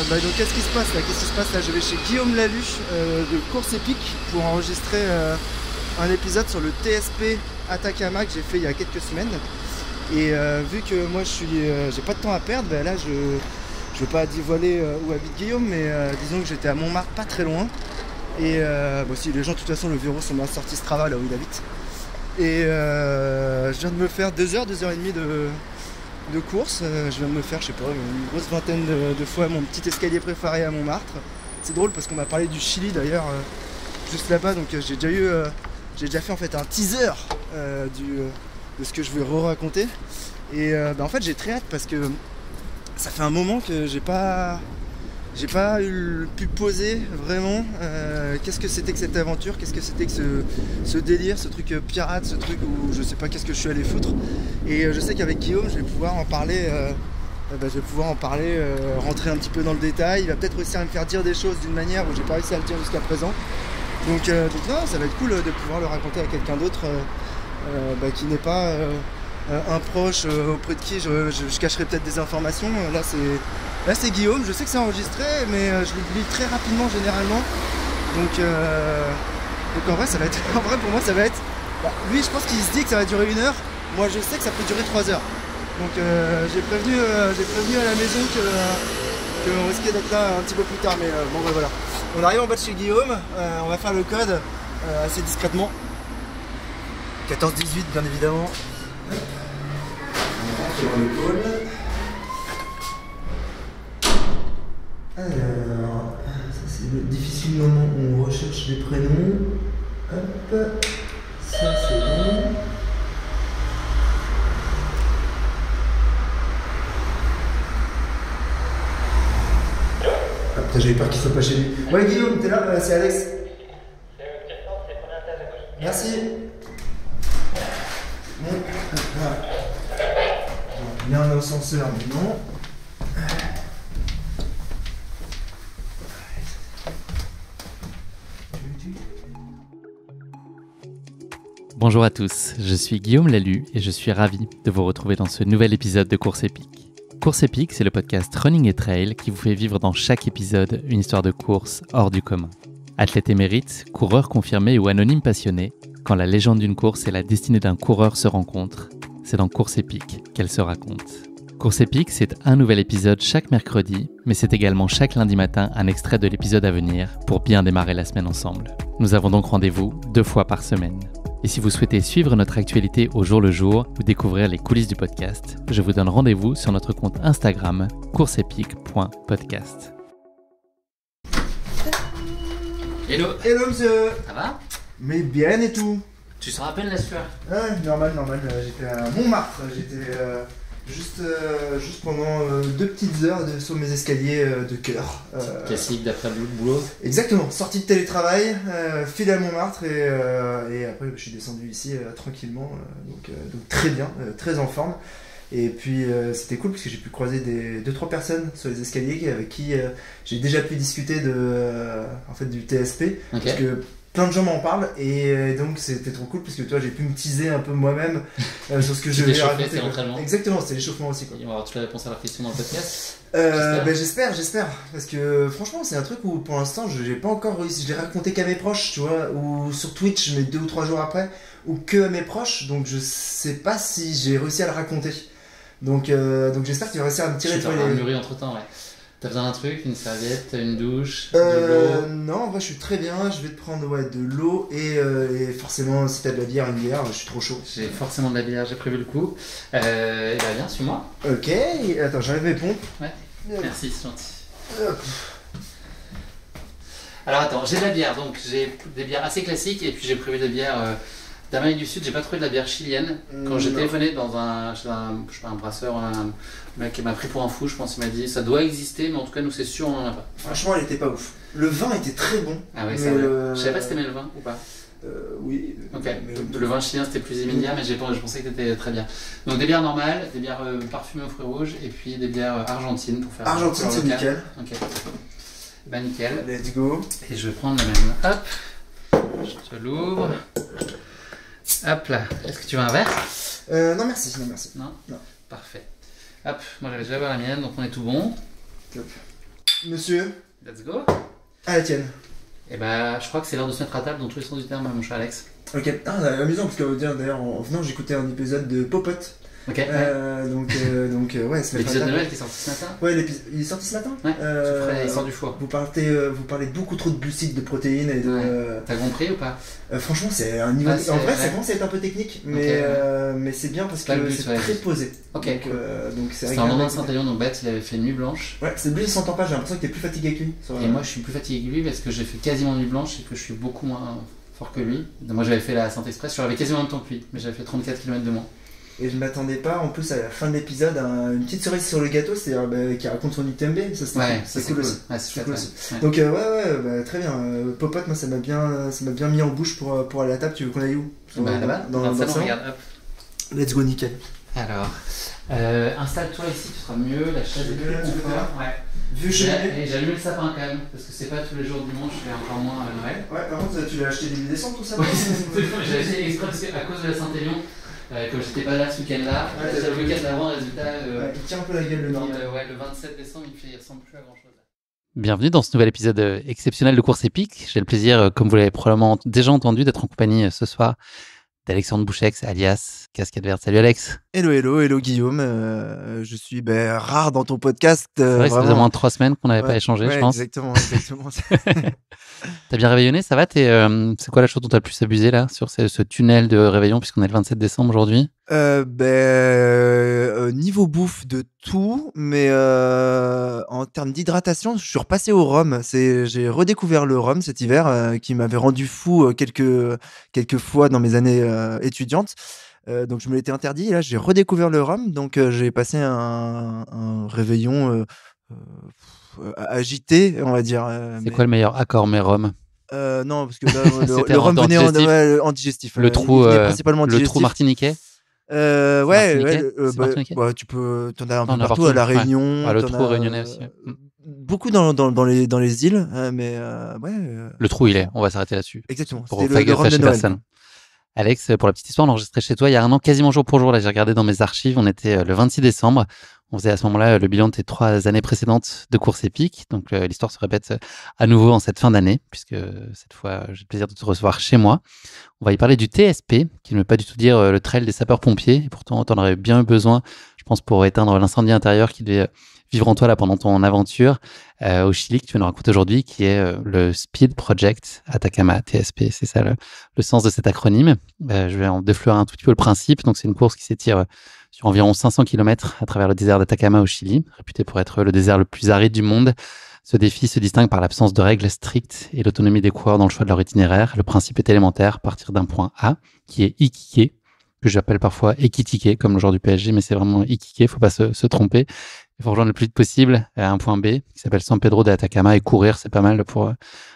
Donc qu'est-ce qui se passe là? Je vais chez Guillaume Lalu de Course Épique pour enregistrer un épisode sur le TSP Atacama que j'ai fait il y a quelques semaines. Et vu que moi j'ai pas de temps à perdre, là je veux pas dévoiler où habite Guillaume, mais disons que j'étais à Montmartre, pas très loin. Et si les gens de toute façon le verront sur ma sortie Strava là où il habite. Et je viens de me faire 2h, 2h30 de course. Je viens de me faire, je sais pas, une grosse vingtaine de fois mon petit escalier préféré à Montmartre. C'est drôle parce qu'on m'a parlé du Chili d'ailleurs juste là-bas, donc j'ai déjà fait en fait un teaser de ce que je vais raconter. Et en fait j'ai très hâte parce que ça fait un moment que j'ai pas pu poser vraiment qu'est-ce que c'était que cette aventure, qu'est-ce que c'était que ce délire, ce truc pirate, ce truc où je sais pas qu'est-ce que je suis allé foutre. Et je sais qu'avec Guillaume je vais pouvoir en parler, rentrer un petit peu dans le détail. Il va peut-être réussir à me faire dire des choses d'une manière où j'ai pas réussi à le dire jusqu'à présent. Donc non, ça va être cool de pouvoir le raconter à quelqu'un d'autre qui n'est pas un proche auprès de qui je cacherai peut-être des informations. Là c'est Guillaume, je sais que c'est enregistré, mais je l'oublie très rapidement généralement. Donc en vrai pour moi ça va être. Lui je pense qu'il se dit que ça va durer 1 heure, moi je sais que ça peut durer 3 heures. Donc j'ai prévenu à la maison qu'on risquait d'être là un petit peu plus tard, mais voilà. On arrive en bas de chez Guillaume, on va faire le code assez discrètement. 14-18 bien évidemment. Sur le call. Alors, ça c'est le difficile moment où on recherche les prénoms. Hop, ça c'est bon. Ah putain, j'avais peur qu'il soit pas chez lui. Ouais Guillaume, t'es là? C'est Alex. Merci. Bon, voilà. Il y a un ascenseur, mais non. Bonjour à tous, je suis Guillaume Lalu et je suis ravi de vous retrouver dans ce nouvel épisode de Course Épique. Course Épique, c'est le podcast Running et Trail qui vous fait vivre dans chaque épisode une histoire de course hors du commun. Athlète émérite, coureur confirmé ou anonyme passionné, quand la légende d'une course et la destinée d'un coureur se rencontrent, c'est dans Course Épique qu'elle se raconte. Course Épique, c'est un nouvel épisode chaque mercredi, mais c'est également chaque lundi matin un extrait de l'épisode à venir pour bien démarrer la semaine ensemble. Nous avons donc rendez-vous 2 fois par semaine. Et si vous souhaitez suivre notre actualité au jour le jour ou découvrir les coulisses du podcast, je vous donne rendez-vous sur notre compte Instagram courseepique.podcast. Hello. Hello monsieur. Ça va? Mais bien et tout. Tu te rappelles la sueur? Ouais, normal. J'étais à Montmartre. J'étais juste pendant 2 petites heures sur mes escaliers de cœur. Classique d'après le boulot. Exactement. Sortie de télétravail, filé à Montmartre et après je suis descendu ici tranquillement. Donc très bien, très en forme. Et puis c'était cool parce que j'ai pu croiser 2-3 personnes sur les escaliers avec qui j'ai déjà pu discuter du TSP. Okay. Parce que plein de gens m'en parlent et donc c'était trop cool parce que toi j'ai pu me teaser un peu moi-même sur ce que je vais raconter. Exactement, c'était l'échauffement aussi quoi. On va avoir toute la réponse à la question dans le podcast. J'espère parce que franchement c'est un truc où pour l'instant j'ai pas encore réussi. Je l'ai raconté qu'à mes proches, tu vois, ou sur Twitch mais 2 ou 3 jours après, ou que à mes proches, donc je sais pas si j'ai réussi à le raconter. Donc j'espère que tu vas réussir à me tirer de toi. Mûri entre temps, ouais. T'as besoin d'un truc, une serviette, une douche, de l'eau? Non, en vrai je suis très bien, je vais te prendre de l'eau et forcément si t'as de la bière, une bière, je suis trop chaud. J'ai forcément de la bière, j'ai prévu le coup. Viens, suis-moi. Ok, attends, j'enlève mes pompes. Ouais, merci, c'est gentil. Alors attends, j'ai de la bière, donc j'ai des bières assez classiques et puis j'ai prévu des bières d'Amérique du Sud. J'ai pas trouvé de la bière chilienne. Quand j'ai téléphoné chez un brasseur, un mec qui m'a pris pour un fou, je pense qu'il m'a dit ça doit exister, mais en tout cas nous c'est sûr on en a pas. Franchement elle était pas ouf. Le vin était très bon. Ah ouais, ça je savais pas si t'aimais le vin ou pas. Oui. Ok, le vin chilien c'était plus immédiat, mais je pensais que t'étais très bien. Donc des bières normales, des bières parfumées aux fruits rouges et puis des bières argentines pour faire. Argentine c'est nickel. Ok. Bah nickel. Let's go. Et je vais prendre la même. Hop. Je te l'ouvre. Hop là. Est-ce que tu veux un verre? Non merci. Non. Parfait. Hop, moi j'avais déjà la mienne, donc on est tout bon. Top. Monsieur, Let's go. à la tienne. Et bah, je crois que c'est l'heure de se mettre à table dans tous les sens du terme, mon cher Alex. Ok, amusant parce que d'ailleurs en venant j'écoutais un épisode de Popote. Ok. Ouais. Donc ouais, se mettre à L'épisode de table. Noël qui est sorti ce matin. Ouais, il est sorti ce matin. Ouais. Il sort du four. Vous parlez beaucoup trop de glucides, de protéines et de. Ouais. T'as compris ou pas? Franchement, c'est un niveau. Ouais, en vrai, ouais. ça commence à être un peu technique, mais c'est bien parce que Pas le but, c'est ouais. très posé. Ok. Donc c'est C'était un moment de Saint-Élion, donc bête, il avait fait nuit blanche. Ouais, c'est lui, il s'entend pas. J'ai l'impression que t'es plus fatigué que lui. Et moi, je suis plus fatigué que lui parce que j'ai fait quasiment nuit blanche et que je suis beaucoup moins fort que lui. Donc, moi, j'avais fait la Saint Express, je suis arrivé quasiment en même temps que lui, mais j'avais fait 34 km de moins. Et je m'attendais pas, en plus à la fin de l'épisode, à une petite cerise sur le gâteau, c'est-à-dire qui raconte son UTMB. Ça, c'est cool aussi. Ouais, c'est chouette, cool ouais. aussi. Ouais. Donc très bien. Popote, moi ça m'a bien mis en bouche pour aller à la table. Tu veux qu'on aille où? Bah, là-bas, dans le salon, regarde, hop. Let's go, nickel. Alors, installe-toi ici, tu seras mieux, la chaise est plus confort. Ouais. Vu J'ai allumé le sapin quand même, parce que c'est pas tous les jours dimanche et encore moins à Noël. Ouais, par contre, tu l'as acheté début décembre tout ça? Ouais, j'ai acheté exprès parce qu'à cause de la Saint-Élion, comme j'étais pas là ce week-end-là, c'est le week-end d'avant, résultat. Il tient un peu la gueule le Nord. Ouais, le 27 décembre, il ressemble plus à grand chose. Bienvenue dans ce nouvel épisode exceptionnel de Course Épique. J'ai le plaisir, comme vous l'avez probablement déjà entendu, d'être en compagnie ce soir d'Alexandre Bouchex, alias Casquette Verte. Salut Alex. Hello Guillaume. Je suis rare dans ton podcast. C'est vrai que ça faisait au moins 3 semaines qu'on n'avait pas échangé, je pense. Exactement. T'as bien réveillonné, ça va? C'est quoi la chose dont t'as le plus abusé là, sur ce tunnel de réveillon, puisqu'on est le 27 décembre aujourd'hui? Niveau bouffe de tout, mais en termes d'hydratation, je suis repassé au rhum. J'ai redécouvert le rhum cet hiver, qui m'avait rendu fou quelques fois dans mes années étudiantes. Donc je me l'étais interdit, et là j'ai redécouvert le rhum, donc j'ai passé un réveillon agité, on va dire. C'est quoi le meilleur accord, mais rhum? Non, parce que là, le rhum venait en digestif. Le trou, principalement le trou martiniquais. tu peux, t'en as un peu partout, à la Réunion. Le trou réunionnais aussi. Beaucoup dans les îles, mais le trou, il est. On va s'arrêter là-dessus. Exactement. Pour le rhum de Noël. Alex, pour la petite histoire, on enregistrait chez toi il y a un an, quasiment jour pour jour. Là, j'ai regardé dans mes archives, on était le 26 décembre. On faisait à ce moment-là le bilan de tes 3 années précédentes de course épique. Donc, l'histoire se répète à nouveau en cette fin d'année, puisque cette fois, j'ai le plaisir de te recevoir chez moi. On va y parler du TSP, qui ne veut pas du tout dire le trail des sapeurs-pompiers. Et pourtant, tu en aurais bien eu besoin, je pense, pour éteindre l'incendie intérieur qui devait vivre en toi là pendant ton aventure au Chili, que tu vas nous raconter aujourd'hui, qui est le Speed Project Atacama, TSP. C'est ça le sens de cet acronyme. Je vais en défleurer un tout petit peu le principe. Donc, c'est une course qui s'étire sur environ 500 km à travers le désert d'Atacama au Chili, réputé pour être le désert le plus aride du monde. Ce défi se distingue par l'absence de règles strictes et l'autonomie des coureurs dans le choix de leur itinéraire. Le principe est élémentaire, partir d'un point A, qui est Iquique, que j'appelle parfois Ekitike, comme le joueur du PSG, mais c'est vraiment Iquique, il ne faut pas se tromper. Il faut rejoindre le plus vite possible à un point B qui s'appelle San Pedro de Atacama, et courir, c'est pas mal pour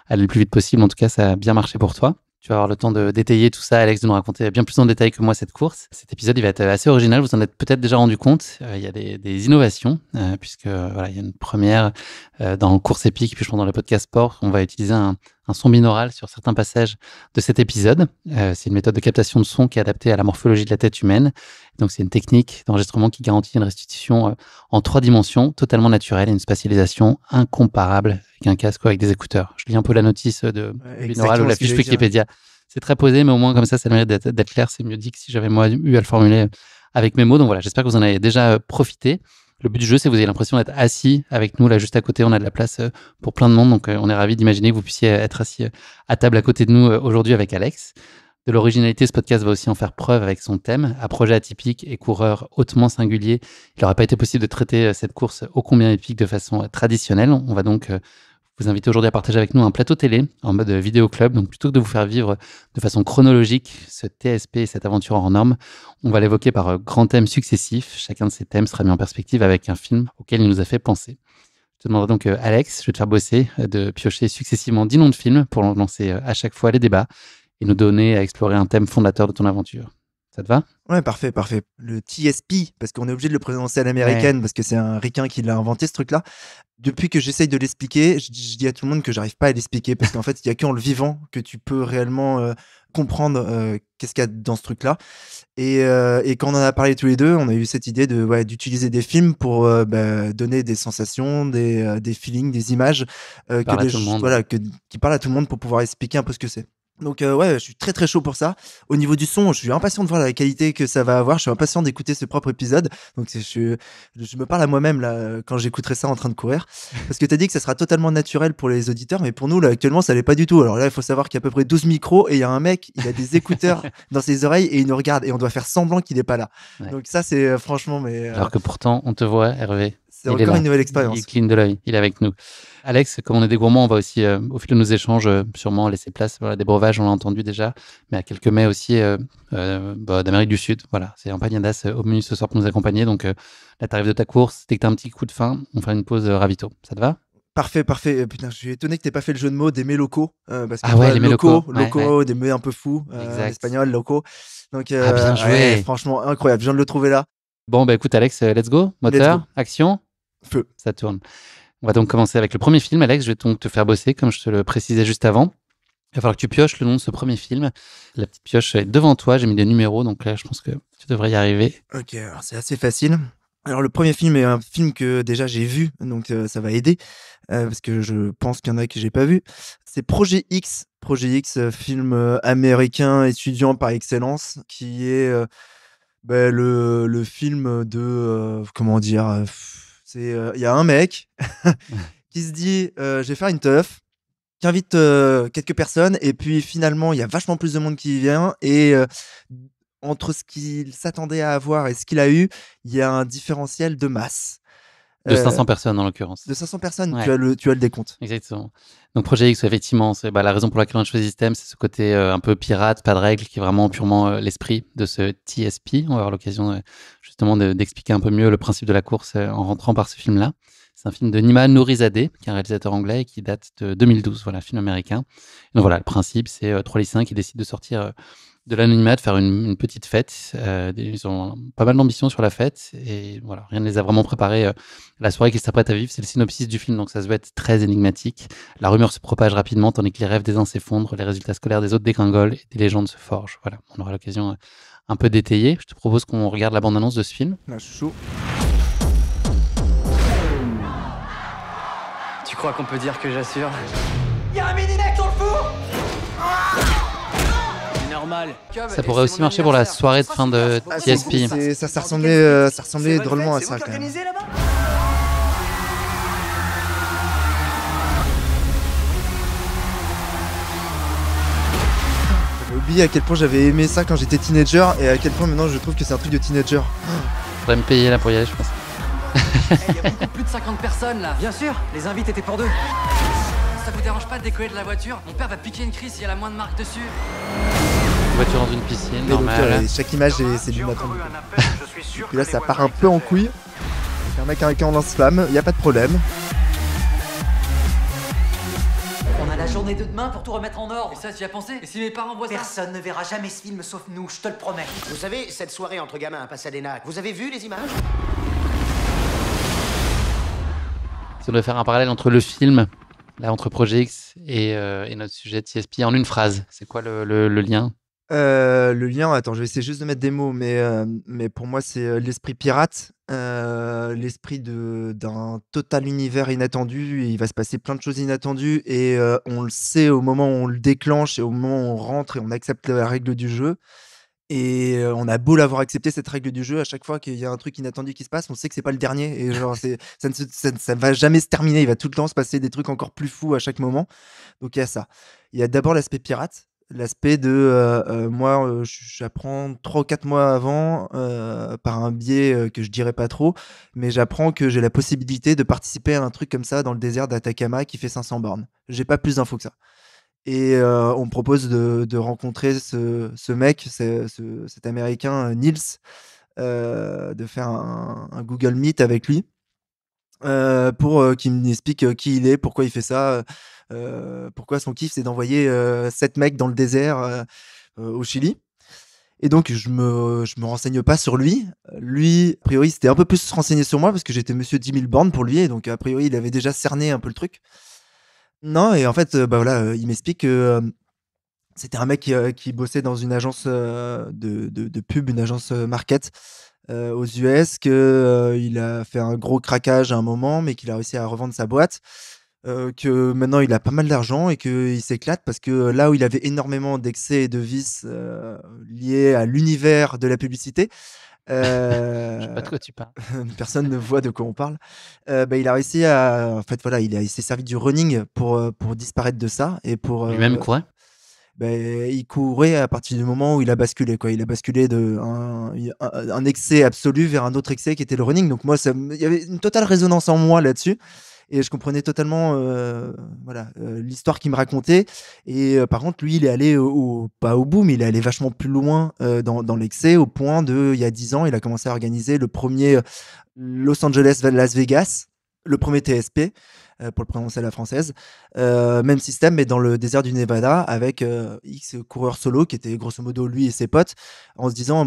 aller le plus vite possible. En tout cas, ça a bien marché pour toi. Tu vas avoir le temps de détailler tout ça, Alex, de nous raconter bien plus en détail que moi cette course. Cet épisode, il va être assez original, vous en êtes peut-être déjà rendu compte. Il y a des innovations, puisque il y a une première dans le course épique, puis je pense dans le podcast sport, on va utiliser un son binaural sur certains passages de cet épisode. C'est une méthode de captation de son qui est adaptée à la morphologie de la tête humaine. Donc, c'est une technique d'enregistrement qui garantit une restitution en 3 dimensions, totalement naturelle, et une spatialisation incomparable avec un casque ou avec des écouteurs. Je lis un peu la notice de binaural ou la fiche Wikipédia. C'est très posé, mais au moins comme ça le mérite d'être clair. C'est mieux dit que si j'avais moi eu à le formuler avec mes mots. Donc voilà, j'espère que vous en avez déjà profité. Le but du jeu, c'est que vous ayez l'impression d'être assis avec nous, là, juste à côté. On a de la place pour plein de monde. Donc, on est ravis d'imaginer que vous puissiez être assis à table à côté de nous aujourd'hui avec Alex. De l'originalité, ce podcast va aussi en faire preuve avec son thème. À projet atypique et coureur hautement singulier, il n'aurait pas été possible de traiter cette course ô combien épique de façon traditionnelle. On va donc vous inviter aujourd'hui à partager avec nous un plateau télé en mode vidéo club. Donc, plutôt que de vous faire vivre de façon chronologique ce TSP et cette aventure hors norme, on va l'évoquer par grands thèmes successifs. Chacun de ces thèmes sera mis en perspective avec un film auquel il nous a fait penser. Je te demanderai donc, Alex, je vais te faire bosser de piocher successivement 10 noms de films pour lancer à chaque fois les débats et nous donner à explorer un thème fondateur de ton aventure. Ça te va? Ouais, parfait, parfait. Le TSP, parce qu'on est obligé de le prononcer à l'américaine, parce que c'est un ricain qui l'a inventé, ce truc-là. Depuis que j'essaye de l'expliquer, je dis à tout le monde que j'arrive pas à l'expliquer, parce qu'en fait, il y a qu'en le vivant que tu peux réellement comprendre qu'est-ce qu'il y a dans ce truc-là. Et quand on en a parlé tous les deux, on a eu cette idée d'utiliser des films pour donner des sensations, des feelings, des images Parle à tout le monde. voilà, qui parlent à tout le monde pour pouvoir expliquer un peu ce que c'est. Donc ouais, je suis très très chaud pour ça. Au niveau du son, je suis impatient de voir la qualité que ça va avoir. Je suis impatient d'écouter ce propre épisode. Donc je me parle à moi-même là quand j'écouterai ça en train de courir. Parce que tu as dit que ça sera totalement naturel pour les auditeurs, mais pour nous là actuellement ça l'est pas du tout. Alors là, il faut savoir qu'il y a à peu près 12 micros et il y a un mec, il a des écouteurs dans ses oreilles et il nous regarde et on doit faire semblant qu'il est pas là. Ouais. Donc ça c'est franchement Alors que pourtant, on te voit, Hervé. c'est Il est encore là. une nouvelle expérience. Il cligne de l'œil, il est avec nous. Alex, comme on est des gourmands, on va aussi, au fil de nos échanges, sûrement laisser place. Voilà, des breuvages, on l'a entendu déjà, mais à quelques mets aussi d'Amérique du Sud. Voilà, c'est Empanadas au menu ce soir pour nous accompagner. Donc là, t'arrives de ta course, dès que t'as un petit coup de faim, on fait une pause ravito. Ça te va? Parfait, parfait. Putain, je suis étonné que t'aies pas fait le jeu de mots des mets locaux. Parce que Ah ouais, les mets locaux. locaux, des mets un peu fous, en Exact. espagnol, locaux. Donc, Bien joué. ouais, franchement, incroyable. Je viens de le trouver là. Bon, bah écoute, Alex, let's go. Moteur, go. action, Feu. ça tourne. On va donc commencer avec le premier film, Alex. Je vais donc te faire bosser, comme je te le précisais juste avant. Il va falloir que tu pioches le nom de ce premier film. La petite pioche est devant toi. J'ai mis des numéros, donc là, je pense que tu devrais y arriver. Ok, alors c'est assez facile. Alors, le premier film est un film que déjà j'ai vu, donc ça va aider. Parce que je pense qu'il y en a que j'ai pas vu. C'est Projet X. Projet X, film américain étudiant par excellence, qui est le film de. Comment dire il y a un mec qui se dit je vais faire une teuf, qui invite quelques personnes, et puis finalement, il y a vachement plus de monde qui vient, et entre ce qu'il s'attendait à avoir et ce qu'il a eu, il y a un différentiel de masse. De 500 personnes, en l'occurrence. De 500 personnes, Ouais. tu as le décompte. Exactement. Donc, Projet X, effectivement, c'est la raison pour laquelle on a choisi ce thème, c'est ce côté un peu pirate, pas de règles, qui est vraiment purement l'esprit de ce TSP. On va avoir l'occasion justement d'expliquer un peu mieux le principe de la course en rentrant par ce film-là. C'est un film de Nima Nourizadeh, qui est un réalisateur anglais et qui date de 2012, voilà, film américain. Et donc voilà, le principe, c'est trois lycéens qui décident de sortir de l'anonymat, de faire une petite fête. Ils ont pas mal d'ambition sur la fête et voilà, rien ne les a vraiment préparés. La soirée qu'ils s'apprêtent à vivre, c'est le synopsis du film, donc ça se veut être très énigmatique. La rumeur se propage rapidement, tandis que les rêves des uns s'effondrent, les résultats scolaires des autres dégringolent et des légendes se forgent. Voilà, on aura l'occasion un peu d'étayer. Je te propose qu'on regarde la bande-annonce de ce film. Là, je suis chaud. Tu crois qu'on peut dire que j'assure? Y'a un mini-neck dans le four. Normal. Ça pourrait aussi marcher pour la soirée de fin de TSP. Ça ressemblait drôlement à ça quand même. Là-bas J'avais oublié à quel point j'avais aimé ça quand j'étais teenager, et à quel point maintenant je trouve que c'est un truc de teenager. Faudrait me payer là pour y aller, je pense. Il y a beaucoup plus de 50 personnes là. Bien sûr, les invites étaient pour deux. Ça vous dérange pas de décoller de la voiture? Mon père va piquer une crise s'il y a la moindre marque dessus. Voiture dans une piscine, Et donc, normal. chaque image, c'est du attendu. Et là, ça part un peu en couille. Avec un mec avec un lance-flamme, y a pas de problème. On a la journée de demain pour tout remettre en ordre. Et ça, tu y as pensé? Et si mes parents voient ça? Personne ne verra jamais ce film sauf nous, je te le promets. Vous savez, cette soirée entre gamins à Pasadena, vous avez vu les images? Si on devait faire un parallèle entre le film, là, entre Projet X et notre sujet de TSP en une phrase, c'est quoi le lien? Le lien, attends, je vais essayer juste de mettre des mots, mais pour moi, c'est l'esprit pirate, l'esprit d'un total univers inattendu. Il va se passer plein de choses inattendues, et on le sait au moment où on le déclenche et au moment où on rentre et on accepte la règle du jeu. Et on a beau l'avoir accepté, cette règle du jeu, à chaque fois qu'il y a un truc inattendu qui se passe, on sait que c'est pas le dernier. Et genre, ça ne va jamais se terminer. Il va tout le temps se passer des trucs encore plus fous à chaque moment. Donc il y a ça. Il y a d'abord l'aspect pirate. L'aspect de moi, j'apprends 3 ou 4 mois avant, par un biais que je dirais pas trop, mais j'apprends que j'ai la possibilité de participer à un truc comme ça dans le désert d'Atacama qui fait 500 bornes. J'ai pas plus d'infos que ça. Et on me propose de rencontrer ce mec, cet Américain Niels, de faire un Google Meet avec lui, pour qu'il m'explique qui il est, pourquoi il fait ça, pourquoi son kiff c'est d'envoyer 7 mecs dans le désert au Chili. Et donc, je me renseigne pas sur lui. Lui, a priori, c'était un peu plus renseigné sur moi parce que j'étais monsieur 10 000 bornes pour lui. Et donc, a priori, il avait déjà cerné un peu le truc. Non, et en fait, il m'explique que c'était un mec qui bossait dans une agence de pub, une agence market aux US, que il a fait un gros craquage à un moment, mais qu'il a réussi à revendre sa boîte. Que maintenant il a pas mal d'argent et qu'il s'éclate parce que là où il avait énormément d'excès et de vices liés à l'univers de la publicité, Je sais pas de quoi tu parles. personne ne voit de quoi on parle. Il a réussi à, en fait, voilà, il s'est servi du running pour disparaître de ça et pour. Lui-même courait. Il courait à partir du moment où il a basculé, quoi. Il a basculé de un excès absolu vers un autre excès qui était le running. Donc moi, il y avait une totale résonance en moi là-dessus. Et je comprenais totalement l'histoire qu'il me racontait. Et par contre, lui, il est allé pas au bout, mais il est allé vachement plus loin dans l'excès, au point de, il y a 10 ans, il a commencé à organiser le premier Los Angeles-Las Vegas, le premier TSP, pour le prononcer à la française. Même système, mais dans le désert du Nevada, avec X coureurs solo, qui étaient grosso modo lui et ses potes, en se disant,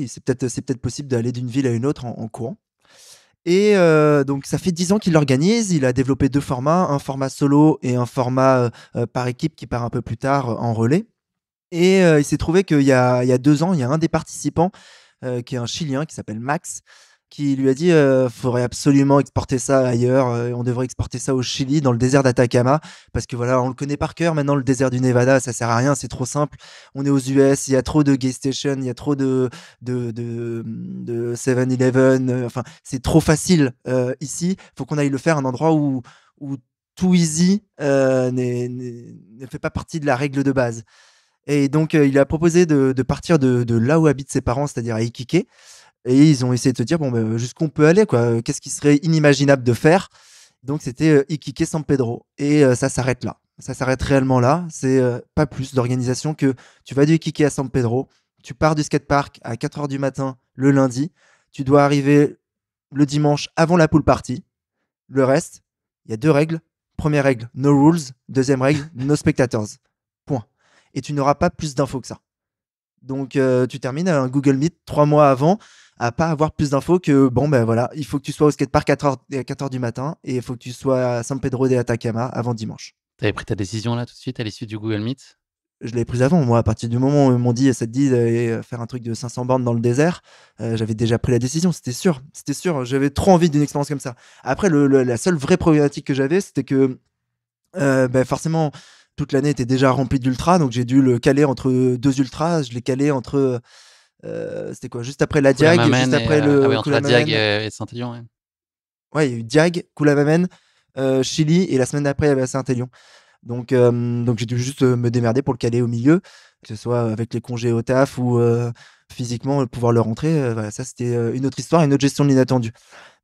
c'est peut-être possible d'aller d'une ville à une autre en courant. Et donc, ça fait 10 ans qu'il l'organise. Il a développé 2 formats, un format solo et un format par équipe qui part un peu plus tard en relais. Et il s'est trouvé qu'il y a 2 ans, il y a un des participants qui est un Chilien qui s'appelle Max, qui lui a dit faudrait absolument exporter ça ailleurs. On devrait exporter ça au Chili, dans le désert d'Atacama, parce que voilà, on le connaît par cœur maintenant, le désert du Nevada, ça sert à rien, c'est trop simple. On est aux US, il y a trop de gay stations, il y a trop de 7-Eleven, enfin, c'est trop facile ici. Faut qu'on aille le faire à un endroit où too easy ne fait pas partie de la règle de base. Et donc, il a proposé de partir de là où habitent ses parents, c'est-à-dire à Iquique. Et ils ont essayé de se dire, jusqu'où on peut aller, quoi. Qu'est-ce qui serait inimaginable de faire? Donc, c'était Iquique San Pedro. Et ça s'arrête là. Ça s'arrête réellement là. C'est pas plus d'organisation que tu vas du Iquique à San Pedro, tu pars du skatepark à 4h du matin le lundi, tu dois arriver le dimanche avant la pool party. Le reste, il y a 2 règles. Première règle, no rules. Deuxième règle, no spectators. Point. Et tu n'auras pas plus d'infos que ça. Donc, tu termines un Google Meet 3 mois avant à pas avoir plus d'infos que il faut que tu sois au skatepark à 4h du matin et il faut que tu sois à San Pedro de Atacama avant dimanche. T'avais pris ta décision là tout de suite à l'issue du Google Meet? Je l'ai prise avant, moi, à partir du moment où ils m'ont dit, ça te dit d'aller faire un truc de 500 bornes dans le désert, j'avais déjà pris la décision, c'était sûr, j'avais trop envie d'une expérience comme ça. Après, la seule vraie problématique que j'avais, c'était que forcément, toute l'année était déjà remplie d'ultras, donc j'ai dû le caler entre 2 ultras, je l'ai calé entre... c'était quoi? Juste après la Diag, juste après entre la Diag et Saint-Élion. Ouais. Ouais, il y a eu Diag, Coulamamen, Chili, et la semaine d'après, il y avait Saint-Élion. Donc j'ai dû juste me démerder pour le caler au milieu, que ce soit avec les congés au taf ou physiquement pouvoir le rentrer. Voilà, ça, c'était une autre histoire, une autre gestion de l'inattendu.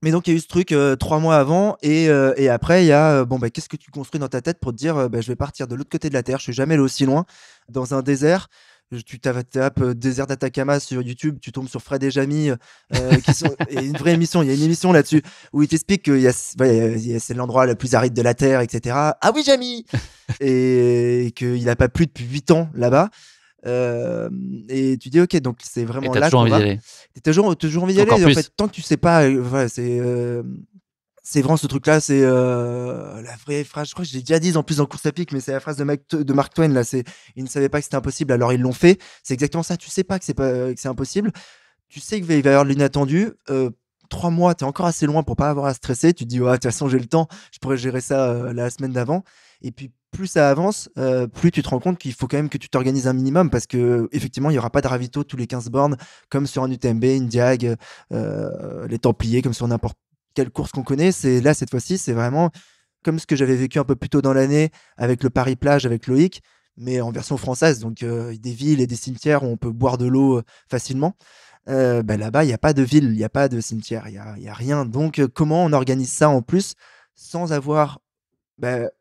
Mais donc, il y a eu ce truc 3 mois avant, et après, il y a qu'est-ce que tu construis dans ta tête pour te dire je vais partir de l'autre côté de la Terre, je suis jamais allé aussi loin, dans un désert. Tu tapes désert d'Atacama sur YouTube, tu tombes sur Fred et Jamy, il y a une vraie émission, il y a une émission là-dessus où il t'explique que c'est l'endroit le plus aride de la Terre, etc. Ah oui, Jamy et qu'il n'a pas plu depuis 8 ans là-bas. Et tu dis ok, donc c'est vraiment là qu'on va. T'as toujours envie d'y aller. En fait, tant que tu sais pas, c'est vraiment ce truc-là, c'est la vraie phrase. Je crois que je l'ai déjà dit en plus en course à pic, mais c'est la phrase de Mark Twain là. C'est ils ne savaient pas que c'était impossible, alors ils l'ont fait. C'est exactement ça. Tu sais pas que c'est impossible. Tu sais qu'il va y avoir de l'inattendu. 3 mois, t'es encore assez loin pour pas avoir à stresser. Tu te dis de toute façon j'ai le temps, je pourrais gérer ça la semaine d'avant. Et puis plus ça avance, plus tu te rends compte qu'il faut quand même que tu t'organises un minimum, parce que effectivement il y aura pas de ravito tous les 15 bornes comme sur un UTMB, une Diag, les Templiers, comme sur n'importe quelle course qu'on connaît. C'est là, cette fois-ci, c'est vraiment comme ce que j'avais vécu un peu plus tôt dans l'année avec le Paris-Plage avec Loïc, mais en version française, donc des villes et des cimetières où on peut boire de l'eau facilement. Là-bas, il n'y a pas de ville, il n'y a pas de cimetière, il y a rien. Donc comment on organise ça en plus sans avoir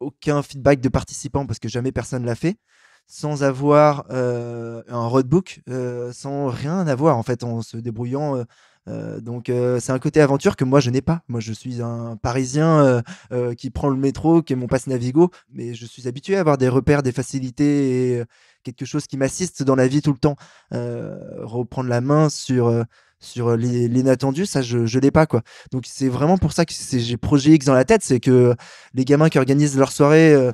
aucun feedback de participants, parce que jamais personne l'a fait, sans avoir un roadbook, sans rien avoir, en fait, en se débrouillant Donc c'est un côté aventure que moi je n'ai pas. Moi je suis un Parisien qui prend le métro, qui est mon passe Navigo, mais je suis habitué à avoir des repères, des facilités et quelque chose qui m'assiste dans la vie tout le temps. Reprendre la main sur l'inattendu, ça je l'ai pas quoi. Donc c'est vraiment pour ça que j'ai Projet X dans la tête, c'est que les gamins qui organisent leur soirée,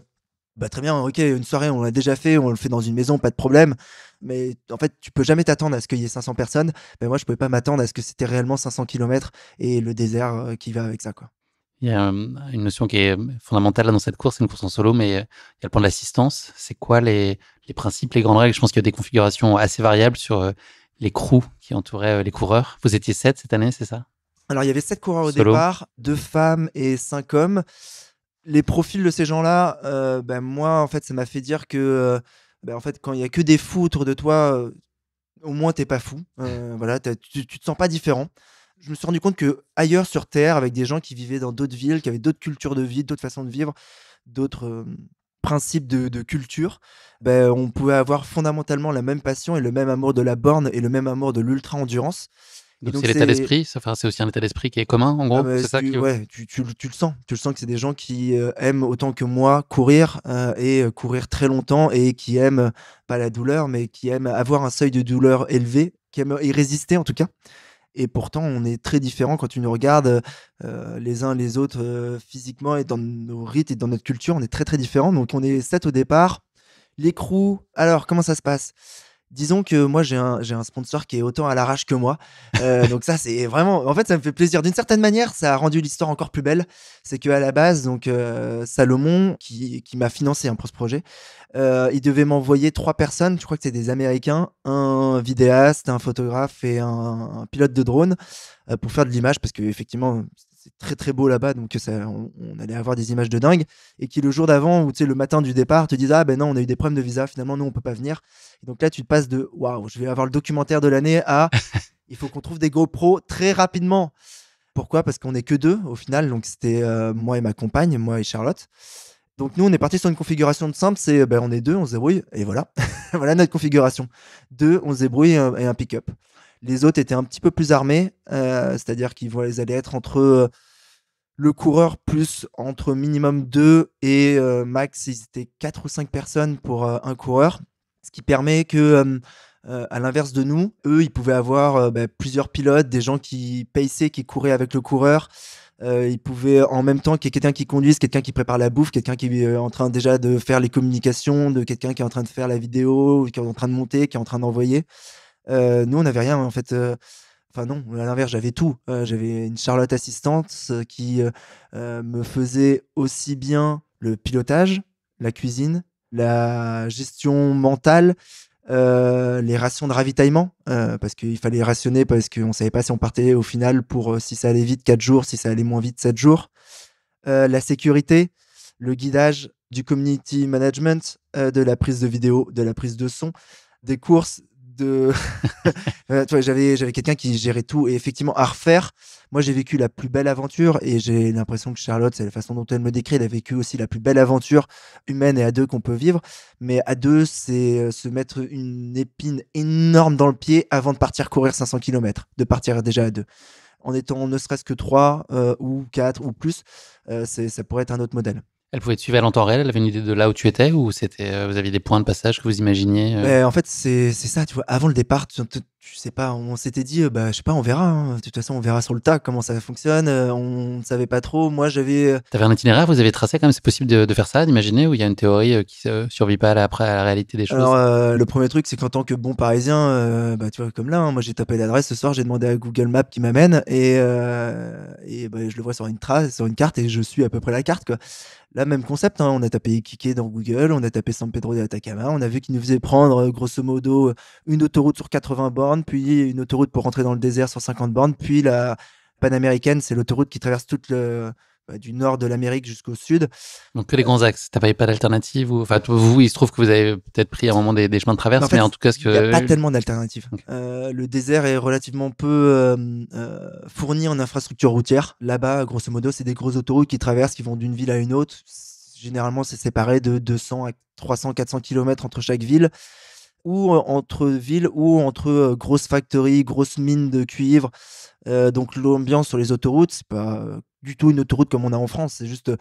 très bien, ok, une soirée on l'a déjà fait, on le fait dans une maison, pas de problème. Mais en fait, tu peux jamais t'attendre à ce qu'il y ait 500 personnes. Mais moi, je pouvais pas m'attendre à ce que c'était réellement 500 km et le désert qui va avec ça, quoi. Il y a une notion qui est fondamentale dans cette course, c'est une course en solo, mais il y a le point de l'assistance. C'est quoi les principes, les grandes règles? Je pense qu'il y a des configurations assez variables sur les crews qui entouraient les coureurs. Vous étiez 7 cette année, c'est ça? Alors, il y avait 7 coureurs au Solo. départ, 2 femmes et 5 hommes. Les profils de ces gens-là, moi, en fait, ça m'a fait dire que en fait, quand il y a que des fous autour de toi, au moins t'es pas fou. Voilà, tu te sens pas différent. Je me suis rendu compte que ailleurs sur Terre, avec des gens qui vivaient dans d'autres villes, qui avaient d'autres cultures de vie, d'autres façons de vivre, d'autres principes de culture, on pouvait avoir fondamentalement la même passion et le même amour de la borne et le même amour de l'ultra-endurance. Et Donc c'est l'état d'esprit, enfin, c'est aussi un état d'esprit qui est commun, en gros. C'est ça qui... Ouais, tu le sens. Tu le sens que c'est des gens qui aiment autant que moi courir et courir très longtemps et qui aiment, pas la douleur, mais qui aiment avoir un seuil de douleur élevé, qui aiment y résister en tout cas. Et pourtant, on est très différents quand tu nous regardes les uns les autres physiquement et dans nos rites et dans notre culture, on est très très différents. Donc on est 7 au départ. Les crews, alors comment ça se passe? Disons que moi j'ai un sponsor qui est autant à l'arrache que moi, donc ça c'est vraiment, en fait ça me fait plaisir d'une certaine manière, ça a rendu l'histoire encore plus belle. C'est que à la base donc Salomon qui m'a financé pour ce projet, il devait m'envoyer 3 personnes, je crois que c'est des Américains, un vidéaste, un photographe et un pilote de drone pour faire de l'image parce que effectivement c'est très très beau là-bas, donc on allait avoir des images de dingue, et qui le jour d'avant ou le matin du départ te disent non, on a eu des problèmes de visa, finalement nous on peut pas venir. Et donc là tu te passes de waouh, je vais avoir le documentaire de l'année à il faut qu'on trouve des GoPro très rapidement. Pourquoi? Parce qu'on est que 2 au final, donc c'était moi et ma compagne, moi et Charlotte. Donc nous on est parti sur une configuration de simple, c'est on est 2, on se débrouille et voilà. Voilà notre configuration. 2, on se débrouille et un pick-up. Les autres étaient un petit peu plus armés, c'est-à-dire qu'ils allaient être entre le coureur plus entre minimum 2 et max, ils étaient 4 ou 5 personnes pour un coureur. Ce qui permet que, à l'inverse de nous, eux, ils pouvaient avoir plusieurs pilotes, des gens qui paissaient, qui couraient avec le coureur. Ils pouvaient en même temps qu'il y ait quelqu'un qui conduise, quelqu'un qui prépare la bouffe, quelqu'un qui est en train déjà de faire les communications, de quelqu'un qui est en train de faire la vidéo, qui est en train de monter, qui est en train d'envoyer. Nous, on n'avait rien en fait. Enfin non, à l'inverse, j'avais tout. J'avais une Charlotte assistante qui me faisait aussi bien le pilotage, la cuisine, la gestion mentale, les rations de ravitaillement, parce qu'il fallait rationner, parce qu'on ne savait pas si on partait au final pour, si ça allait vite, 4 jours, si ça allait moins vite, 7 jours. La sécurité, le guidage, du community management, de la prise de vidéo, de la prise de son, des courses, j'avais quelqu'un qui gérait tout, et effectivement à refaire, moi j'ai vécu la plus belle aventure, et j'ai l'impression que Charlotte, c'est la façon dont elle me décrit, elle a vécu aussi la plus belle aventure humaine et à 2 qu'on peut vivre, mais à 2 c'est se mettre une épine énorme dans le pied avant de partir courir 500 km, de partir déjà à 2 en étant ne serait-ce que 3 ou 4 ou plus, ça pourrait être un autre modèle. Elle pouvait te suivre en temps réel? Elle avait une idée de là où tu étais, ou c'était, vous aviez des points de passage que vous imaginiez? En fait, c'est ça, tu vois. Avant le départ, tu sais pas, on s'était dit, je sais pas, on verra. Hein. De toute façon, on verra sur le tas comment ça fonctionne. On ne savait pas trop. Moi, j'avais. T'avais un itinéraire, vous avez tracé quand même, c'est possible de faire ça, d'imaginer, ou il y a une théorie qui ne survit pas à la réalité des choses? Alors, le premier truc, c'est qu'en tant que bon Parisien, tu vois, comme là, hein, moi j'ai tapé l'adresse ce soir, j'ai demandé à Google Maps qui m'amène, et je le vois sur une trace, sur une carte, et je suis à peu près la carte, quoi. Là, même concept, hein, on a tapé Iquique dans Google, on a tapé San Pedro de Atacama, on a vu qu'il nous faisait prendre grosso modo une autoroute sur 80 bornes, puis une autoroute pour rentrer dans le désert sur 50 bornes, puis la panaméricaine, c'est l'autoroute qui traverse du nord de l'Amérique jusqu'au sud. Donc que les grands axes, t'as pas d'alternative, ou enfin vous, il se trouve que vous avez peut-être pris à un moment des chemins de traverse, mais en tout cas il n'y a pas tellement d'alternatives. Okay. Le désert est relativement peu fourni en infrastructure routière. Là-bas, grosso modo, c'est des grosses autoroutes qui traversent, qui vont d'une ville à une autre. Généralement, c'est séparé de 200 à 300, 400 km entre chaque ville, ou entre villes, ou entre grosses factories, grosses mines de cuivre. Donc l'ambiance sur les autoroutes, c'est pas du tout une autoroute comme on a en France, c'est juste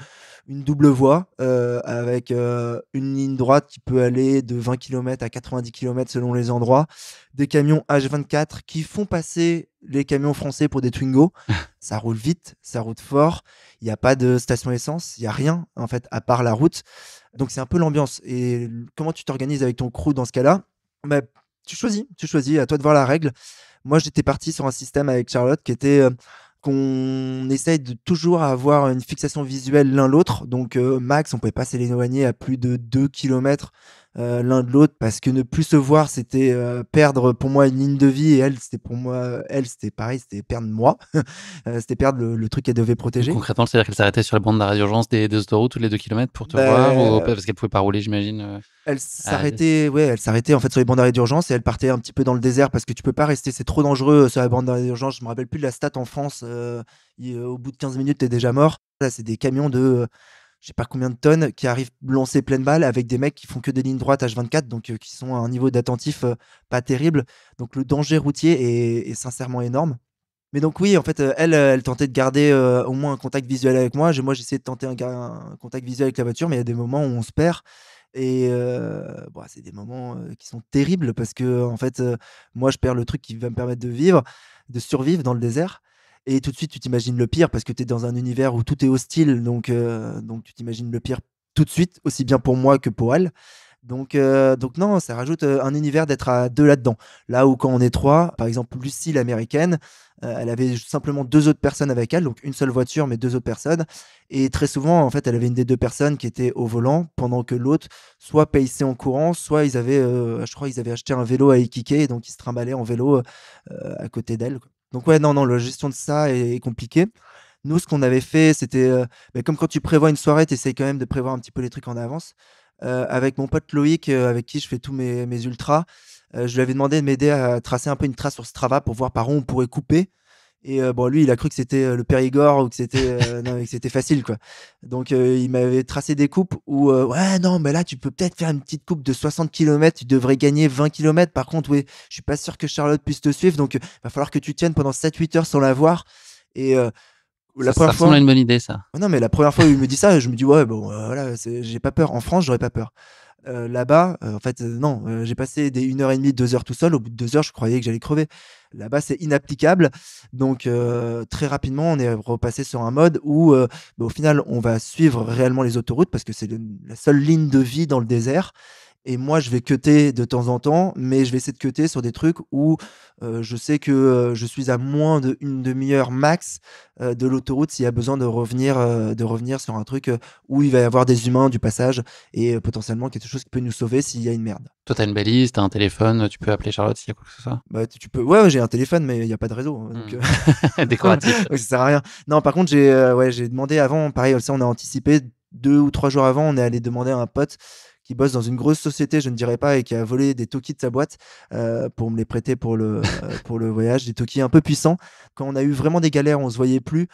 une double voie avec une ligne droite qui peut aller de 20 km à 90 km selon les endroits, des camions H24 qui font passer les camions français pour des Twingo. Ça roule vite, ça roule fort, il n'y a pas de station essence, il n'y a rien en fait à part la route. Donc c'est un peu l'ambiance. Et comment tu t'organises avec ton crew dans ce cas-là? Bah, tu choisis, à toi de voir la règle. Moi, j'étais parti sur un système avec Charlotte qui était qu'on essaye de toujours avoir une fixation visuelle l'un l'autre. Donc, max, on pouvait pas s'éloigner à plus de 2 km l'un de l'autre parce que ne plus se voir, c'était perdre pour moi une ligne de vie et elle, c'était pour moi, elle, c'était pareil, c'était perdre moi. C'était perdre le truc qu'elle devait protéger. Concrètement, c'est-à-dire qu'elle s'arrêtait sur la bande d'arrêt d'urgence des autoroutes tous les 2 km pour te voir ou parce qu'elle pouvait pas rouler, j'imagine. Elle s'arrêtait en fait sur les bandes d'arrêt d'urgence et elle partait un petit peu dans le désert parce que tu peux pas rester, c'est trop dangereux sur la bande d'arrêt d'urgence. Je me rappelle plus de la stat en France. Au bout de 15 minutes, t'es déjà mort. Là, c'est des camions de je sais pas combien de tonnes qui arrivent lancer pleine balle avec des mecs qui font que des lignes droites H24, donc qui sont à un niveau d'attentif pas terrible. Donc le danger routier est sincèrement énorme. Mais donc oui, en fait, elle tentait de garder au moins un contact visuel avec moi. Moi, j'essayais de tenter un contact visuel avec la voiture, mais il y a des moments où on se perd. Et c'est des moments qui sont terribles parce que, en fait, moi, je perds le truc qui va me permettre de survivre dans le désert. Et tout de suite, tu t'imagines le pire parce que tu es dans un univers où tout est hostile. Donc tu t'imagines le pire tout de suite, aussi bien pour moi que pour elle. Donc non, ça rajoute un univers d'être à deux là-dedans. Là où quand on est trois, par exemple Lucie l'américaine, elle avait simplement deux autres personnes avec elle, donc une seule voiture mais deux autres personnes. Et très souvent, en fait, elle avait une des deux personnes qui était au volant pendant que l'autre soit paissait en courant, soit ils avaient, je crois, ils avaient acheté un vélo à Ikike et donc ils se trimballaient en vélo à côté d'elle, quoi. Donc ouais, non, la gestion de ça est compliquée. Nous, ce qu'on avait fait, c'était comme quand tu prévois une soirée, tu essayes quand même de prévoir un petit peu les trucs en avance. Avec mon pote Loïc, avec qui je fais tous mes ultras, je lui avais demandé de m'aider à tracer un peu une trace sur Strava pour voir par où on pourrait couper. Et lui, il a cru que c'était le Périgord ou que c'était non, que c'était facile, quoi. Donc, il m'avait tracé des coupes où, ouais, non, mais là, tu peux peut-être faire une petite coupe de 60 km, tu devrais gagner 20 km. Par contre, oui, je suis pas sûr que Charlotte puisse te suivre, donc va falloir que tu tiennes pendant 7-8 heures sans la voir. Et la Ça première ressemble fois. à une bonne idée, ça. Non, mais la première fois où il me dit ça, je me dis, ouais, bon, voilà, j'ai pas peur. En France, j'aurais pas peur. Là-bas, en fait, non, j'ai passé des 1h30, 2 heures tout seul. Au bout de 2 heures, je croyais que j'allais crever. Là-bas, c'est inapplicable. Donc, très rapidement, on est repassé sur un mode où, au final, on va suivre réellement les autoroutes parce que c'est la seule ligne de vie dans le désert. Et moi, je vais cutter de temps en temps, mais je vais essayer de cutter sur des trucs où je sais que je suis à moins d'une demi-heure max de l'autoroute s'il y a besoin de revenir sur un truc où il va y avoir des humains du passage et potentiellement quelque chose qui peut nous sauver s'il y a une merde. Toi, t'as une balise, t'as un téléphone, tu peux appeler Charlotte s'il y a quoi que ce soit. Bah, tu peux. Ouais, j'ai un téléphone, mais il n'y a pas de réseau, hein, donc, Décoratif. ça sert à rien. Non, par contre, j'ai demandé avant, pareil, ça, on a anticipé 2 ou 3 jours avant, on est allé demander à un pote qui bosse dans une grosse société, je ne dirais pas, et qui a volé des Toki de sa boîte pour me les prêter pour le voyage, des Toki un peu puissants. Quand on a eu vraiment des galères, on se voyait plus,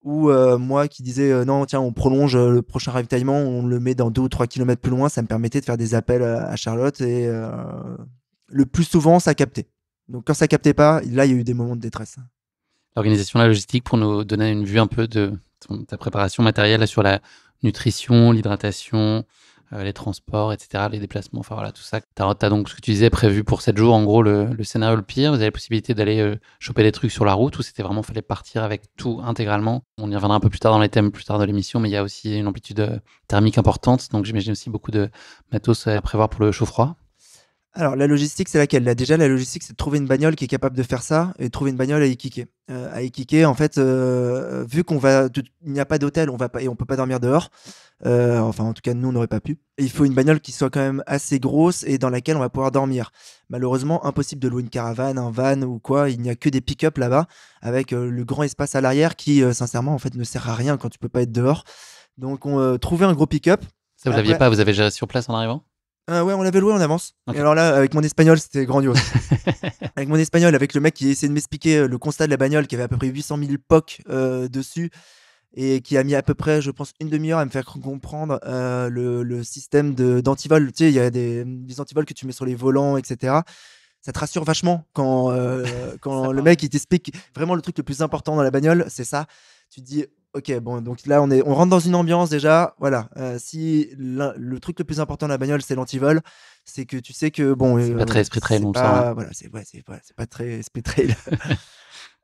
ou moi qui disais non, tiens, on prolonge le prochain ravitaillement, on le met dans 2 ou 3 km plus loin, ça me permettait de faire des appels à Charlotte et le plus souvent, ça captait. Donc quand ça captait pas, là, il y a eu des moments de détresse. L'organisation, la logistique, pour nous donner une vue un peu de ta préparation matérielle sur la nutrition, l'hydratation, les transports, etc., les déplacements, enfin voilà, tout ça. T'as donc, ce que tu disais, prévu pour 7 jours, en gros, le scénario le pire. Vous avez la possibilité d'aller choper des trucs sur la route ou c'était vraiment, fallait partir avec tout intégralement. On y reviendra un peu plus tard dans les thèmes, plus tard de l'émission, mais il y a aussi une amplitude thermique importante, donc j'imagine aussi beaucoup de matos à prévoir pour le chaud-froid. Alors, la logistique, c'est laquelle? Là, déjà, la logistique, c'est de trouver une bagnole qui est capable de faire ça et de trouver une bagnole à Ikike. À Ikike, en fait, vu il n'y a pas d'hôtel, on peut pas dormir dehors. Enfin, en tout cas, nous, on n'aurait pas pu. Et il faut une bagnole qui soit quand même assez grosse et dans laquelle on va pouvoir dormir. Malheureusement, impossible de louer une caravane, un van ou quoi. Il n'y a que des pick-up là-bas avec le grand espace à l'arrière qui, sincèrement, en fait, ne sert à rien quand tu peux pas être dehors. Donc, on trouvait un gros pick-up. Ça, vous l'aviez pas, vous avez géré sur place en arrivant? Ouais, on l'avait loué en avance. Okay. Et alors là, avec mon espagnol, c'était grandiose. Avec mon espagnol, avec le mec qui essayait de m'expliquer le constat de la bagnole, qui avait à peu près 800 000 POC dessus, et qui a mis à peu près, je pense, une demi-heure à me faire comprendre le système d'antivol. Tu sais, il y a des antivols que tu mets sur les volants, etc. ça te rassure vachement quand le mec il t'explique vraiment le truc le plus important dans la bagnole, c'est ça. Tu te dis, ok, bon, donc là on rentre dans une ambiance déjà. Voilà, si le truc le plus important dans la bagnole c'est l'antivol, c'est que tu sais que bon, C'est pas très esprit trail, c'est on le sent, pas, hein. voilà, c'est pas très esprit trail.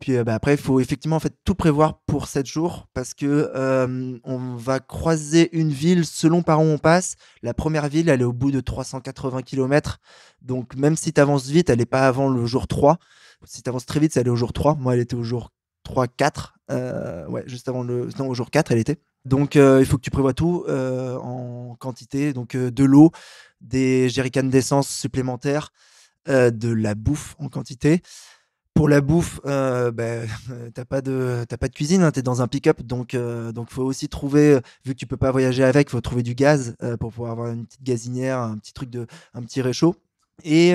Puis après, il faut effectivement en fait tout prévoir pour 7 jours parce que on va croiser une ville selon par où on passe. La première ville, elle est au bout de 380 km. Donc même si tu avances vite, elle n'est pas avant le jour 3. Si tu avances très vite, ça allait au jour 3. Moi, elle était au jour 3, 4. Ouais, juste avant non, au jour 4, elle était. Donc il faut que tu prévois tout en quantité. Donc de l'eau, des jerrycans d'essence supplémentaires, de la bouffe en quantité. Pour la bouffe, t'as pas de cuisine, hein, tu es dans un pick-up, donc faut aussi trouver, vu que tu peux pas voyager avec, faut trouver du gaz pour pouvoir avoir une petite gazinière, un petit réchaud. Et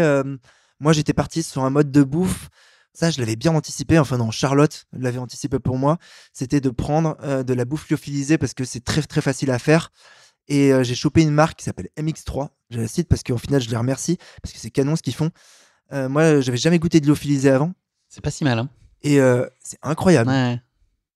moi, j'étais parti sur un mode de bouffe. Ça, je l'avais bien anticipé. Enfin non, Charlotte l'avait anticipé pour moi. C'était de prendre de la bouffe lyophilisée parce que c'est très très facile à faire. Et j'ai chopé une marque qui s'appelle MX3. Je la cite parce qu'au final, je les remercie parce que c'est canon ce qu'ils font. Moi, j'avais jamais goûté de lyophilisé avant. C'est pas si mal, hein. Et c'est incroyable. Ouais.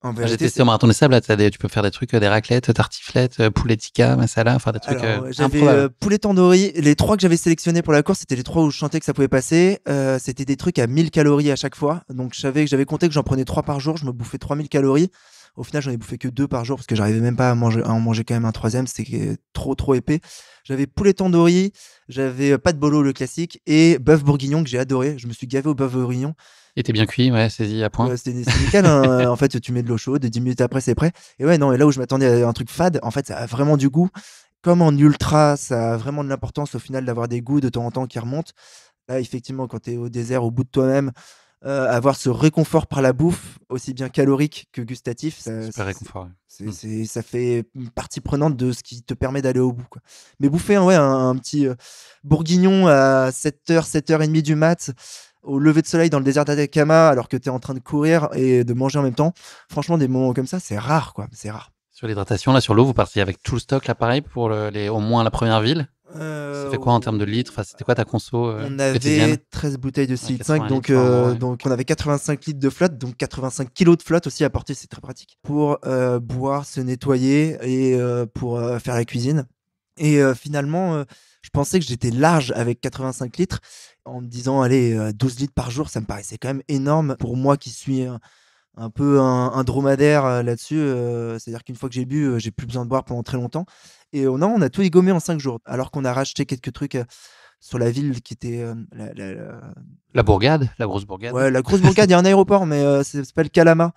En J'ai vérité, testé au Marathon des Sables, là, tu peux faire des trucs, des raclettes, tartiflettes, poulet tikka, masala, enfin des trucs Alors, j'avais improbables. poulet tandoori. Les 3 que j'avais sélectionnés pour la course, c'était les 3 où je sentais que ça pouvait passer. C'était des trucs à 1000 calories à chaque fois. Donc, j'avais compté que j'en prenais 3 par jour. Je me bouffais 3000 calories. Au final, j'en ai bouffé que 2 par jour parce que j'arrivais même pas à en manger quand même un troisième. C'était trop épais. J'avais poulet tandoori. J'avais pas de bolo, le classique. Et bœuf bourguignon que j'ai adoré. Je me suis gavé au bœuf bourguignon. Et t'es bien cuit, ouais, saisis à point. C'est nickel, hein. En fait, tu mets de l'eau chaude et 10 minutes après, c'est prêt. Et ouais, non, et là où je m'attendais à un truc fade, en fait, ça a vraiment du goût. Comme en ultra, ça a vraiment de l'importance au final d'avoir des goûts de temps en temps qui remontent. Là, effectivement, quand tu es au désert, au bout de toi-même, avoir ce réconfort par la bouffe, aussi bien calorique que gustatif, Super réconfort. ça fait une partie prenante de ce qui te permet d'aller au bout, quoi. Mais bouffer un petit bourguignon à 7h, 7h30 du mat', au lever de soleil dans le désert d'Atacama alors que tu es en train de courir et de manger en même temps. Franchement, des moments comme ça, c'est rare, quoi. C'est rare. Sur l'hydratation, là, sur l'eau, vous partiez avec tout le stock, là, pareil, pour au moins la première ville. Ça fait quoi en termes de litres? Enfin, c'était quoi ta conso On avait quotidienne 13 bouteilles de 6,5 litres, 80 donc, litres, ouais. donc on avait 85 litres de flotte, donc 85 kilos de flotte aussi à porter, c'est très pratique. Pour boire, se nettoyer et pour faire la cuisine. Et finalement, je pensais que j'étais large avec 85 litres en me disant, allez, 12 litres par jour, ça me paraissait quand même énorme pour moi qui suis un peu un dromadaire là-dessus. C'est-à-dire qu'une fois que j'ai bu, j'ai plus besoin de boire pendant très longtemps. Et non, on a tout égommé en 5 jours, alors qu'on a racheté quelques trucs sur la ville qui était La bourgade, la grosse bourgade. ouais, la grosse bourgade. Il y a un aéroport, mais c'est pas le Calama.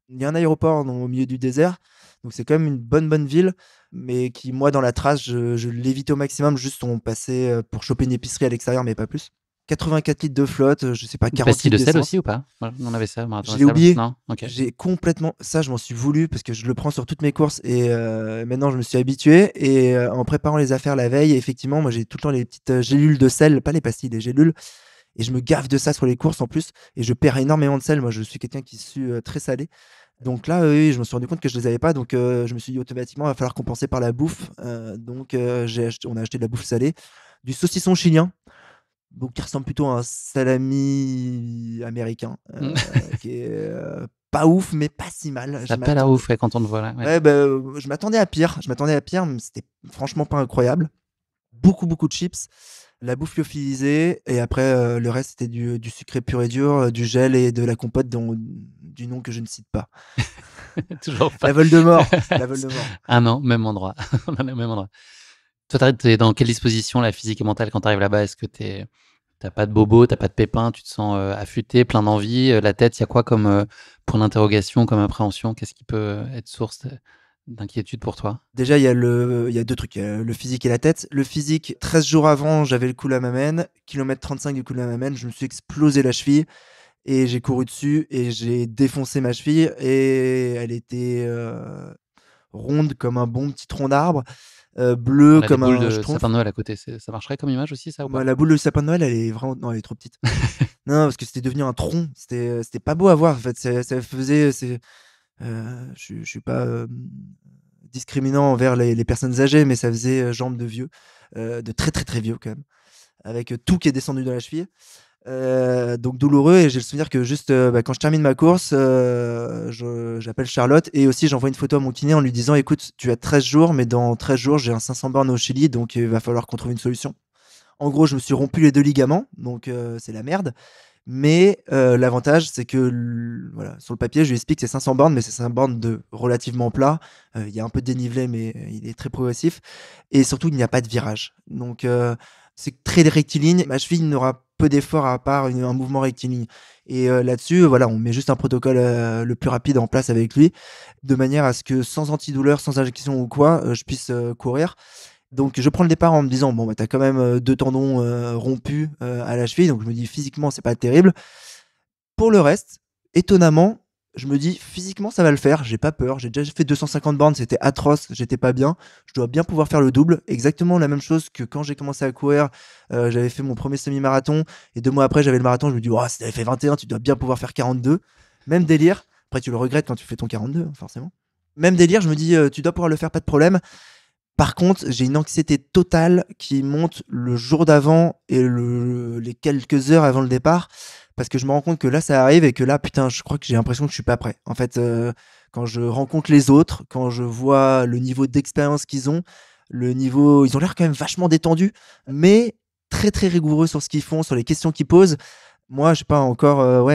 Il y a un aéroport au milieu du désert. Donc c'est quand même une bonne ville, mais qui, moi, dans la trace, je l'évitais au maximum. Juste, on passait pour choper une épicerie à l'extérieur, mais pas plus. 84 litres de flotte, je sais pas, 40 Pastille de litres sel d'essence. aussi ou pas? On avait ça au Marathon Je des l'ai Sables. oublié. Non, ok. J'ai complètement. Ça, je m'en suis voulu parce que je le prends sur toutes mes courses et maintenant, je me suis habitué. Et en préparant les affaires la veille, effectivement, moi, j'ai tout le temps les petites gélules de sel, pas les pastilles, les gélules. Et je me gaffe de ça sur les courses en plus. Et je perds énormément de sel. Moi, je suis quelqu'un qui sue très salé. Donc là, oui, je me suis rendu compte que je les avais pas. Donc, je me suis dit automatiquement, il va falloir compenser par la bouffe. Donc, on a acheté de la bouffe salée, du saucisson chilien. Donc, qui ressemble plutôt à un salami américain, qui est pas ouf, mais pas si mal. Ça pèle à ouf ouais, quand on te voit là. Ouais. Ouais, je m'attendais à pire. Mais c'était franchement pas incroyable. Beaucoup de chips, la bouffe lyophilisée, et après, le reste, c'était du sucré pur et dur, du gel et de la compote du nom que je ne cite pas. Toujours pas. La Voldemort. La Voldemort. Ah non, même endroit. On en est au même endroit. Toi, t'es dans quelle disposition, la physique et mentale, quand t'arrives là-bas? Est-ce que t'as pas de bobo, t'as pas de pépin, tu te sens affûté, plein d'envie? La tête, il y a quoi comme point d'interrogation, comme appréhension? Qu'est-ce qui peut être source d'inquiétude pour toi? Déjà, il y a 2 trucs. Il y a le physique et la tête. Le physique, 13 jours avant, j'avais le cou à ma main. Kilomètre 35 du cou à ma main, je me suis explosé la cheville. Et j'ai couru dessus et j'ai défoncé ma cheville. Et elle était ronde comme un bon petit tronc d'arbre. Bleu comme un un de sapin de Noël à côté, ça marcherait comme image aussi, ça ou pas? La boule de sapin de Noël, elle est vraiment. Non, elle est trop petite. Non, parce que c'était devenu un tronc. C'était pas beau à voir. En fait, ça faisait. Je suis pas discriminant envers les personnes âgées, mais ça faisait jambes de vieux, de très très très vieux quand même, avec tout qui est descendu dans la cheville. Donc douloureux, et j'ai le souvenir que juste quand je termine ma course, j'appelle Charlotte, et aussi j'envoie une photo à mon kiné en lui disant écoute, tu as 13 jours, mais dans 13 jours j'ai un 500 bornes au Chili, donc il va falloir qu'on trouve une solution. En gros, je me suis rompu les 2 ligaments, donc c'est la merde. Mais l'avantage, c'est que voilà, sur le papier, je lui explique que c'est 500 bornes, mais c'est 500 bornes de relativement plat. Il y a un peu de dénivelé, mais il est très progressif. Et surtout, il n'y a pas de virage. Donc, c'est très rectiligne. Ma cheville n'aura peu d'efforts à part un mouvement rectiligne. Et là-dessus, voilà, on met juste un protocole le plus rapide en place avec lui, de manière à ce que sans antidouleur, sans injection ou quoi, je puisse courir. Donc je prends le départ en me disant bon bah t'as quand même 2 tendons rompus à la cheville, donc je me dis physiquement c'est pas terrible. Pour le reste, étonnamment, je me dis physiquement ça va le faire, j'ai pas peur, j'ai déjà fait 250 bornes, c'était atroce, j'étais pas bien, je dois bien pouvoir faire le double, exactement la même chose que quand j'ai commencé à courir, j'avais fait mon premier semi-marathon et 2 mois après j'avais le marathon, je me dis oh, si t'avais fait 21, tu dois bien pouvoir faire 42. Même délire, après tu le regrettes quand tu fais ton 42 forcément. Même délire, je me dis tu dois pouvoir le faire, pas de problème. Par contre, j'ai une anxiété totale qui monte le jour d'avant et les quelques heures avant le départ, parce que je me rends compte que là, ça arrive et que là, putain, je crois que j'ai l'impression que je suis pas prêt. En fait, quand je rencontre les autres, quand je vois le niveau d'expérience qu'ils ont, ils ont l'air quand même vachement détendus, mais très très rigoureux sur ce qu'ils font, sur les questions qu'ils posent. Moi, je sais pas, encore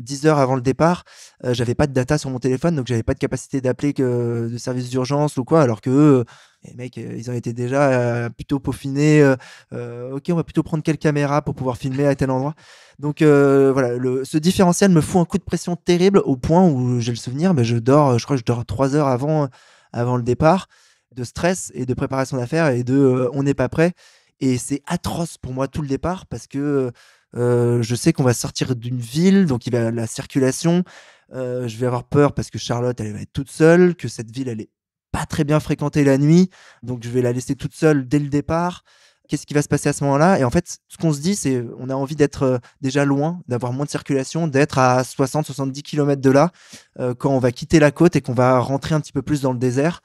10 heures avant le départ, j'avais pas de data sur mon téléphone, donc j'avais pas de capacité d'appeler de service d'urgence ou quoi, alors que eux, les mecs, ils ont été déjà plutôt peaufinés. Ok, on va plutôt prendre quelle caméra pour pouvoir filmer à tel endroit. Donc voilà, ce différentiel me fout un coup de pression terrible au point où j'ai le souvenir, je crois que je dors 3 heures avant le départ, de stress et de préparation d'affaires et on n'est pas prêt. Et c'est atroce pour moi tout le départ parce que je sais qu'on va sortir d'une ville, donc il va y avoir la circulation. Je vais avoir peur parce que Charlotte, elle va être toute seule, que cette ville, elle est pas très bien fréquentée la nuit, donc je vais la laisser toute seule dès le départ. Qu'est-ce qui va se passer à ce moment-là? Et en fait, ce qu'on se dit, c'est on a envie d'être déjà loin, d'avoir moins de circulation, d'être à 60-70 km de là, quand on va quitter la côte et qu'on va rentrer un petit peu plus dans le désert.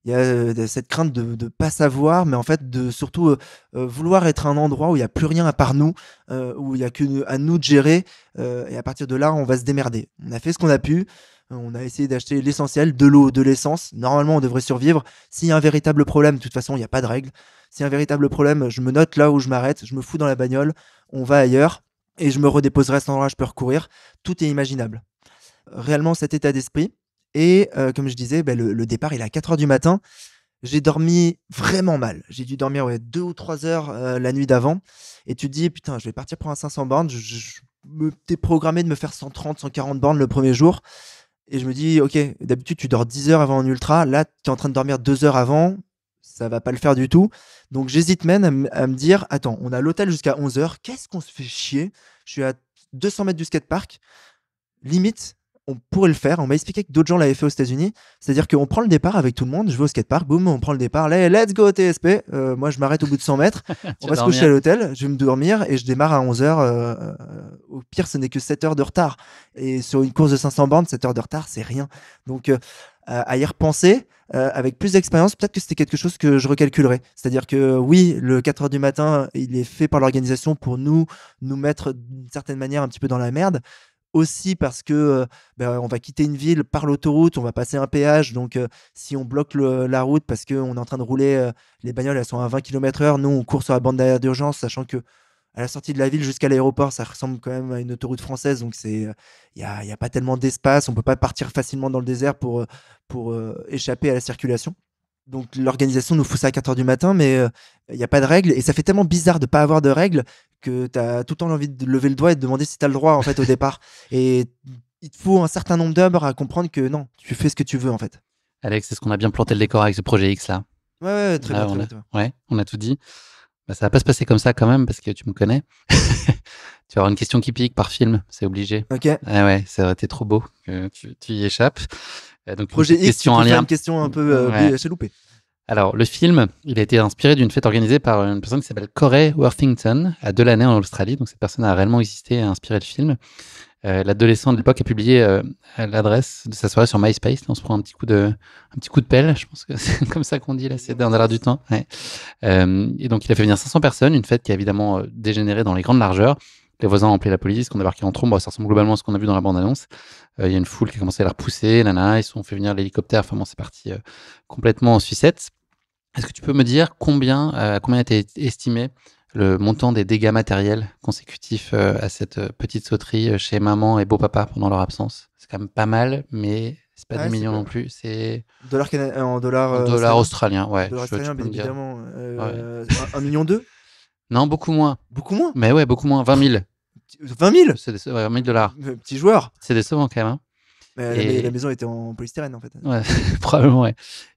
Il y a cette crainte de ne pas savoir, mais en fait de surtout vouloir être un endroit où il n'y a plus rien à part nous, où il n'y a que à nous de gérer, et à partir de là, on va se démerder. On a fait ce qu'on a pu, on a essayé d'acheter l'essentiel, de l'eau, de l'essence. Normalement, on devrait survivre. S'il y a un véritable problème, de toute façon, il n'y a pas de règle. S'il y a un véritable problème, je me note là où je m'arrête, je me fous dans la bagnole, on va ailleurs, et je me redéposerai à cet endroit, je peux recourir. Tout est imaginable. Réellement, cet état d'esprit. Et comme je disais, le départ, il est à 4h du matin. J'ai dormi vraiment mal. J'ai dû dormir 2 ou 3 heures la nuit d'avant. Et tu te dis, putain, je vais partir pour un 500 bornes. Je t'ai programmé de me faire 130, 140 bornes le premier jour. Et je me dis, ok, d'habitude, tu dors 10 heures avant un ultra. Là, tu es en train de dormir 2 heures avant. Ça va pas le faire du tout. Donc, j'hésite même à me dire, attends, on a l'hôtel jusqu'à 11 heures. Qu'est-ce qu'on se fait chier? Je suis à 200 mètres du skatepark. Limite, on pourrait le faire. On m'a expliqué que d'autres gens l'avaient fait aux États-Unis. C'est-à-dire qu'on prend le départ avec tout le monde. Je vais au skatepark, boum, on prend le départ. Allez, let's go TSP. Moi, je m'arrête au bout de 100 mètres. On va se coucher à l'hôtel. Je vais me dormir et je démarre à 11h. Au pire, ce n'est que 7 heures de retard. Et sur une course de 500 bornes, 7 heures de retard, c'est rien. Donc, à y repenser, avec plus d'expérience, peut-être que c'était quelque chose que je recalculerais. C'est-à-dire que oui, le 4h du matin, il est fait par l'organisation pour nous mettre d'une certaine manière un petit peu dans la merde. Aussi parce que on va quitter une ville par l'autoroute, on va passer un péage, donc si on bloque la route parce qu'on est en train de rouler, les bagnoles elles sont à 20 km/h, nous on court sur la bande d'arrêt d'urgence, sachant que à la sortie de la ville jusqu'à l'aéroport, ça ressemble quand même à une autoroute française, donc il y a pas tellement d'espace, on peut pas partir facilement dans le désert pour échapper à la circulation. Donc l'organisation nous fout ça à 4h du matin, mais il n'y a pas de règles, et ça fait tellement bizarre de ne pas avoir de règles que tu as tout le temps envie de lever le doigt et de demander si tu as le droit en fait, au départ. Et il te faut un certain nombre d'heures à comprendre que non, tu fais ce que tu veux en fait. Alex, est-ce qu'on a bien planté le décor avec ce projet X là? Ouais, très bien. Ouais, on a tout dit. Ça va pas se passer comme ça quand même, parce que tu me connais. Tu vas avoir une question qui pique par film, c'est obligé. Ok. Ah ouais, ça aurait été trop beau que tu y échappes. Donc, projet X, question en lien. Une question un peu chaloupée. Alors, le film, il a été inspiré d'une fête organisée par une personne qui s'appelle Corey Worthington à Delaney en Australie. Donc, cette personne a réellement existé et a inspiré le film. L'adolescent de l'époque a publié l'adresse de sa soirée sur MySpace. Là, on se prend un petit coup de pelle. Je pense que c'est comme ça qu'on dit là, c'est dans l'air du temps. Ouais. Et donc, il a fait venir 500 personnes, une fête qui a évidemment dégénéré dans les grandes largeurs. Les voisins ont appelé la police, qui ont débarqué en trombe. Bon, ça ressemble globalement à ce qu'on a vu dans la bande-annonce. Il y a une foule qui a commencé à la repousser, ils se sont fait venir l'hélicoptère. Enfin bon, c'est parti complètement en sucette. Est-ce que tu peux me dire combien a été estimé le montant des dégâts matériels consécutifs à cette petite sauterie chez maman et beau-papa pendant leur absence? C'est quand même pas mal, mais c'est pas des millions non plus. C'est en dollars australiens, ouais. Dollars australiens, bien évidemment. Ouais. 1,2 million? Non, beaucoup moins. Beaucoup moins? Mais ouais, beaucoup moins. 20 000. 20 000? C'est 20 000 $. Petit joueur. C'est décevant quand même. Hein. Mais la maison était en polystyrène en fait. Ouais, probablement, ouais.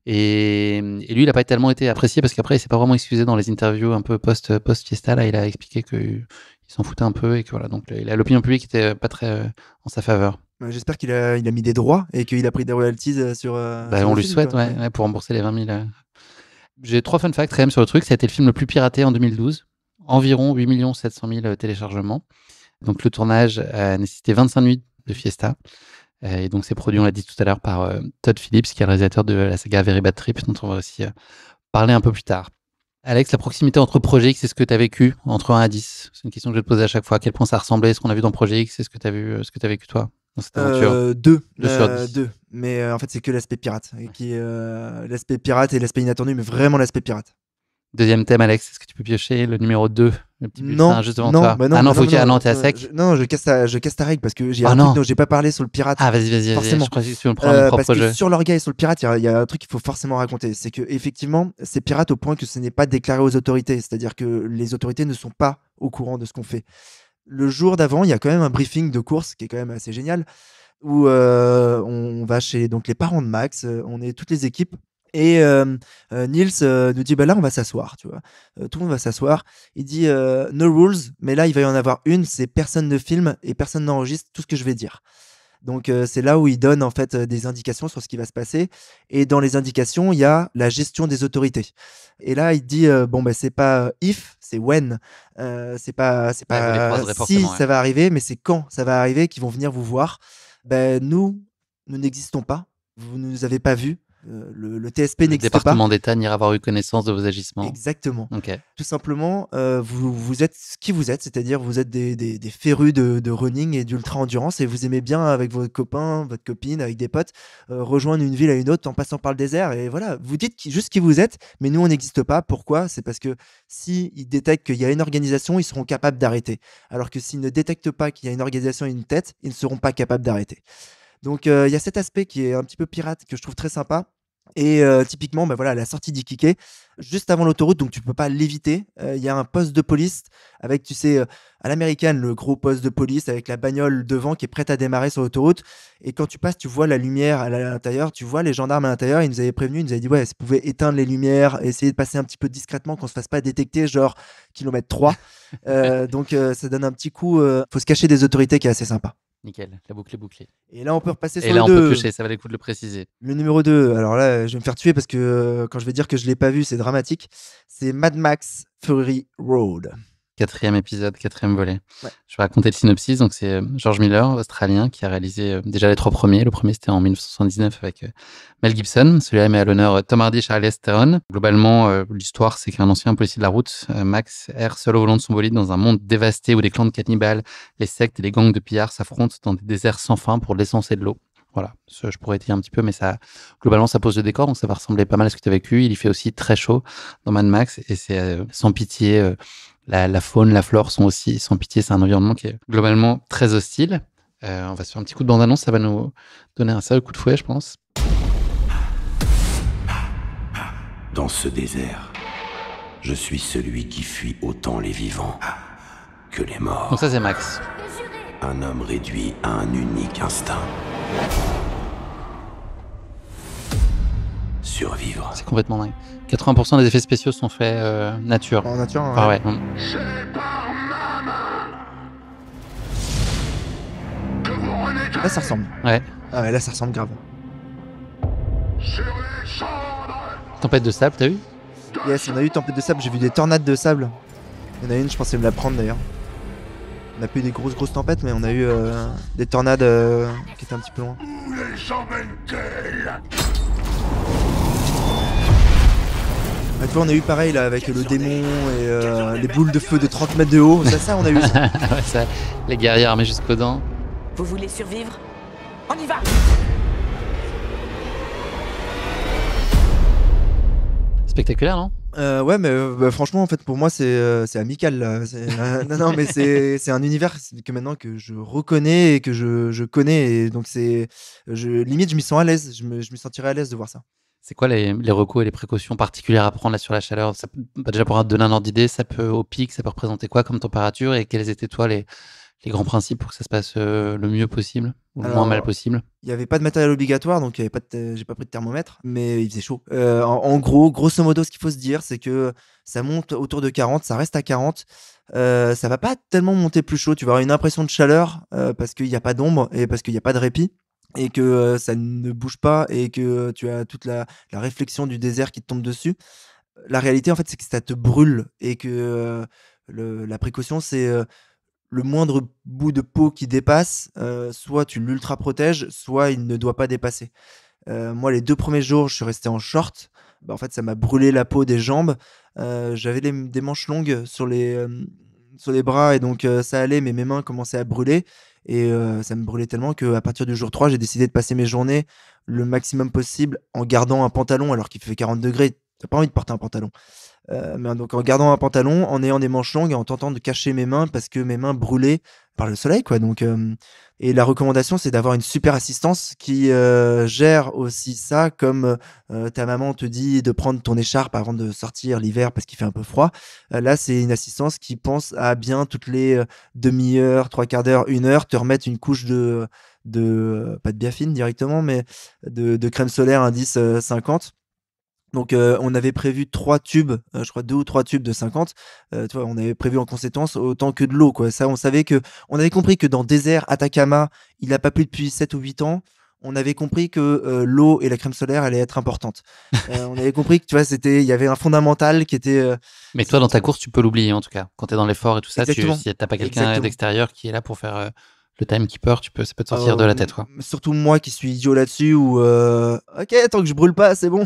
Et lui, il n'a pas tellement été apprécié parce qu'après, il s'est pas vraiment excusé dans les interviews un peu post-fiesta. Là, il a expliqué qu'il s'en foutait un peu et que voilà. Donc, l'opinion publique était pas très en sa faveur. J'espère qu'il a mis des droits et qu'il a pris des royalties sur. On lui souhaite, ouais, pour rembourser les 20 000. J'ai 3 fun facts quand même sur le truc. Ça a été le film le plus piraté en 2012. Environ 8 700 000 téléchargements. Donc, le tournage a nécessité 25 nuits de fiesta. Et donc, c'est produit, on l'a dit tout à l'heure, par Todd Phillips, qui est le réalisateur de la saga Very Bad Trip, dont on va aussi parler un peu plus tard. Alex, la proximité entre Projet X et ce que tu as vécu, entre 1 à 10, c'est une question que je vais te poser à chaque fois. À quel point ça ressemblait à ce qu'on a vu dans Projet X et ce que tu as vécu toi dans cette aventure? 2 sur 10. 2. Mais en fait, c'est que l'aspect pirate. Qui est l'aspect pirate et l'aspect inattendu, mais vraiment l'aspect pirate. Deuxième thème, Alex, est-ce que tu peux piocher le numéro 2, le petit bulletin juste devant toi? Non, t'es à sec. Je casse ta règle parce que j'ai un truc dont j'ai pas parlé sur le pirate. Ah, vas-y, forcément. Je crois que tu veux me prendre mon propre parce jeu. Que sur l'orgueil et sur le pirate, il y a un truc qu'il faut forcément raconter. C'est que effectivement, c'est pirate au point que ce n'est pas déclaré aux autorités. C'est-à-dire que les autorités ne sont pas au courant de ce qu'on fait. Le jour d'avant, il y a quand même un briefing de course qui est quand même assez génial où on va chez donc les parents de Max, on est toutes les équipes. Et Niels nous dit là on va s'asseoir, tu vois. Tout le monde va s'asseoir. Il dit no rules, mais là il va y en avoir une, c'est personne ne filme et personne n'enregistre tout ce que je vais dire. Donc c'est là où il donne en fait des indications sur ce qui va se passer. Et dans les indications il y a la gestion des autorités. Et là il dit c'est pas if, c'est when. C'est pas si ça va arriver, mais c'est quand ça va arriver qu'ils vont venir vous voir. Nous n'existons pas. Vous ne nous avez pas vus. Le TSP n'existe pas. Le département d'État n'ira avoir eu connaissance de vos agissements. Exactement. Okay. Tout simplement, vous êtes ce qui vous êtes, c'est-à-dire vous êtes des férus de running et d'ultra-endurance et vous aimez bien avec vos copains, votre copine, avec des potes, rejoindre une ville à une autre en passant par le désert. Et voilà, vous dites juste qui vous êtes, mais nous, on n'existe pas. Pourquoi? C'est parce que s'ils détectent qu'il y a une organisation, ils seront capables d'arrêter. Alors que s'ils ne détectent pas qu'il y a une organisation et une tête, ils ne seront pas capables d'arrêter. Donc, il y a cet aspect qui est un petit peu pirate que je trouve très sympa. Et typiquement, la sortie d'Iquique, juste avant l'autoroute, donc tu peux pas l'éviter. Il y a un poste de police avec, tu sais, à l'américaine, le gros poste de police avec la bagnole devant qui est prête à démarrer sur l'autoroute. Et quand tu passes, tu vois la lumière à l'intérieur, tu vois les gendarmes à l'intérieur. Ils nous avaient prévenu, ils nous avaient dit, si vous pouvez éteindre les lumières, essayer de passer un petit peu discrètement, qu'on se fasse pas détecter, genre kilomètre 3. Donc ça donne un petit coup. Faut se cacher des autorités qui est assez sympa. Nickel, la boucle est bouclée. Et là, on peut repasser sur le 2. Et là, on peut piocher, ça valait le coup de le préciser. Le numéro 2, alors là, je vais me faire tuer parce que quand je vais dire que je ne l'ai pas vu, c'est dramatique. C'est Mad Max Fury Road. 4e épisode, 4e volet. Ouais. Je vais raconter le synopsis. Donc, c'est George Miller, australien, qui a réalisé déjà les 3 premiers. Le premier, c'était en 1979 avec Mel Gibson. Celui-là met à l'honneur Tom Hardy et Charlize Theron. Globalement, l'histoire, c'est qu'un ancien policier de la route, Max, erre seul au volant de son bolide dans un monde dévasté où des clans de cannibales, les sectes et les gangs de pillards s'affrontent dans des déserts sans fin pour l'essence et de l'eau. Voilà, je pourrais étayer un petit peu, mais globalement, ça pose le décor, donc ça va ressembler pas mal à ce que tu as vécu. Il y fait aussi très chaud dans Mad Max, et c'est sans pitié. La faune, la flore sont aussi sans pitié. C'est un environnement qui est globalement très hostile. On va se faire un petit coup de bande-annonce, ça va nous donner un sérieux coup de fouet, je pense. Dans ce désert, je suis celui qui fuit autant les vivants que les morts. Donc ça, c'est Max. Un homme réduit à un unique instinct. Survivre. C'est complètement dingue. 80% des effets spéciaux sont faits nature. En nature, ouais. Ah ouais. Là, ça ressemble. Ouais. Ah ouais, là, ça ressemble grave. Tempête de sable, t'as vu? Yes, on a eu tempête de sable. J'ai vu des tornades de sable. Il y en a une, je pensais me la prendre d'ailleurs. On n'a pas eu des grosses tempêtes, mais on a eu des tornades qui étaient un petit peu loin. Où les emmène-t-elle ? Tu vois, on a eu pareil là avec le démon et les boules de feu de 30 mètres de haut. Ça, on a eu ça. Ouais, ça, les guerriers armés jusqu'aux dents. Vous voulez survivre? On y va! Spectaculaire, non? Ouais, mais franchement, en fait, pour moi, c'est amical. Là. Non, mais c'est un univers que maintenant que je reconnais et que je connais. Et donc, limite, je m'y sens à l'aise. Je me sentirais à l'aise de voir ça. C'est quoi les recos et les précautions particulières à prendre là sur la chaleur? Déjà pour donner un ordre d'idée, ça peut au pic, ça peut représenter quoi comme température et quels étaient toi les grands principes pour que ça se passe le mieux possible ou le moins mal possible? Il n'y avait pas de matériel obligatoire, donc j'ai pas pris de thermomètre, mais il faisait chaud. En gros, grosso modo, ce qu'il faut se dire, c'est que ça monte autour de 40, ça reste à 40. Ça va pas tellement monter plus chaud. Tu vas avoir une impression de chaleur parce qu'il n'y a pas d'ombre et parce qu'il n'y a pas de répit. Et que ça ne bouge pas et que tu as toute la réflexion du désert qui te tombe dessus. La réalité, en fait, c'est que ça te brûle et que la précaution, c'est le moindre bout de peau qui dépasse, soit tu l'ultra protèges, soit il ne doit pas dépasser. Moi, les 2 premiers jours, je suis resté en short. En fait, ça m'a brûlé la peau des jambes. J'avais des manches longues sur les bras et donc ça allait, mais mes mains commençaient à brûler. Et ça me brûlait tellement qu'à partir du jour 3, j'ai décidé de passer mes journées le maximum possible en gardant un pantalon alors qu'il fait 40 degrés. T'as pas envie de porter un pantalon. Mais donc en gardant un pantalon, en ayant des manches longues et en tentant de cacher mes mains parce que mes mains brûlaient par le soleil, quoi. Donc, et la recommandation, c'est d'avoir une super assistance qui gère aussi ça, comme ta maman te dit de prendre ton écharpe avant de sortir l'hiver parce qu'il fait un peu froid. Là, c'est une assistance qui pense à bien toutes les demi-heures, 3/4 d'heure, 1 heure, te remettre une couche de pas de biafine directement, mais de crème solaire indice 50. Donc on avait prévu 3 tubes, je crois 2 ou 3 tubes de 50. Tu vois, on avait prévu en conséquence autant que de l'eau, quoi. Ça, on avait compris que dans le désert Atacama, il n'a pas plu depuis 7 ou 8 ans. On avait compris que l'eau et la crème solaire allaient être importantes. On avait compris que tu vois, il y avait un fondamental qui était. Mais toi, dans ta course, tu peux l'oublier en tout cas. Quand tu es dans l'effort et tout ça, si t'as pas quelqu'un Exactement. d'extérieur qui est là pour faire le timekeeper, ça peut te sortir de la tête, quoi. Surtout moi qui suis idiot là-dessus, où ok, tant que je brûle pas, c'est bon.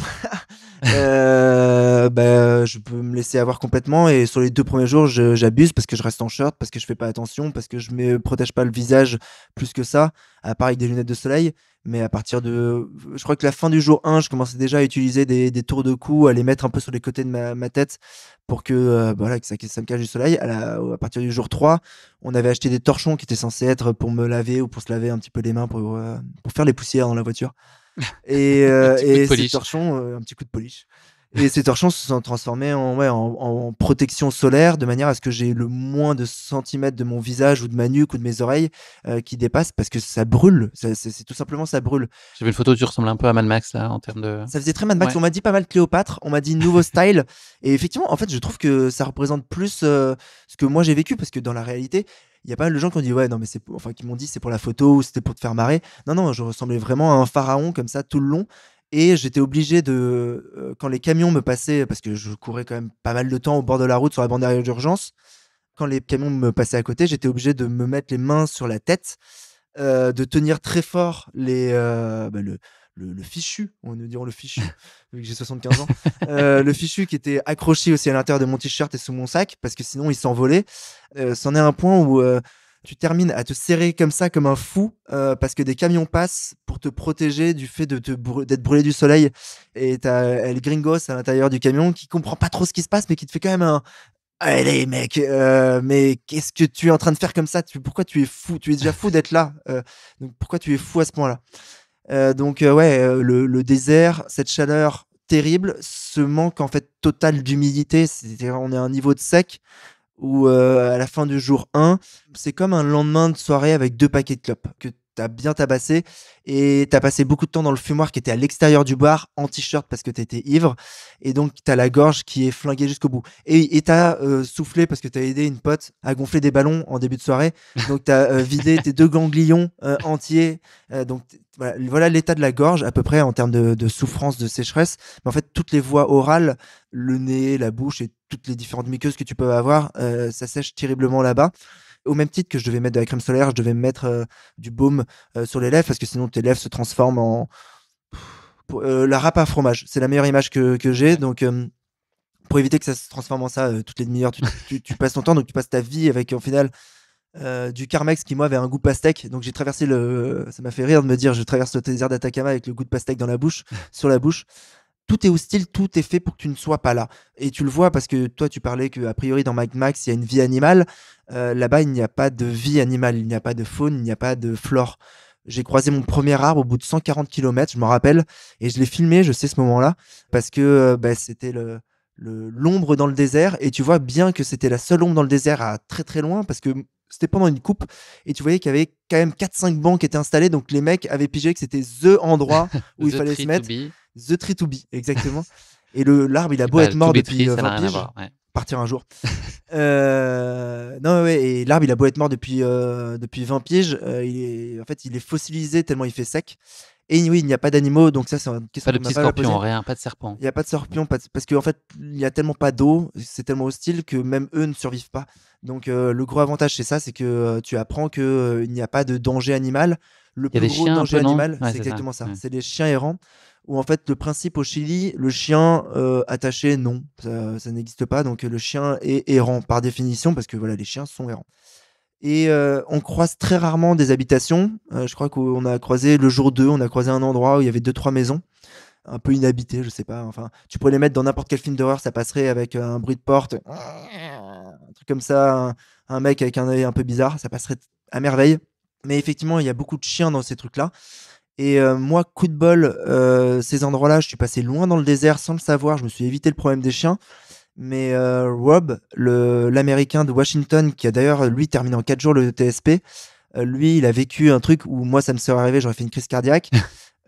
Je peux me laisser avoir complètement. Et sur les 2 premiers jours, j'abuse parce que je reste en short, parce que je fais pas attention, parce que je me protège pas le visage plus que ça, à part avec des lunettes de soleil. Mais à partir je crois que la fin du jour 1, je commençais déjà à utiliser des tours de cou, à les mettre un peu sur les côtés de ma tête pour que, que ça me cache du soleil. À partir du jour 3, on avait acheté des torchons qui étaient censés être pour me laver ou pour se laver un petit peu les mains pour faire les poussières dans la voiture. Et ces torchons, un petit coup de polish. Et ces torchons se sont transformés en protection solaire de manière à ce que j'ai le moins de centimètres de mon visage ou de ma nuque ou de mes oreilles qui dépassent parce que ça brûle. C'est tout simplement, ça brûle. J'ai vu une photo, tu ressembles un peu à Mad Max là en termes de. Ça faisait très Mad Max. Ouais. On m'a dit pas mal Cléopâtre, on m'a dit nouveau style. Et effectivement, en fait, je trouve que ça représente plus ce que moi j'ai vécu parce que dans la réalité, il y a pas mal de gens qui ont dit ouais non mais qui m'ont dit c'est pour la photo ou c'était pour te faire marrer. Non, je ressemblais vraiment à un pharaon comme ça tout le long. Et j'étais obligé quand les camions me passaient, parce que je courais quand même pas mal de temps au bord de la route sur la bande d'arrêt d'urgence, quand les camions me passaient à côté, j'étais obligé de me mettre les mains sur la tête, de tenir très fort le fichu, on nous diront le fichu, vu que j'ai 75 ans, le fichu qui était accroché aussi à l'intérieur de mon t-shirt et sous mon sac, parce que sinon il s'envolait. C'en est un point où tu termines à te serrer comme ça, comme un fou, parce que des camions passent pour te protéger du fait d'être brûlé du soleil. Et t'as El Gringos à l'intérieur du camion qui comprend pas trop ce qui se passe, mais qui te fait quand même un allez mec, mais qu'est-ce que tu es en train de faire comme ça? Pourquoi tu es fou? Tu es déjà fou d'être là. Donc pourquoi tu es fou à ce point-là? Le désert, cette chaleur terrible, ce manque en fait total d'humidité, on est à un niveau de sec où à la fin du jour 1, c'est comme un lendemain de soirée avec 2 paquets de clopes que t'as bien tabassé et t'as passé beaucoup de temps dans le fumoir qui était à l'extérieur du bar en t-shirt parce que t'étais ivre et donc t'as la gorge qui est flinguée jusqu'au bout et t'as soufflé parce que t'as aidé une pote à gonfler des ballons en début de soirée, donc t'as vidé tes 2 ganglions entiers, donc voilà l'état de la gorge à peu près en termes de souffrance, de sécheresse. Mais en fait toutes les voies orales, le nez, la bouche et toutes les différentes muqueuses que tu peux avoir, ça sèche terriblement là-bas. Au même titre que je devais mettre de la crème solaire, je devais mettre du baume sur les lèvres parce que sinon tes lèvres se transforment en la râpe à fromage. C'est la meilleure image que j'ai. Donc pour éviter que ça se transforme en ça toutes les demi-heures. Tu passes ton temps, donc tu passes ta vie avec, au final, du Carmex qui, moi, avait un goût pastèque. Donc j'ai traversé ça m'a fait rire de me dire, je traverse le désert d'Atacama avec le goût de pastèque dans la bouche, sur la bouche. Tout est hostile, tout est fait pour que tu ne sois pas là. Et tu le vois parce que toi, tu parlais qu'a priori, dans Mad Max, il y a une vie animale. Là-bas, il n'y a pas de vie animale, il n'y a pas de faune, il n'y a pas de flore. J'ai croisé mon premier arbre au bout de 140 km, je m'en rappelle, et je l'ai filmé, je sais ce moment-là, parce que c'était l'ombre dans le désert, et tu vois bien que c'était la seule ombre dans le désert à très très loin, parce que c'était pendant une coupe, et tu voyais qu'il y avait quand même 4-5 bancs qui étaient installés, donc les mecs avaient pigé que c'était THE endroit où il fallait se mettre. The tree to be, exactement. Et l'arbre, il a beau être mort depuis 20 piges, partir un jour. Non, ouais, et l'arbre, il a beau être mort depuis 20 piges, en fait, il est fossilisé tellement il fait sec. Et oui, il n'y a pas d'animaux, donc ça, c'est une question. Pas de petits scorpions, rien, pas de serpents. Il n'y a pas de scorpions, parce qu'en fait, il n'y a tellement pas d'eau, c'est tellement hostile que même eux ne survivent pas. Donc, le gros avantage, c'est ça, c'est que tu apprends qu'il n'y a pas de danger animal. Le plus gros danger animal, c'est exactement ça. C'est les chiens errants. Où en fait, le principe au Chili, le chien attaché, non, ça n'existe pas. Donc, le chien est errant par définition, parce que voilà, les chiens sont errants. Et on croise très rarement des habitations. Je crois qu'on a croisé le jour 2, on a croisé un endroit où il y avait 2-3 maisons, un peu inhabitées, je sais pas. Enfin, tu pourrais les mettre dans n'importe quel film d'horreur, ça passerait avec un bruit de porte, un truc comme ça, un mec avec un œil un peu bizarre, ça passerait à merveille. Mais effectivement, il y a beaucoup de chiens dans ces trucs-là. Et moi, coup de bol, ces endroits-là, je suis passé loin dans le désert sans le savoir, je me suis évité le problème des chiens. Mais Rob, l'américain de Washington, qui a d'ailleurs, lui, terminé en 4 jours le TSP, lui, il a vécu un truc où moi, ça me serait arrivé, j'aurais fait une crise cardiaque.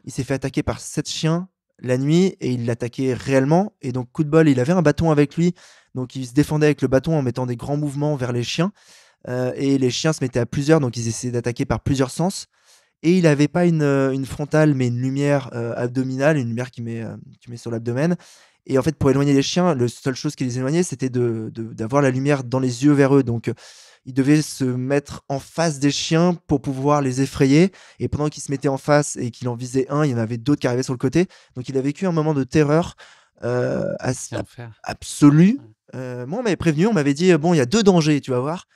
Il s'est fait attaquer par 7 chiens la nuit et il l'attaquait réellement. Et donc, coup de bol, il avait un bâton avec lui. Donc, il se défendait avec le bâton en mettant des grands mouvements vers les chiens. Et les chiens se mettaient à plusieurs, donc ils essayaient d'attaquer par plusieurs sens. Et il n'avait pas une frontale, mais une lumière abdominale, une lumière qui met sur l'abdomen. Et en fait, pour éloigner les chiens, la seule chose qui les éloignait, c'était d'avoir la lumière dans les yeux vers eux. Donc, il devait se mettre en face des chiens pour pouvoir les effrayer. Et pendant qu'il se mettait en face et qu'il en visait un, il y en avait d'autres qui arrivaient sur le côté. Donc, il a vécu un moment de terreur absolue. Moi, on m'avait prévenu, on m'avait dit, bon, il y a 2 dangers, tu vas voir.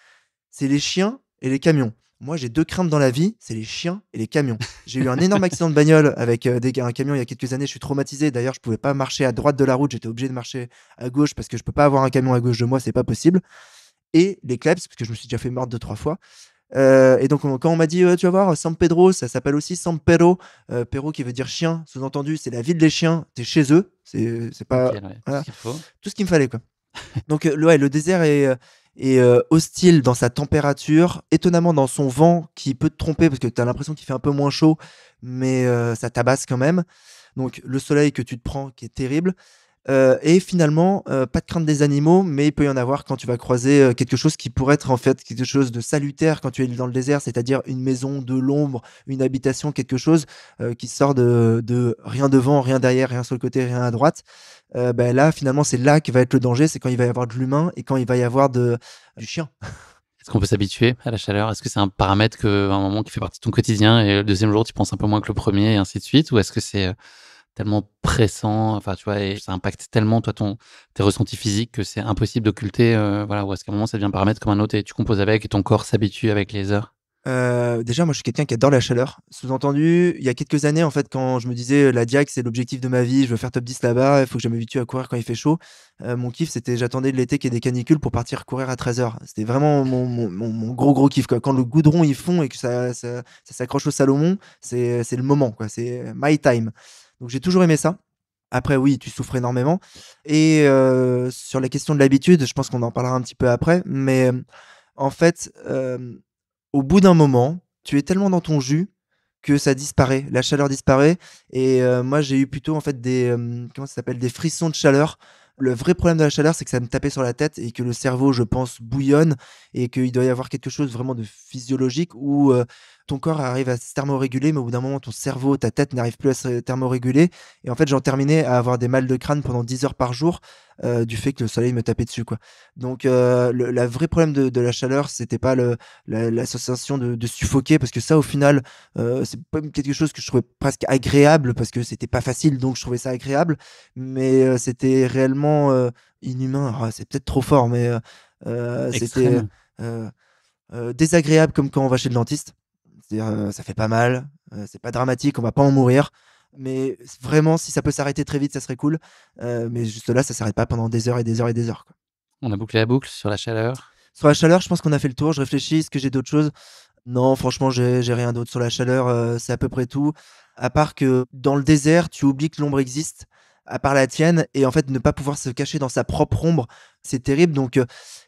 C'est les chiens et les camions. Moi, j'ai 2 craintes dans la vie, c'est les chiens et les camions. J'ai eu un énorme accident de bagnole avec un camion il y a quelques années, je suis traumatisé. D'ailleurs, je pouvais pas marcher à droite de la route, j'étais obligé de marcher à gauche parce que je peux pas avoir un camion à gauche de moi, c'est pas possible. Et les kleps, parce que je me suis déjà fait mordre 2-3 fois. Et donc, quand on m'a dit, tu vas voir, San Pedro, ça s'appelle aussi San Pero. Pero qui veut dire chien, sous-entendu, c'est la ville des chiens, t'es chez eux. C'est pas. Okay, ouais, voilà, tout ce qu'il me fallait, quoi. Donc, le désert est hostile dans sa température, étonnamment dans son vent qui peut te tromper parce que tu as l'impression qu'il fait un peu moins chaud, mais ça tabasse quand même. Donc le soleil que tu te prends qui est terrible. Et finalement, pas de crainte des animaux, mais il peut y en avoir quand tu vas croiser quelque chose qui pourrait être en fait quelque chose de salutaire quand tu es dans le désert, c'est-à-dire une maison, de l'ombre, une habitation, quelque chose qui sort de rien devant, rien derrière, rien sur le côté, rien à droite. Là, finalement, c'est là que va être le danger, c'est quand il va y avoir de l'humain et quand il va y avoir du chien. Est-ce qu'on peut s'habituer à la chaleur? Est-ce que c'est un paramètre à un moment qui fait partie de ton quotidien et le deuxième jour, tu penses un peu moins que le premier et ainsi de suite? Ou est-ce que c'est tellement pressant, enfin, tu vois, et ça impacte tellement, toi, tes ressentis physiques que c'est impossible d'occulter, voilà, ou est-ce qu'à un moment, ça devient un paramètre comme un autre et tu composes avec et ton corps s'habitue avec les heures? Déjà, moi, je suis quelqu'un qui adore la chaleur. Sous-entendu, il y a quelques années, en fait, quand je me disais la Diac, c'est l'objectif de ma vie, je veux faire top 10 là-bas, il faut que je m'habitue à courir quand il fait chaud. Mon kiff, c'était j'attendais de l'été qu'il y ait des canicules pour partir courir à 13h. C'était vraiment mon gros kiff, quoi. Quand le goudron il fond et que ça s'accroche au Salomon, c'est le moment, quoi. C'est my time. Donc j'ai toujours aimé ça. Après, oui, tu souffres énormément. Et sur la question de l'habitude, je pense qu'on en parlera un petit peu après, mais en fait, au bout d'un moment, tu es tellement dans ton jus que ça disparaît, la chaleur disparaît. Et moi, j'ai eu plutôt en fait des frissons de chaleur. Le vrai problème de la chaleur, c'est que ça me tapait sur la tête et que le cerveau, je pense, bouillonne et qu'il doit y avoir quelque chose vraiment de physiologique où ton corps arrive à se thermoréguler, mais au bout d'un moment, ton cerveau, ta tête n'arrive plus à se thermoréguler. Et en fait, j'en terminais à avoir des mal de crâne pendant 10 heures par jour du fait que le soleil me tapait dessus, quoi. Donc, le vrai problème de la chaleur, c'était pas la sensation de suffoquer, parce que ça, au final, c'est pas quelque chose que je trouvais presque agréable, parce que c'était pas facile, donc je trouvais ça agréable. Mais c'était réellement inhumain. Ah, c'est peut-être trop fort, mais c'était désagréable comme quand on va chez le dentiste. C'est-à-dire, ça fait pas mal, c'est pas dramatique, on va pas en mourir. Mais vraiment, si ça peut s'arrêter très vite, ça serait cool. Mais juste là, ça s'arrête pas pendant des heures et des heures et des heures, quoi. On a bouclé la boucle sur la chaleur. Sur la chaleur, je pense qu'on a fait le tour. Je réfléchis, est-ce que j'ai d'autres choses? Non, franchement, j'ai rien d'autre sur la chaleur. C'est à peu près tout. À part que dans le désert, tu oublies que l'ombre existe, à part la tienne, et en fait, ne pas pouvoir se cacher dans sa propre ombre, c'est terrible. Donc,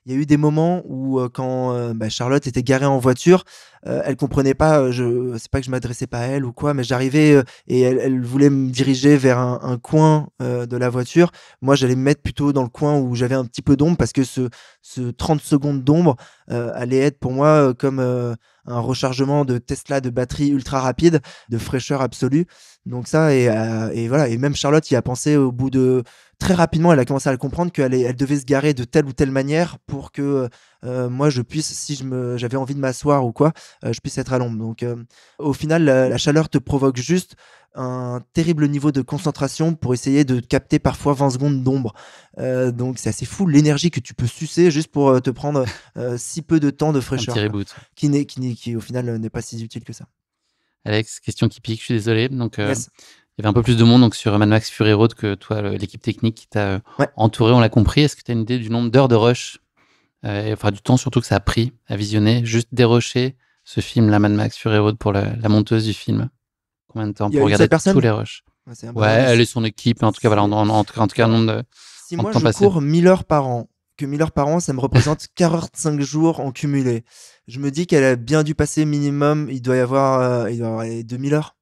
il y a eu des moments où, quand Charlotte était garée en voiture, elle comprenait pas. C'est pas que je m'adressais pas à elle ou quoi, mais j'arrivais et elle voulait me diriger vers un coin de la voiture. Moi, j'allais me mettre plutôt dans le coin où j'avais un petit peu d'ombre, parce que ce 30 secondes d'ombre allait être pour moi comme un rechargement de Tesla de batterie ultra rapide, de fraîcheur absolue. Donc ça, et voilà. Et même Charlotte y a pensé au bout de... Très rapidement, elle a commencé à le comprendre qu'elle devait se garer de telle ou telle manière pour que moi, je puisse, si j'avais envie de m'asseoir ou quoi, je puisse être à l'ombre. Donc, au final, la chaleur te provoque juste un terrible niveau de concentration pour essayer de capter parfois 20 secondes d'ombre. Donc, c'est assez fou l'énergie que tu peux sucer juste pour te prendre si peu de temps de fraîcheur. Un petit reboot. Qui, au final, n'est pas si utile que ça. Alex, question qui pique, je suis désolé. Donc, Yes. il y avait un peu plus de monde donc, sur Mad Max Fury Road que toi, l'équipe technique qui t'a entouré, on l'a compris. Est-ce que tu as une idée du nombre d'heures de rush, enfin du temps surtout que ça a pris à visionner, juste dérusher ce film, la Mad Max Fury Road, pour la monteuse du film? Combien de temps pour regarder tous les rushs? Ouais, elle et son équipe, en tout cas, voilà, en tout cas, un nombre de. Si moi je cours 1000 heures par an, que 1000 heures par an, ça me représente 45 jours en cumulé. Je me dis qu'elle a bien dû passer minimum, il doit y avoir 2000 heures.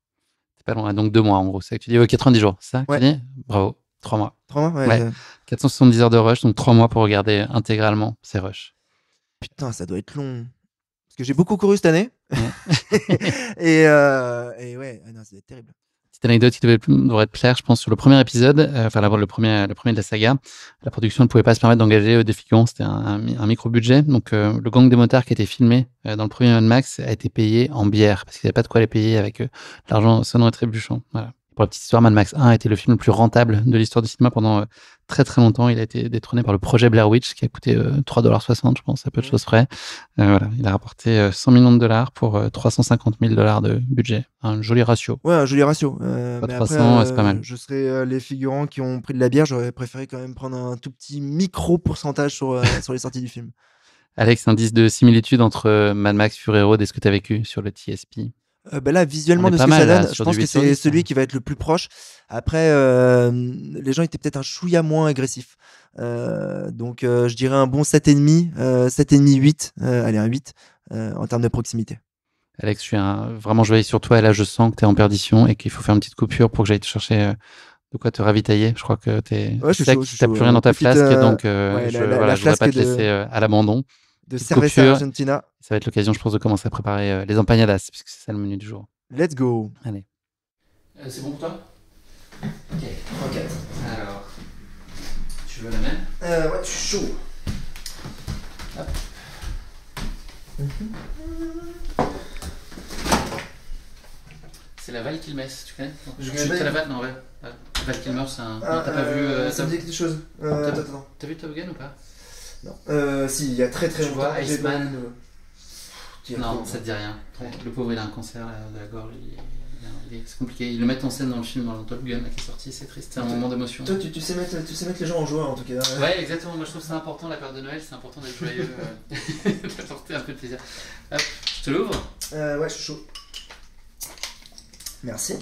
Pas loin, donc 2 mois en gros, c'est ça que tu dis. 90 jours, c'est ça que tu dis? Bravo, 3 mois. 3 mois, ouais. 470 heures de rush, donc 3 mois pour regarder intégralement ces rushs. Putain, ça doit être long. Parce que j'ai beaucoup couru cette année. et ouais, non, ça doit être terrible. Petite anecdote qui devrait te plaire, je pense, sur le premier épisode, enfin le premier de la saga, la production ne pouvait pas se permettre d'engager des figurants, c'était un micro-budget. Donc le gang des motards qui a été filmé dans le premier Mad Max a été payé en bière, parce qu'il n'y avait pas de quoi les payer avec l'argent sonnant et trébuchant. Voilà. Pour la petite histoire, Mad Max 1 a été le film le plus rentable de l'histoire du cinéma pendant très très longtemps. Il a été détrôné par le projet Blair Witch qui a coûté 3,60 $, je pense, à peu de choses près. Voilà, il a rapporté 100 millions de dollars pour 350 000 $ de budget. Un joli ratio. Ouais, un joli ratio. Pas mais 300, après, c'est pas mal. Je serais les figurants qui ont pris de la bière, j'aurais préféré quand même prendre un tout petit micro pourcentage sur les sorties du film. Alex, indice de similitude entre Mad Max Fury Road et ce que tu as vécu sur le TSP? Là, visuellement, de ce que ça donne, je pense que c'est celui qui va être le plus proche. Après, les gens étaient peut-être un chouïa moins agressifs. Donc, je dirais un bon 7,5, 7,5, 8. Allez, un 8 en termes de proximité. Alex, vraiment, je veille sur toi et là, je sens que tu es en perdition et qu'il faut faire une petite coupure pour que j'aille te chercher de quoi te ravitailler. Je crois que tu n'as plus rien dans ta flasque, donc je ne voudrais pas te laisser à l'abandon. De Cerveza Argentina. Ça va être l'occasion, je pense, de commencer à préparer les empanadas, puisque c'est ça le menu du jour. Let's go. Allez. C'est bon pour toi? Ok. Alors, tu veux la même? Ouais, je suis chaud. Hop. C'est la Val Kilmer, tu connais? Je connais la Val, non, ouais. Val Kilmer, c'est un. T'as pas vu. Ça me dit quelque chose. Attends. T'as vu Top Gun ou pas? Non. Si, il y a très très longtemps. Tu vois, Iceman. Non, ça te dit rien. Le pauvre, il a un cancer de la gorge. C'est compliqué. Ils le mettent en scène dans le film, dans le Top Gun là, qui est sorti. C'est triste. C'est un moment d'émotion. Toi, tu sais mettre les gens en joie en tout cas. Ouais, exactement. Moi, je trouve que c'est important. La période de Noël, c'est important d'être joyeux, d'apporter un peu de plaisir. Hop, je te l'ouvre. Ouais, je suis chaud. Merci.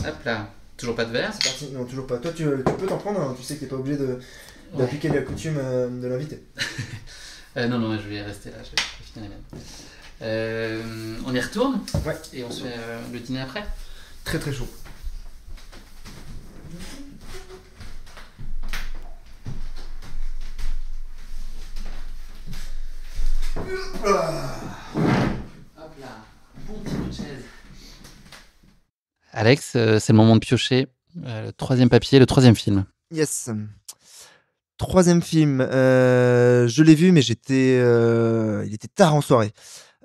Hop là. Toujours pas de verre. C'est parti. Non, toujours pas. Toi, tu peux t'en prendre. Hein. Tu sais que t'es pas obligé d'appliquer la coutume de l'invité. Non, je vais rester là. Je vais finir les mêmes. On y retourne. Ouais. Et on se fait le dîner après. Très très chaud. Hop là. Alex, c'est le moment de piocher le troisième papier, le troisième film. Yes. Troisième film, je l'ai vu, mais il était tard en soirée.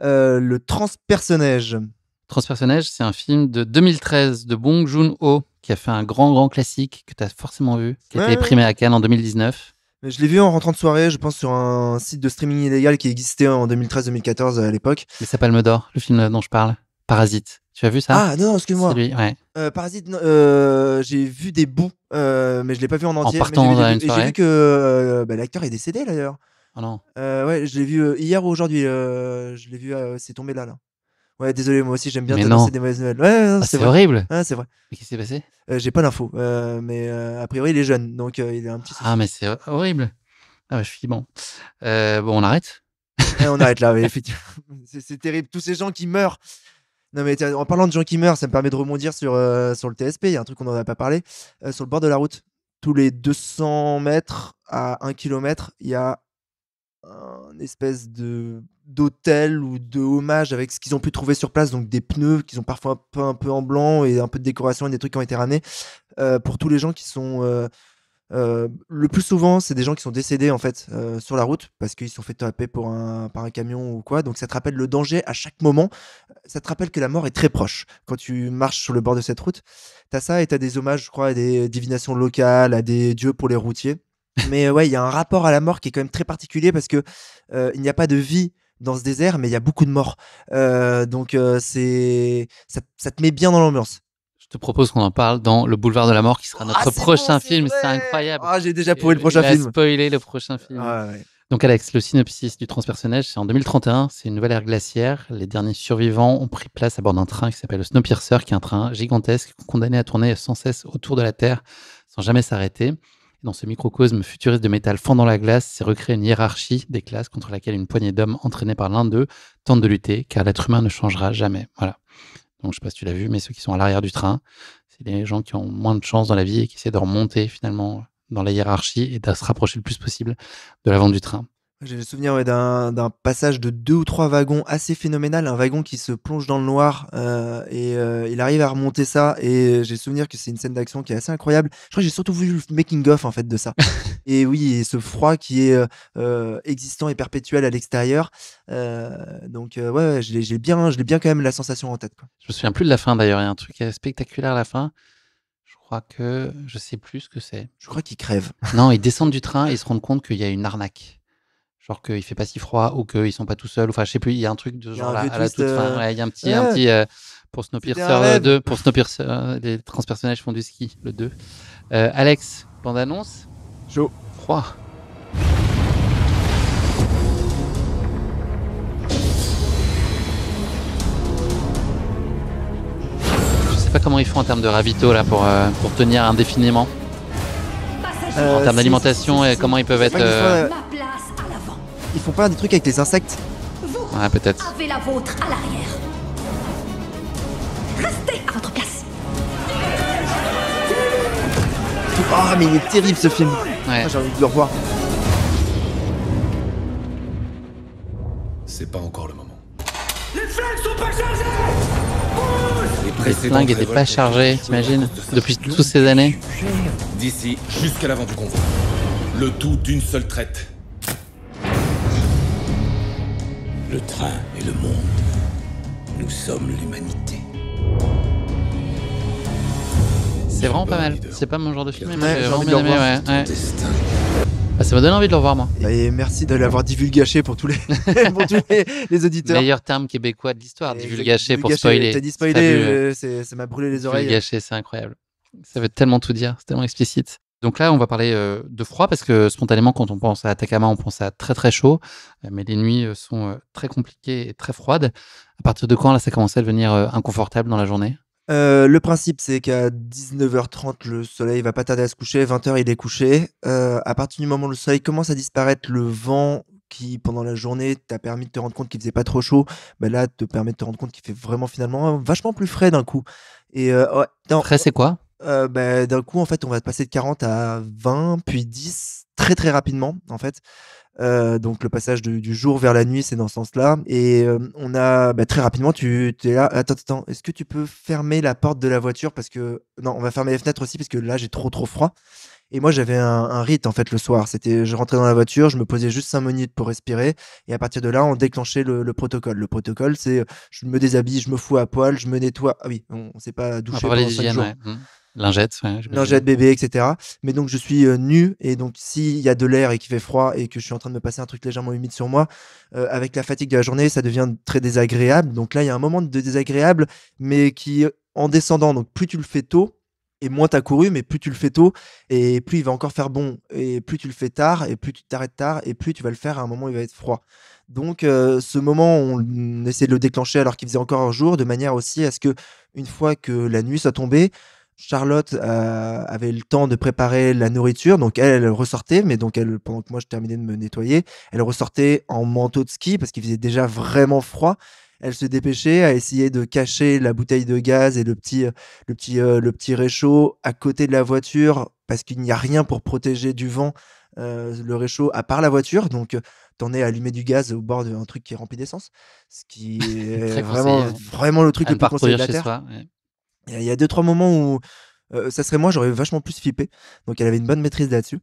Le Transpersonnage. Transpersonnage, c'est un film de 2013 de Bong Joon-ho qui a fait un grand classique que tu as forcément vu, qui a été primé à Cannes en 2019. Je l'ai vu en rentrant de soirée, je pense, sur un site de streaming illégal qui existait en 2013-2014 à l'époque. Mais ça Palme d'Or, le film dont je parle. Parasite. Tu as vu ça? Ah non, excuse-moi. C'est lui, ouais. Parasite, j'ai vu des bouts, mais je l'ai pas vu en entier. En partant à une soirée. J'ai vu que l'acteur est décédé d'ailleurs. Oh non. Ouais, je l'ai vu hier ou aujourd'hui. Je l'ai vu, c'est tombé là. Ouais, désolé, moi aussi j'aime bien Mais t'annoncer non. des mauvaises nouvelles. Ouais, non, C'est vrai. horrible. Ouais, c'est vrai. Mais qu'est-ce qui s'est passé? J'ai pas l'info, mais a priori il est jeune, donc il est un petit souci. Ah mais c'est horrible. Ah je suis bon. Bon, on arrête. Ouais, on arrête là, mais effectivement. C'est terrible, tous ces gens qui meurent. Non mais en parlant de gens qui meurent, ça me permet de rebondir sur le TSP. Il y a un truc qu'on n'en a pas parlé. Sur le bord de la route, tous les 200 mètres à 1 km, il y a un espèce d'hôtel ou de hommage avec ce qu'ils ont pu trouver sur place, donc des pneus qu'ils ont parfois un peu en blanc et un peu de décoration et des trucs qui ont été ramenés pour tous les gens qui sont le plus souvent c'est des gens qui sont décédés en fait sur la route parce qu'ils se sont fait taper par un camion ou quoi, donc ça te rappelle le danger à chaque moment, ça te rappelle que la mort est très proche quand tu marches sur le bord de cette route. T'as ça et t'as des hommages, je crois, à des divinations locales, à des dieux pour les routiers. Mais ouais, il y a un rapport à la mort qui est quand même très particulier parce que il n'y a pas de vie dans ce désert, mais il y a beaucoup de morts. Donc ça te met bien dans l'ambiance. Je te propose qu'on en parle dans Le Boulevard de la Mort, qui sera notre prochain film. C'est incroyable. Ah, j'ai déjà pourri le prochain film. Il a spoilé le prochain film. Ouais. Donc Alex, le synopsis du Transpersonnage, c'est en 2031, c'est une nouvelle ère glaciaire. Les derniers survivants ont pris place à bord d'un train qui s'appelle le Snowpiercer, qui est un train gigantesque condamné à tourner sans cesse autour de la Terre sans jamais s'arrêter. Dans ce microcosme futuriste de métal fendant la glace, s'est recréée une hiérarchie des classes contre laquelle une poignée d'hommes entraînés par l'un d'eux tentent de lutter, car l'être humain ne changera jamais. Voilà. Donc je ne sais pas si tu l'as vu, mais ceux qui sont à l'arrière du train, c'est les gens qui ont moins de chance dans la vie et qui essaient de remonter finalement dans la hiérarchie et de se rapprocher le plus possible de l'avant du train. J'ai le souvenir d'un passage de 2 ou 3 wagons assez phénoménal, un wagon qui se plonge dans le noir et il arrive à remonter ça, et j'ai le souvenir que c'est une scène d'action qui est assez incroyable. Je crois que j'ai surtout vu le making of en fait de ça. Et oui, et ce froid qui est existant et perpétuel à l'extérieur. Donc ouais, je l'ai bien quand même la sensation en tête, quoi. Je me souviens plus de la fin d'ailleurs, il y a un truc spectaculaire à la fin. Je crois que je sais plus ce que c'est. Je crois qu'ils crèvent. Non, ils descendent du train et ils se rendent compte qu'il y a une arnaque. Genre qu'il fait pas si froid ou qu'ils sont pas tout seuls. Enfin, je sais plus, il y a un truc de genre là, à la toute fin. Ouais, il y a un petit pour Snowpiercer 2. Pour Snowpiercer, les transpersonages font du ski, le 2. Alex, bande-annonce. Chaud. Froid. Je sais pas comment ils font en termes de ravito là pour tenir indéfiniment. En termes d'alimentation et comment ils peuvent être. Ils font pas des trucs avec les insectes? Ouais, peut-être. Avez la vôtre à l'arrière. Restez à votre place. Ah, mais il est terrible ce film. Ouais. Ah, j'ai envie de le revoir. C'est pas encore le moment. Les flingues étaient pas chargés, t'imagines? Depuis toutes ces années. D'ici jusqu'à l'avant du convoi. Le tout d'une seule traite. Le train et le monde. Nous sommes l'humanité. C'est vraiment pas mal. C'est pas mon genre de film, mais Ouais, j'ai j'ai vraiment envie de bien le aimé. revoir. Ouais. Bah, ça m'a donné envie de le revoir, moi. Et merci de l'avoir divulgaché pour tous les, pour tous les auditeurs. Meilleur terme québécois de l'histoire, divulgaché pour spoiler. T'as dit spoiler, ça m'a brûlé les oreilles. Divulgaché, c'est incroyable. Ça veut tellement tout dire, c'est tellement explicite. Donc là, on va parler de froid parce que spontanément, quand on pense à Atacama, on pense à très très chaud. Mais les nuits sont très compliquées et très froides. À partir de quand, là, ça commençait à devenir inconfortable dans la journée? Le principe, c'est qu'à 19h30, le soleil va pas tarder à se coucher. 20h, il est couché. À partir du moment où le soleil commence à disparaître, le vent qui, pendant la journée, t'a permis de te rendre compte qu'il faisait pas trop chaud, bah là, te permet de te rendre compte qu'il fait vraiment finalement vachement plus frais d'un coup. Et Frais, c'est quoi? D'un coup, en fait, on va passer de 40 à 20, puis 10, très très rapidement, en fait. Donc le passage du jour vers la nuit, c'est dans ce sens-là. Et on a très rapidement, tu es là. Attends, est-ce que tu peux fermer la porte de la voiture parce que non, on va fermer les fenêtres aussi parce que là j'ai trop froid. Et moi j'avais un rite en fait le soir. C'était, je rentrais dans la voiture, je me posais juste 5 minutes pour respirer et à partir de là on déclenchait le protocole. Le protocole, c'est je me déshabille, je me fous à poil, je me nettoie. Ah oui, on s'est pas On va douché parler pendant 5 d'hygiène, jours. ouais. Lingette, ouais, Non, j'imagine. j'ai de bébé, etc. Mais donc je suis nu et donc s'il y a de l'air et qu'il fait froid et que je suis en train de me passer un truc légèrement humide sur moi, avec la fatigue de la journée, ça devient très désagréable. Donc là, il y a un moment de désagréable, mais qui en descendant. Donc plus tu le fais tôt et moins t'as couru, mais plus tu le fais tôt et plus il va encore faire bon. Et plus tu le fais tard et plus tu t'arrêtes tard et plus tu vas le faire à un moment où il va être froid. Donc ce moment, on essaie de le déclencher alors qu'il faisait encore un jour, de manière aussi à ce que une fois que la nuit soit tombée, Charlotte avait le temps de préparer la nourriture, donc elle ressortait, mais donc elle, pendant que moi je terminais de me nettoyer, elle ressortait en manteau de ski parce qu'il faisait déjà vraiment froid. Elle se dépêchait à essayer de cacher la bouteille de gaz et le petit réchaud à côté de la voiture parce qu'il n'y a rien pour protéger du vent le réchaud à part la voiture. Donc t'en es à allumer du gaz au bord d'un truc qui est rempli d'essence, ce qui est Très vraiment, conseillé, ouais. vraiment le truc À le ne plus pas conseillé de reproduire la chez Terre. soi. Ouais. Il y a 2-3 moments où ça serait moi, j'aurais vachement plus flippé. Donc elle avait une bonne maîtrise là-dessus.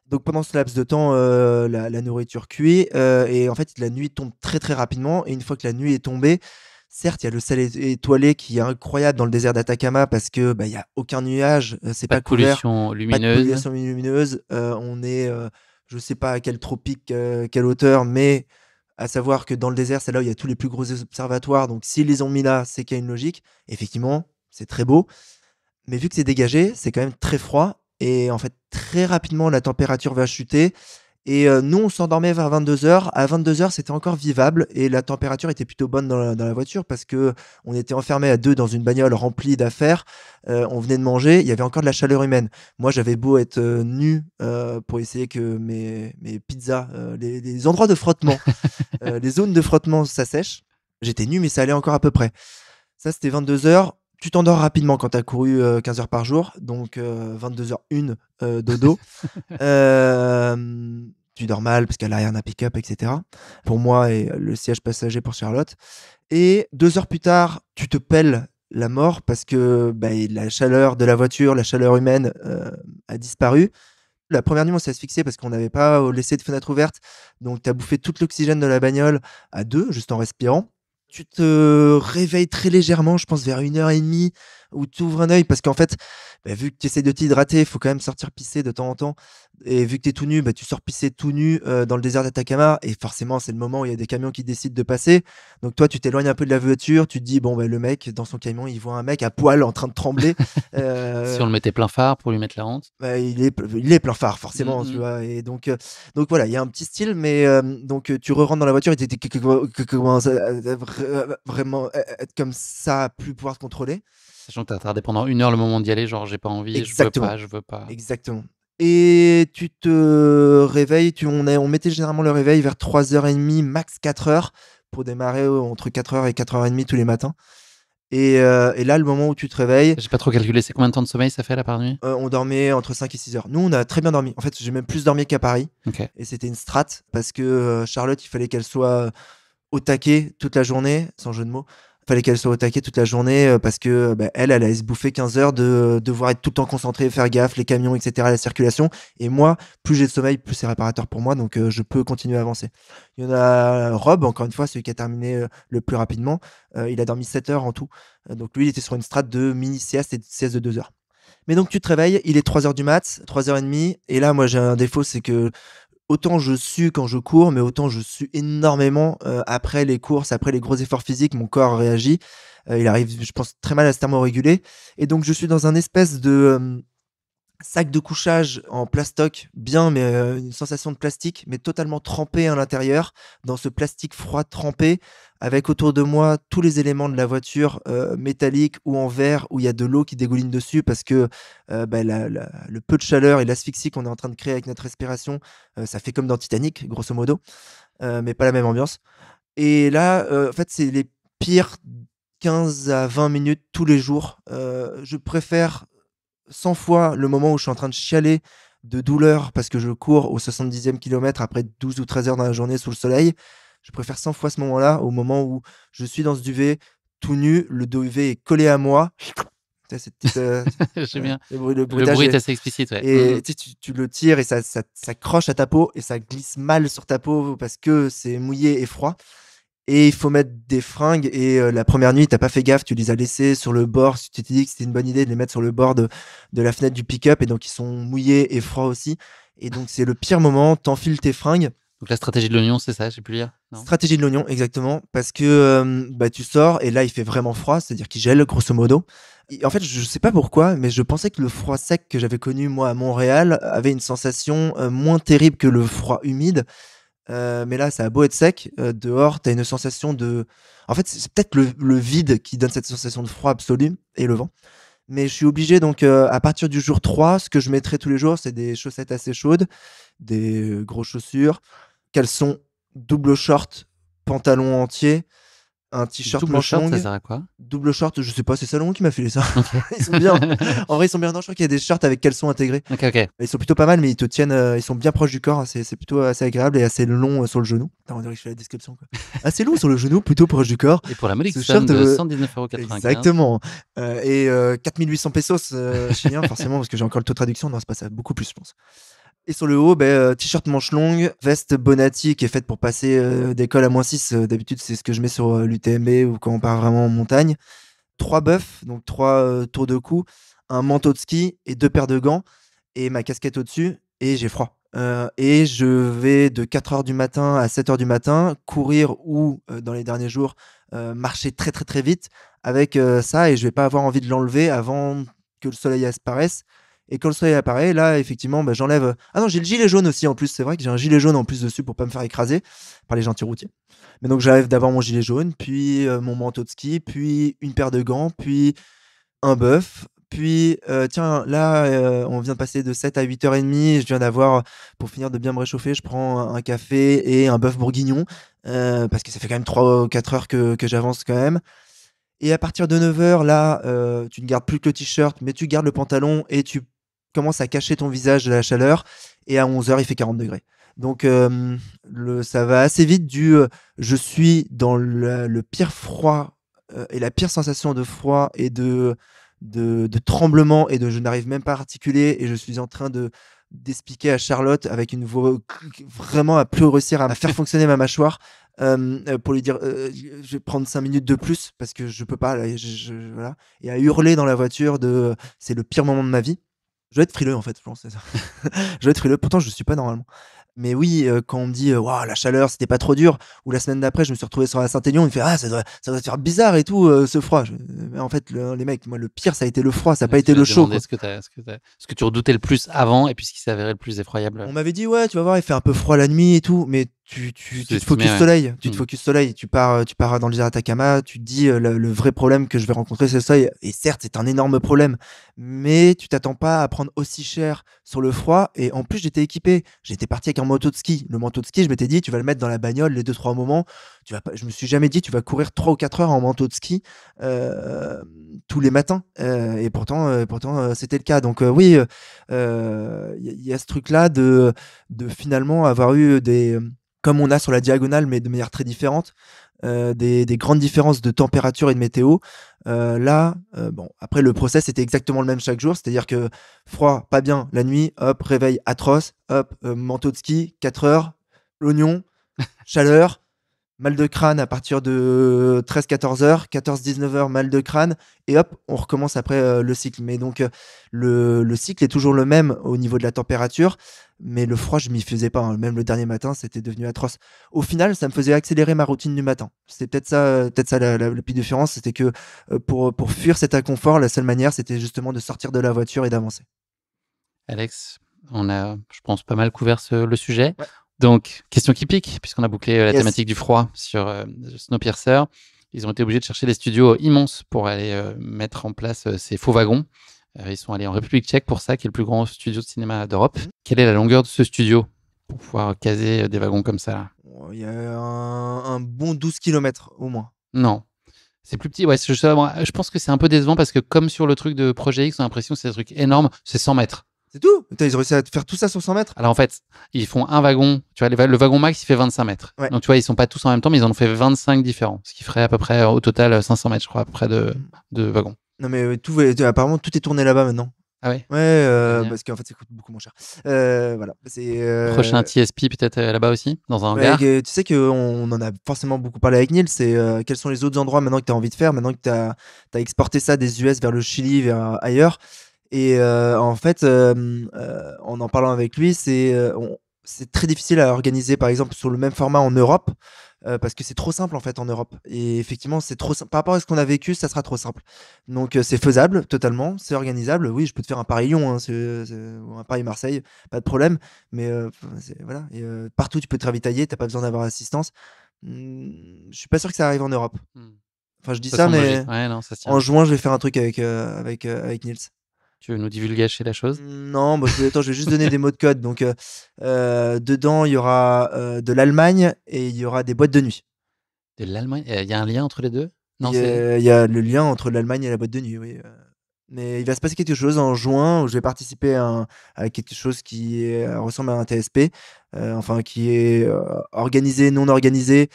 Donc pendant ce laps de temps, la nourriture cuit et en fait la nuit tombe très très rapidement. Et une fois que la nuit est tombée, certes il y a le ciel étoilé qui est incroyable dans le désert d'Atacama parce que il y a aucun nuage, c'est Pas pas de couvert, pollution pas de lumineuse. pollution lumineuse. On est, je sais pas à quel tropique, quelle hauteur, mais à savoir que dans le désert, c'est là où il y a tous les plus gros observatoires. Donc s'ils les ont mis là, c'est qu'il y a une logique. Effectivement, c'est très beau. Mais vu que c'est dégagé, c'est quand même très froid et en fait, très rapidement, la température va chuter et nous, on s'endormait vers 22 h. À 22 h, c'était encore vivable et la température était plutôt bonne dans la voiture parce qu'on était enfermés à 2 dans une bagnole remplie d'affaires, on venait de manger, il y avait encore de la chaleur humaine. Moi, j'avais beau être, nu, pour essayer que mes pizzas, les endroits de frottement, les zones de frottement s'assèchent. J'étais nu, mais ça allait encore à peu près. Ça, c'était 22 h. Tu t'endors rapidement quand tu as couru 15 heures par jour, donc 22 h 01 dodo. Tu dors mal parce qu'à l'arrière d'un pick-up, etc. Pour moi et le siège passager pour Charlotte. Et 2 heures plus tard, tu te pelles la mort parce que la chaleur de la voiture, la chaleur humaine a disparu. La première nuit, on s'est asphyxié parce qu'on n'avait pas laissé de fenêtre ouverte. Donc, tu as bouffé tout l'oxygène de la bagnole à 2, juste en respirant. Tu te réveilles très légèrement, je pense vers 1 h 30, où tu ouvres un œil parce qu'en fait, vu que tu essaies de t'hydrater, il faut quand même sortir pisser de temps en temps. Et vu que tu es tout nu, tu sors pisser tout nu dans le désert d'Atacama. Et forcément, c'est le moment où il y a des camions qui décident de passer. Donc toi, tu t'éloignes un peu de la voiture, tu te dis, le mec, dans son camion, il voit un mec à poil en train de trembler. Si on le mettait plein phare pour lui mettre la honte. Il est plein phare, forcément, tu vois. Et donc voilà, il y a un petit style, mais donc tu re-rentres dans la voiture et tu commences à vraiment être comme ça, à plus pouvoir te contrôler. Sachant que t'as tardé pendant 1 heure le moment d'y aller, genre j'ai pas envie, Exactement. je veux pas. Exactement. Et tu te réveilles, on mettait généralement le réveil vers 3 h 30, max 4 h, pour démarrer entre 4 h et 4 h 30 tous les matins. Et là, le moment où tu te réveilles, J'ai pas trop calculé, c'est combien de temps de sommeil ça fait là par nuit? on dormait entre 5 et 6 heures. Nous, on a très bien dormi. En fait, j'ai même plus dormi qu'à Paris. Ok. Et c'était une strat parce que Charlotte, il fallait qu'elle soit au taquet toute la journée, sans jeu de mots. Il fallait qu'elle soit au taquet toute la journée parce que elle allait se bouffer 15 heures de devoir être tout le temps concentrée, faire gaffe, les camions, etc., la circulation. Et moi, plus j'ai de sommeil, plus c'est réparateur pour moi, donc je peux continuer à avancer. Il y en a Rob, encore une fois, celui qui a terminé le plus rapidement. Il a dormi 7 heures en tout. Donc lui, il était sur une strat de mini-sieste et de sieste de 2 heures. Mais donc tu te réveilles, il est 3 heures du mat, 3 h 30. Et là, moi, j'ai un défaut, c'est que autant je sue quand je cours, mais autant je sue énormément après les courses, après les gros efforts physiques, mon corps réagit. Il arrive, je pense, très mal à se thermoréguler. Et donc, je suis dans un espèce de sac de couchage en plastoc, bien, mais une sensation de plastique, mais totalement trempé à l'intérieur, dans ce plastique froid trempé, avec autour de moi tous les éléments de la voiture, métallique ou en verre, où il y a de l'eau qui dégouline dessus, parce que le peu de chaleur et l'asphyxie qu'on est en train de créer avec notre respiration, ça fait comme dans Titanic, grosso modo, mais pas la même ambiance. Et là, en fait, c'est les pires 15 à 20 minutes tous les jours. Je préfère 100 fois le moment où je suis en train de chialer de douleur parce que je cours au 70e kilomètre après 12 ou 13 heures dans la journée sous le soleil. Je préfère 100 fois ce moment-là au moment où je suis dans ce duvet, tout nu, le duvet est collé à moi. Tu sais, cette petite, J'aime bien. le Le bruitage bruit est est- assez explicite, ouais. Et tu sais, tu le tires et ça croche à ta peau et ça glisse mal sur ta peau parce que c'est mouillé et froid. Et il faut mettre des fringues. Et la première nuit, t'as pas fait gaffe, tu les as laissés sur le bord. Si tu t'es dit que c'était une bonne idée de les mettre sur le bord de la fenêtre du pick-up, et donc ils sont mouillés et froids aussi. Et donc c'est le pire moment. T'enfiles tes fringues. Donc la stratégie de l'oignon, c'est ça, j'ai pu lire. Non. Stratégie de l'oignon, exactement. Parce que tu sors et là, il fait vraiment froid, c'est-à-dire qu'il gèle, grosso modo. Et en fait, je sais pas pourquoi, mais je pensais que le froid sec que j'avais connu, moi, à Montréal, avait une sensation moins terrible que le froid humide. Mais là, ça a beau être sec, dehors, t'as une sensation de... En fait, c'est peut-être le vide qui donne cette sensation de froid absolu et le vent. Mais je suis obligé, donc, à partir du jour 3, ce que je mettrai tous les jours, c'est des chaussettes assez chaudes, des grosses chaussures, caleçons, double short, pantalon entier, un t-shirt Double manche short, ça longue. sert à quoi? Double short, je sais pas, c'est Salomon qui m'a filé ça. Ils sont bien. En vrai, ils sont bien. Non, je crois qu'il y a des shorts avec caleçons intégrés. Ok. Ils sont plutôt pas mal, mais ils te tiennent, ils sont bien proches du corps. C'est plutôt assez agréable et assez long sur le genou. Attends, on dirait que je fais la description, quoi. Assez long sur le genou, plutôt proche du corps. Et pour la modique Ce somme short, de 119,95 €. Exactement. Et 4800 pesos chiliens, forcément, parce que j'ai encore le taux de traduction. Non, c'est pas ça, beaucoup plus, je pense. Et sur le haut, t-shirt manche longue, veste Bonatti qui est faite pour passer d'école à -6. D'habitude, c'est ce que je mets sur l'UTMB ou quand on part vraiment en montagne. 3 buffs, donc 3 tours de cou, un manteau de ski et 2 paires de gants et ma casquette au-dessus et j'ai froid. Et je vais de 4h du matin à 7h du matin courir ou dans les derniers jours marcher très très très vite avec ça et je vais pas avoir envie de l'enlever avant que le soleil apparaisse. Et quand le soleil apparaît, là, effectivement, j'enlève. Ah non, j'ai le gilet jaune aussi en plus. C'est vrai que j'ai un gilet jaune en plus dessus pour pas me faire écraser par les gentils routiers. Mais donc, j'enlève d'abord mon gilet jaune, puis mon manteau de ski, puis une paire de gants, puis un bœuf. Puis, tiens, là, on vient de passer de 7 à 8h30. Je viens d'avoir, pour finir de bien me réchauffer, je prends un café et un bœuf bourguignon. Parce que ça fait quand même 3 ou 4 heures que j'avance quand même. Et à partir de 9h, là, tu ne gardes plus que le t-shirt, mais tu gardes le pantalon et tu commences à cacher ton visage de la chaleur. Et à 11h, il fait 40 degrés. Donc, ça va assez vite je suis dans le pire froid et la pire sensation de froid et de tremblement et je n'arrive même pas à articuler et je suis en train d'expliquer à Charlotte avec une voix vraiment à plus réussir à faire fonctionner ma mâchoire pour lui dire je vais prendre 5 minutes de plus parce que je peux pas là, voilà. Et à hurler dans la voiture c'est le pire moment de ma vie. Je dois être frileux en fait, je pense, c'est ça. Je dois être frileux, pourtant je suis pas normalement. Mais oui, quand on me dit waouh, la chaleur, c'était pas trop dur, ou la semaine d'après, je me suis retrouvé sur la Saint-Aignan, on me fait ah, ça doit te faire bizarre et tout, ce froid. Mais en fait, les mecs, moi, le pire, ça a été le froid, ça n'a pas été le chaud. Ce que tu redoutais le plus avant et puis ce qui s'est avéré le plus effroyable. On m'avait dit ouais, tu vas voir, il fait un peu froid la nuit et tout, mais tu te focus soleil, tu te focus soleil, tu pars dans le désert Atacama, tu te dis le vrai problème que je vais rencontrer c'est le soleil, et certes c'est un énorme problème, mais tu t'attends pas à prendre aussi cher sur le froid, et en plus j'étais équipé, j'étais parti avec un manteau de ski, le manteau de ski je m'étais dit tu vas le mettre dans la bagnole les 2-3 moments, je me suis jamais dit tu vas courir 3 ou 4 heures en manteau de ski tous les matins, et pourtant c'était le cas, donc oui, y a ce truc là de finalement avoir eu comme on a sur la diagonale, mais de manière très différente, des grandes différences de température et de météo. Là, après, le process était exactement le même chaque jour, c'est-à-dire que froid, pas bien, la nuit, hop, réveil atroce, hop, manteau de ski, 4 heures, l'oignon, chaleur, mal de crâne à partir de 13-14 heures, 14-19 heures, mal de crâne, et hop, on recommence après le cycle. Mais donc, le cycle est toujours le même au niveau de la température, mais le froid, je m'y faisais pas, hein. Même le dernier matin, c'était devenu atroce. Au final, ça me faisait accélérer ma routine du matin. C'était peut-être ça la petite différence, c'était que pour fuir cet inconfort, la seule manière, c'était justement de sortir de la voiture et d'avancer. Alex, on a, je pense, pas mal couvert le sujet. Ouais. Donc, question qui pique, puisqu'on a bouclé la thématique du froid sur Snowpiercer. Ils ont été obligés de chercher des studios immenses pour aller mettre en place ces faux wagons. Ils sont allés en République tchèque pour ça, qui est le plus grand studio de cinéma d'Europe. Quelle est la longueur de ce studio pour pouvoir caser des wagons comme ça là ? Il y a un bon 12 km au moins. Non. C'est plus petit, ouais. Je pense que c'est un peu décevant parce que comme sur le truc de Projet X, on a l'impression que c'est un truc énorme. C'est 100 mètres. C'est tout? Ils ont réussi à faire tout ça sur 100 mètres? Alors en fait, ils font un wagon. Tu vois, le wagon max, il fait 25 mètres. Ouais. Donc tu vois, ils sont pas tous en même temps, mais ils en ont fait 25 différents. Ce qui ferait à peu près au total 500 mètres, je crois, à peu près de wagons. Non, mais apparemment, tout est tourné là-bas maintenant. Ah ouais? Ouais, parce qu'en fait, ça coûte beaucoup moins cher. Voilà. Prochain TSP peut-être là-bas aussi, dans un Ouais, hangar. tu sais qu'on en a forcément beaucoup parlé avec Neil, c'est quels sont les autres endroits maintenant que tu as envie de faire, maintenant que tu as exporté ça des US vers le Chili, vers ailleurs. Et en fait, en parlant avec lui, c'est très difficile à organiser, par exemple, sur le même format en Europe, parce que c'est trop simple en fait en Europe. Et effectivement, c'est trop simple. Par rapport à ce qu'on a vécu, ça sera trop simple. Donc c'est faisable totalement, c'est organisable. Oui, je peux te faire un Paris-Lyon, hein, ou un Paris-Marseille, pas de problème. Mais voilà. Et, partout, tu peux te ravitailler, t'as pas besoin d'avoir assistance. Je suis pas sûr que ça arrive en Europe. Enfin, je dis ça, mais Ouais, non, ça se tient. en juin, je vais faire un truc avec Niels. Tu veux nous divulgacher la chose? Non, bah, je vais juste donner des mots de code. Donc, dedans, il y aura de l'Allemagne et il y aura des boîtes de nuit. De l'Allemagne? Il y a un lien entre les deux? Non, Il y a le lien entre l'Allemagne et la boîte de nuit, oui. Mais il va se passer quelque chose en juin où je vais participer à quelque chose qui ressemble à un TSP, enfin qui est organisé, non organisé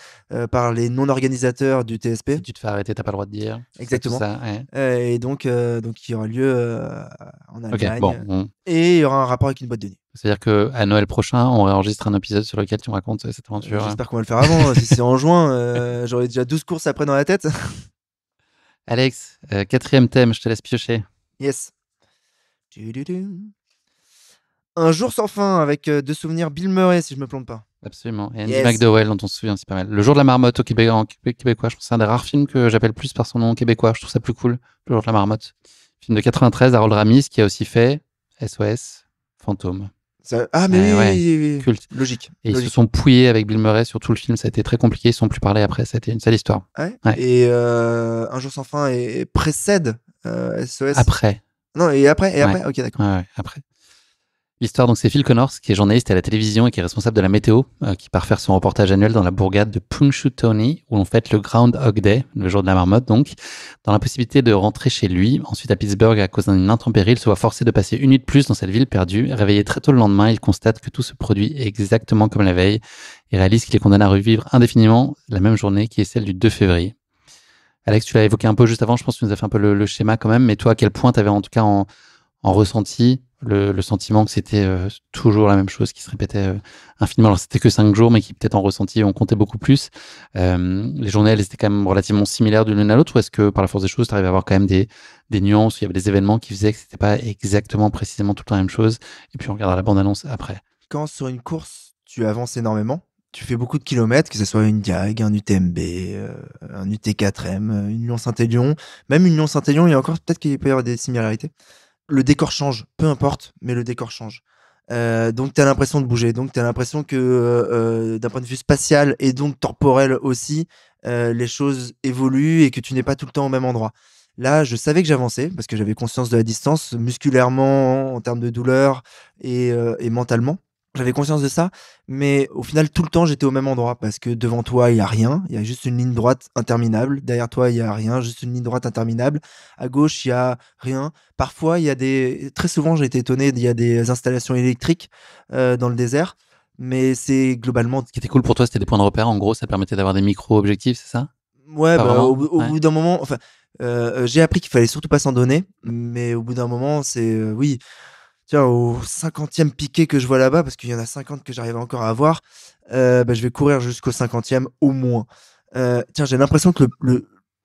par les non-organisateurs du TSP. Si tu te fais arrêter, t'as pas le droit de dire. Exactement. Ça, ouais. Et donc il y aura lieu en Allemagne. Ok, bon. Et il y aura un rapport avec une boîte de nuit. C'est-à-dire qu'à Noël prochain, on réenregistre un épisode sur lequel tu me racontes cette aventure. J'espère qu'on va le faire avant. Si c'est en juin, j'aurai déjà 12 courses après dans la tête. Alex, 4e thème, je te laisse piocher. Yes. Un jour sans fin avec de souvenirs Bill Murray, si je me plante pas. Absolument. Et Andy McDowell, dont on se souvient, c'est pas mal. Le jour de la marmotte au Québec, en québécois, je pense que c'est un des rares films que j'appelle plus par son nom québécois. Je trouve ça plus cool. Le jour de la marmotte. Film de 93, Harold Ramis, qui a aussi fait SOS, Fantôme. Ah, mais oui. Culte. Logique. Et ils se sont pouillés avec Bill Murray sur tout le film. Ça a été très compliqué. Ils ne sont plus parlé après. Ça a été une sale histoire. Ouais. Et Un jour sans fin précède SOS. Après. Non, et après. Ok, d'accord. Ouais, après. L'histoire, donc, c'est Phil Connors, qui est journaliste à la télévision et qui est responsable de la météo, qui part faire son reportage annuel dans la bourgade de Punxsutawney, où on fête le Groundhog Day, le jour de la marmotte, donc. Dans l'impossibilité de rentrer chez lui, ensuite à Pittsburgh à cause d'une intempérie, il se voit forcé de passer une nuit de plus dans cette ville perdue. Réveillé très tôt le lendemain, il constate que tout se produit exactement comme la veille et réalise qu'il est condamné à revivre indéfiniment la même journée qui est celle du 2 février. Alex, tu l'as évoqué un peu juste avant, je pense que tu nous as fait un peu le schéma quand même, mais toi, à quel point tu avais en tout cas en ressenti le sentiment que c'était toujours la même chose qui se répétait infiniment. Alors c'était que 5 jours, mais qui peut-être en ressenti on comptait beaucoup plus. Les journées, elles étaient quand même relativement similaires de l'une à l'autre, ou est-ce que par la force des choses, tu arrives à avoir quand même des nuances, où il y avait des événements qui faisaient que c'était pas exactement précisément tout le temps la même chose, et puis on regardera la bande-annonce après. Quand sur une course, tu avances énormément, tu fais beaucoup de kilomètres, que ce soit une Diag, un UTMB, un UT4M, une Lyon-Saint-Élion, même une Lyon-Saint-Élion, il y a encore peut-être qu'il peut y avoir des similarités. Le décor change, peu importe, mais le décor change. Donc tu as l'impression de bouger, donc tu as l'impression que d'un point de vue spatial et donc temporel aussi, les choses évoluent et que tu n'es pas tout le temps au même endroit. Là, je savais que j'avançais parce que j'avais conscience de la distance, musculairement, en termes de douleur et mentalement. J'avais conscience de ça, mais au final, tout le temps, j'étais au même endroit parce que devant toi, il n'y a rien. Il y a juste une ligne droite interminable. Derrière toi, il n'y a rien, juste une ligne droite interminable. À gauche, il n'y a rien. Parfois, il y a très souvent, j'ai été étonné, il y a des installations électriques dans le désert, mais c'est globalement. Ce qui était cool pour toi, c'était des points de repère. En gros, ça permettait d'avoir des micro-objectifs, c'est ça? Ouais, au bout d'un moment, enfin, j'ai appris qu'il fallait surtout pas s'en donner, mais au bout d'un moment, c'est oui. Tiens, au 50e piqué que je vois là-bas, parce qu'il y en a 50 que j'arrive encore à avoir, je vais courir jusqu'au 50e au moins. Tiens, j'ai l'impression que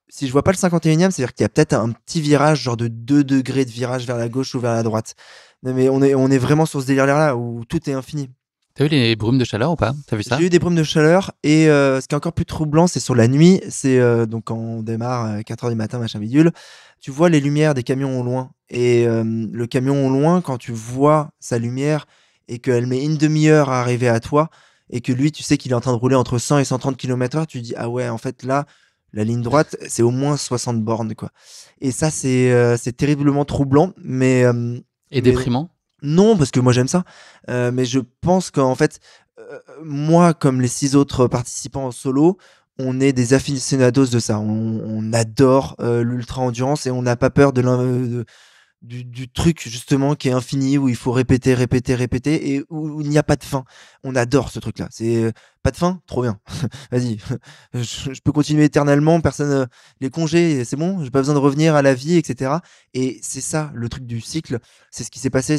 si je vois pas le 51e, c'est-à-dire qu'il y a peut-être un petit virage, genre de 2 degrés de virage vers la gauche ou vers la droite. Non, mais on est vraiment sur ce délire-là où tout est infini. T'as eu les brumes de chaleur ou pas? T'as vu ça? J'ai eu des brumes de chaleur et ce qui est encore plus troublant, c'est sur la nuit. C'est donc quand on démarre à 4h du matin, machin bidule, tu vois les lumières des camions au loin. Et le camion au loin, quand tu vois sa lumière et qu'elle met une demi-heure à arriver à toi et que lui, tu sais qu'il est en train de rouler entre 100 et 130 km/h, tu dis ah ouais, en fait là, la ligne droite, c'est au moins 60 bornes, quoi. Et ça, c'est terriblement troublant, mais déprimant. Non, parce que moi j'aime ça, mais je pense qu'en fait, moi comme les 6 autres participants en solo, on est des aficionados de ça. On adore l'ultra-endurance et on n'a pas peur du truc justement qui est infini, où il faut répéter et où il n'y a pas de fin. On adore ce truc-là. C'est pas de fin, trop bien. Vas-y, je peux continuer éternellement. Personne, les congés, c'est bon. J'ai pas besoin de revenir à la vie, etc. Et c'est ça le truc du cycle. C'est ce qui s'est passé.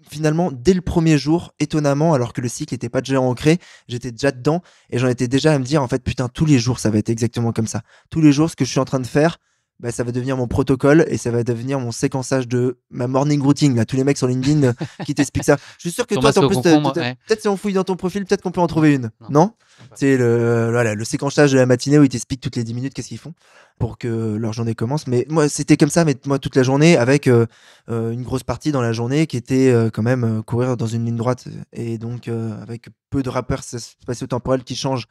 Finalement dès le premier jour, étonnamment, alors que le cycle n'était pas déjà ancré, j'étais déjà dedans et j'en étais déjà à me dire en fait putain, tous les jours ça va être exactement comme ça. Tous les jours, ce que je suis en train de faire, bah, ça va devenir mon protocole et ça va devenir mon séquençage de ma morning routine. Là, tous les mecs sur LinkedIn qui t'expliquent ça. Je suis sûr que toi, en plus, peut-être si on fouille dans ton profil, peut-être qu'on peut en trouver une. Non, c'est le séquençage de la matinée où ils t'expliquent toutes les 10 minutes qu'est-ce qu'ils font pour que leur journée commence. Mais moi, c'était comme ça, mais moi, toute la journée, avec une grosse partie dans la journée qui était quand même courir dans une ligne droite. Et donc, avec peu de rappeurs spatio-temporels qui changent.